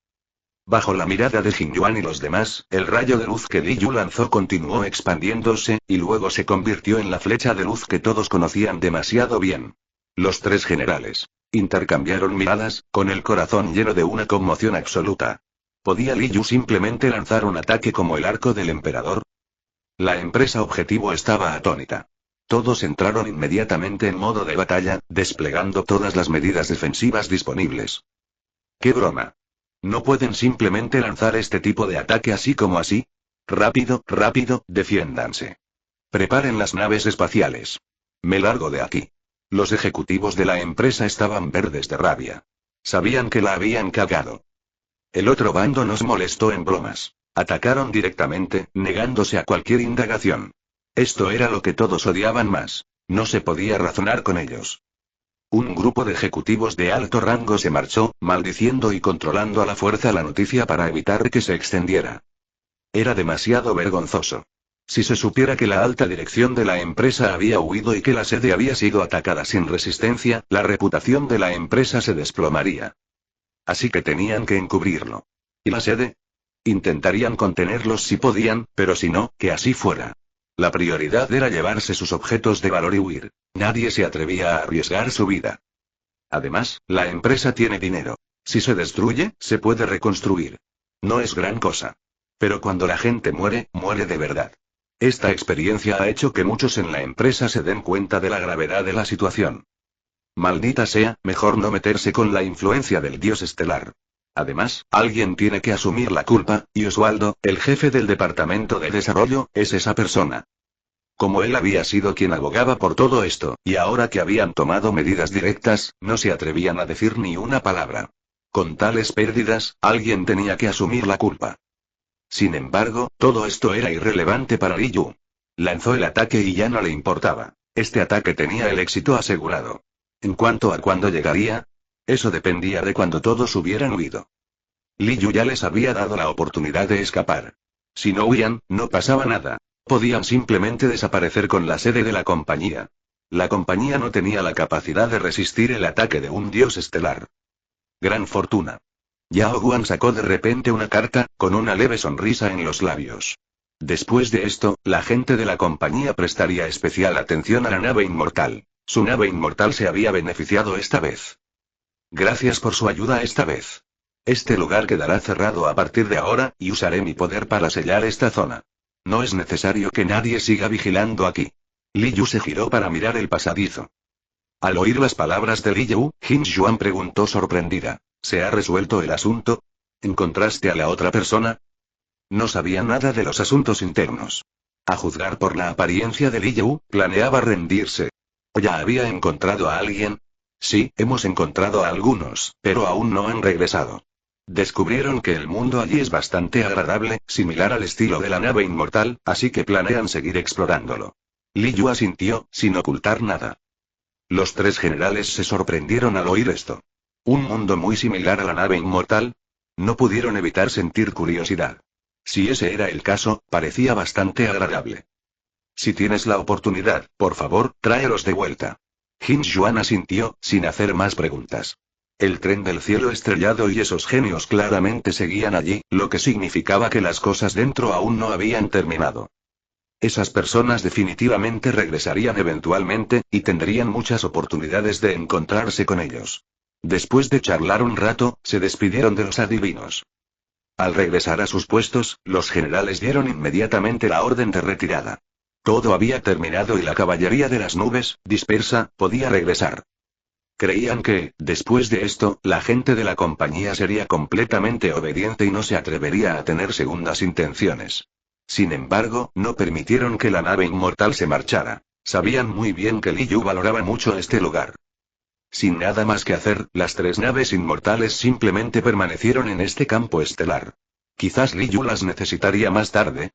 Bajo la mirada de Jin Yuan y los demás, el rayo de luz que Li Yu lanzó continuó expandiéndose, y luego se convirtió en la flecha de luz que todos conocían demasiado bien. Los tres generales intercambiaron miradas, con el corazón lleno de una conmoción absoluta. ¿Podía Li Yu simplemente lanzar un ataque como el arco del emperador? La empresa objetivo estaba atónita. Todos entraron inmediatamente en modo de batalla, desplegando todas las medidas defensivas disponibles. ¡Qué broma! ¿No pueden simplemente lanzar este tipo de ataque así como así? Rápido, rápido, defiéndanse. Preparen las naves espaciales. Me largo de aquí. Los ejecutivos de la empresa estaban verdes de rabia. Sabían que la habían cagado. El otro bando nos molestó en bromas. Atacaron directamente, negándose a cualquier indagación. Esto era lo que todos odiaban más. No se podía razonar con ellos. Un grupo de ejecutivos de alto rango se marchó, maldiciendo y controlando a la fuerza la noticia para evitar que se extendiera. Era demasiado vergonzoso. Si se supiera que la alta dirección de la empresa había huido y que la sede había sido atacada sin resistencia, la reputación de la empresa se desplomaría. Así que tenían que encubrirlo. ¿Y la sede? Intentarían contenerlos si podían, pero si no, que así fuera. La prioridad era llevarse sus objetos de valor y huir. Nadie se atrevía a arriesgar su vida. Además, la empresa tiene dinero. Si se destruye, se puede reconstruir. No es gran cosa. Pero cuando la gente muere, muere de verdad. Esta experiencia ha hecho que muchos en la empresa se den cuenta de la gravedad de la situación. Maldita sea, mejor no meterse con la influencia del dios estelar. Además, alguien tiene que asumir la culpa, y Oswaldo, el jefe del departamento de desarrollo, es esa persona. Como él había sido quien abogaba por todo esto, y ahora que habían tomado medidas directas, no se atrevían a decir ni una palabra. Con tales pérdidas, alguien tenía que asumir la culpa. Sin embargo, todo esto era irrelevante para Li Yu. Lanzó el ataque y ya no le importaba. Este ataque tenía el éxito asegurado. En cuanto a cuándo llegaría, eso dependía de cuando todos hubieran huido. Li Yu ya les había dado la oportunidad de escapar. Si no huían, no pasaba nada. Podían simplemente desaparecer con la sede de la compañía. La compañía no tenía la capacidad de resistir el ataque de un dios estelar. Gran fortuna. Yao Guan sacó de repente una carta, con una leve sonrisa en los labios. Después de esto, la gente de la compañía prestaría especial atención a la nave inmortal. Su nave inmortal se había beneficiado esta vez. Gracias por su ayuda esta vez. Este lugar quedará cerrado a partir de ahora, y usaré mi poder para sellar esta zona. No es necesario que nadie siga vigilando aquí. Li Yu se giró para mirar el pasadizo. Al oír las palabras de Li Yu, Jin Xuan preguntó sorprendida: ¿se ha resuelto el asunto? ¿Encontraste a la otra persona? No sabía nada de los asuntos internos. A juzgar por la apariencia de Li Yu, planeaba rendirse. ¿O ya había encontrado a alguien? Sí, hemos encontrado a algunos, pero aún no han regresado. Descubrieron que el mundo allí es bastante agradable, similar al estilo de la nave inmortal, así que planean seguir explorándolo. Li Yu asintió, sin ocultar nada. Los tres generales se sorprendieron al oír esto. ¿Un mundo muy similar a la nave inmortal? No pudieron evitar sentir curiosidad. Si ese era el caso, parecía bastante agradable. Si tienes la oportunidad, por favor, tráelos de vuelta. Jin Xuan asintió, sin hacer más preguntas. El tren del cielo estrellado y esos genios claramente seguían allí, lo que significaba que las cosas dentro aún no habían terminado. Esas personas definitivamente regresarían eventualmente, y tendrían muchas oportunidades de encontrarse con ellos. Después de charlar un rato, se despidieron de los adivinos. Al regresar a sus puestos, los generales dieron inmediatamente la orden de retirada. Todo había terminado y la caballería de las nubes, dispersa, podía regresar. Creían que, después de esto, la gente de la compañía sería completamente obediente y no se atrevería a tener segundas intenciones. Sin embargo, no permitieron que la nave inmortal se marchara. Sabían muy bien que Li Yu valoraba mucho este lugar. Sin nada más que hacer, las tres naves inmortales simplemente permanecieron en este campo estelar. Quizás Li Yu las necesitaría más tarde.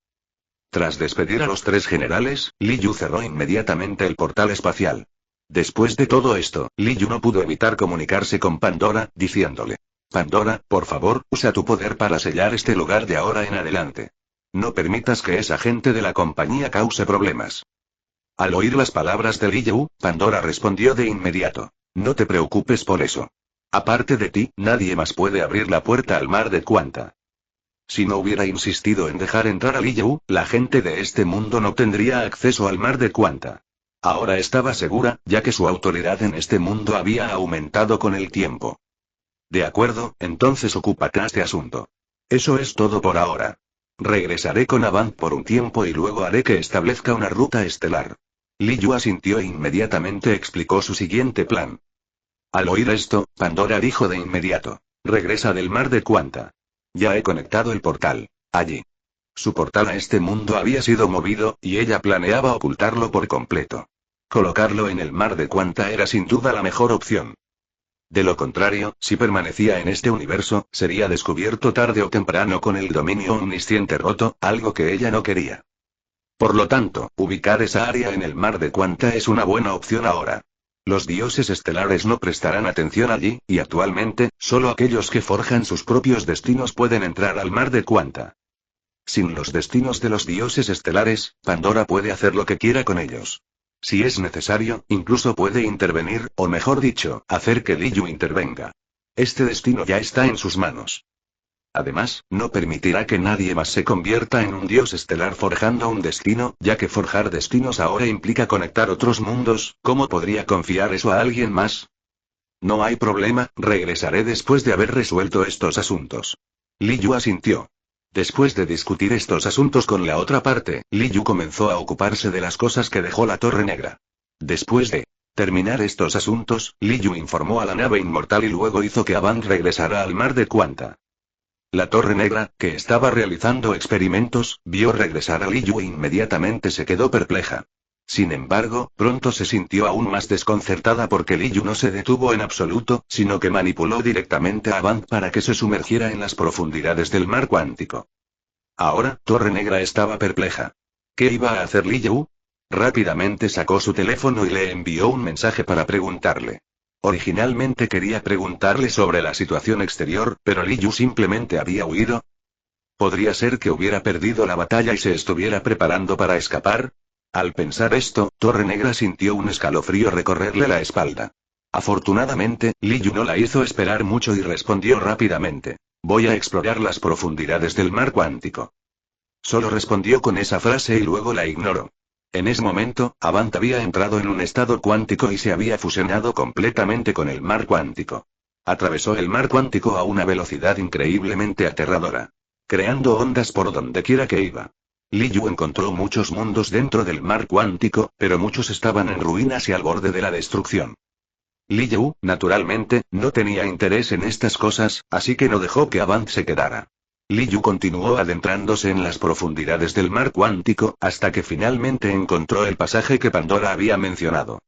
Tras despedir a los tres generales, Li Yu cerró inmediatamente el portal espacial. Después de todo esto, Li Yu no pudo evitar comunicarse con Pandora, diciéndole: Pandora, por favor, usa tu poder para sellar este lugar de ahora en adelante. No permitas que esa gente de la compañía cause problemas. Al oír las palabras de Li Yu, Pandora respondió de inmediato: no te preocupes por eso. Aparte de ti, nadie más puede abrir la puerta al mar de Quanta. Si no hubiera insistido en dejar entrar a Li Yu, la gente de este mundo no tendría acceso al mar de Quanta. Ahora estaba segura, ya que su autoridad en este mundo había aumentado con el tiempo. De acuerdo, entonces ocúpate de este asunto. Eso es todo por ahora. Regresaré con Avant por un tiempo y luego haré que establezca una ruta estelar. Li Yu asintió e inmediatamente explicó su siguiente plan. Al oír esto, Pandora dijo de inmediato: regresa del mar de Quanta. Ya he conectado el portal. Allí. Su portal a este mundo había sido movido, y ella planeaba ocultarlo por completo. Colocarlo en el mar de Quanta era sin duda la mejor opción. De lo contrario, si permanecía en este universo, sería descubierto tarde o temprano con el dominio omnisciente roto, algo que ella no quería. Por lo tanto, ubicar esa área en el mar de Quanta es una buena opción ahora. Los dioses estelares no prestarán atención allí, y actualmente, solo aquellos que forjan sus propios destinos pueden entrar al mar de Quanta. Sin los destinos de los dioses estelares, Pandora puede hacer lo que quiera con ellos. Si es necesario, incluso puede intervenir, o mejor dicho, hacer que Li Yu intervenga. Este destino ya está en sus manos. Además, no permitirá que nadie más se convierta en un dios estelar forjando un destino, ya que forjar destinos ahora implica conectar otros mundos. ¿Cómo podría confiar eso a alguien más? No hay problema, regresaré después de haber resuelto estos asuntos. Li Yu asintió. Después de discutir estos asuntos con la otra parte, Li Yu comenzó a ocuparse de las cosas que dejó la Torre Negra. Después de terminar estos asuntos, Li Yu informó a la nave inmortal y luego hizo que Avant regresara al mar de Quanta. La Torre Negra, que estaba realizando experimentos, vio regresar a Li Yu e inmediatamente se quedó perpleja. Sin embargo, pronto se sintió aún más desconcertada porque Li Yu no se detuvo en absoluto, sino que manipuló directamente a Avant para que se sumergiera en las profundidades del mar cuántico. Ahora, Torre Negra estaba perpleja. ¿Qué iba a hacer Li Yu? Rápidamente sacó su teléfono y le envió un mensaje para preguntarle: Originalmente quería preguntarle sobre la situación exterior, pero Li Yu simplemente había huido. ¿Podría ser que hubiera perdido la batalla y se estuviera preparando para escapar? Al pensar esto, Torre Negra sintió un escalofrío recorrerle la espalda. Afortunadamente, Li Yu no la hizo esperar mucho y respondió rápidamente. Voy a explorar las profundidades del mar cuántico. Solo respondió con esa frase y luego la ignoró. En ese momento, Avant había entrado en un estado cuántico y se había fusionado completamente con el mar cuántico. Atravesó el mar cuántico a una velocidad increíblemente aterradora, creando ondas por donde quiera que iba. Li Yu encontró muchos mundos dentro del mar cuántico, pero muchos estaban en ruinas y al borde de la destrucción. Li Yu, naturalmente, no tenía interés en estas cosas, así que no dejó que Avant se quedara. Li Yu continuó adentrándose en las profundidades del mar cuántico, hasta que finalmente encontró el pasaje que Pandora había mencionado.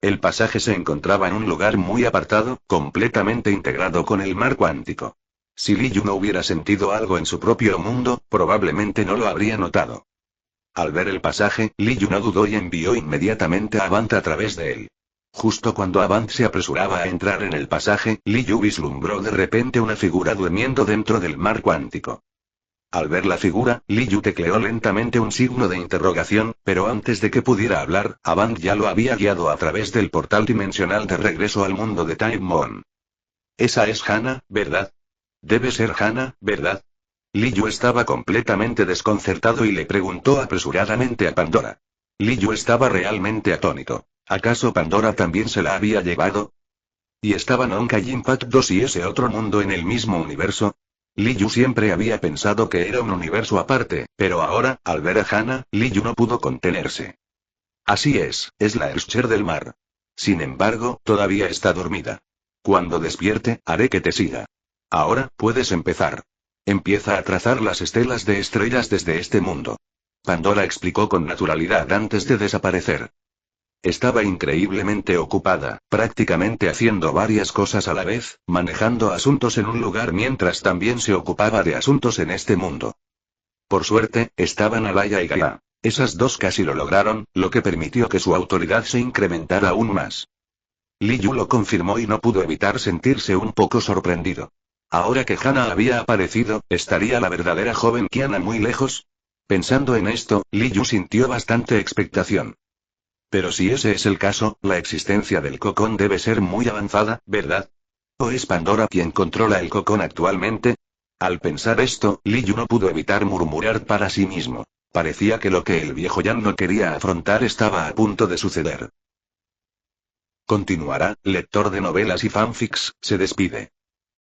El pasaje se encontraba en un lugar muy apartado, completamente integrado con el mar cuántico. Si Li Yu no hubiera sentido algo en su propio mundo, probablemente no lo habría notado. Al ver el pasaje, Li Yu no dudó y envió inmediatamente a Avant a través de él. Justo cuando Avant se apresuraba a entrar en el pasaje, Li Yu vislumbró de repente una figura durmiendo dentro del mar cuántico. Al ver la figura, Li Yu tecleó lentamente un signo de interrogación, pero antes de que pudiera hablar, Avant ya lo había guiado a través del portal dimensional de regreso al mundo de Time Moon. Esa es Hana, ¿verdad? Debe ser Hana, ¿verdad? Li Yu estaba completamente desconcertado y le preguntó apresuradamente a Pandora. Li Yu estaba realmente atónito. ¿Acaso Pandora también se la había llevado? ¿Y estaban Honkai Impact 2 y ese otro mundo en el mismo universo? Li Yu siempre había pensado que era un universo aparte, pero ahora, al ver a Hana, Li Yu no pudo contenerse. Así es la Escher del mar. Sin embargo, todavía está dormida. Cuando despierte, haré que te siga. Ahora, puedes empezar. Empieza a trazar las estelas de estrellas desde este mundo. Pandora explicó con naturalidad antes de desaparecer. Estaba increíblemente ocupada, prácticamente haciendo varias cosas a la vez, manejando asuntos en un lugar mientras también se ocupaba de asuntos en este mundo. Por suerte, estaban Alaya y Gaia. Esas dos casi lo lograron, lo que permitió que su autoridad se incrementara aún más. Li Yu lo confirmó y no pudo evitar sentirse un poco sorprendido. Ahora que Hana había aparecido, ¿estaría la verdadera joven Kiana muy lejos? Pensando en esto, Li Yu sintió bastante expectación. Pero si ese es el caso, la existencia del cocón debe ser muy avanzada, ¿verdad? ¿O es Pandora quien controla el cocón actualmente? Al pensar esto, Li Yu no pudo evitar murmurar para sí mismo. Parecía que lo que el viejo Yan no quería afrontar estaba a punto de suceder. Continuará, lector de novelas y fanfics, se despide.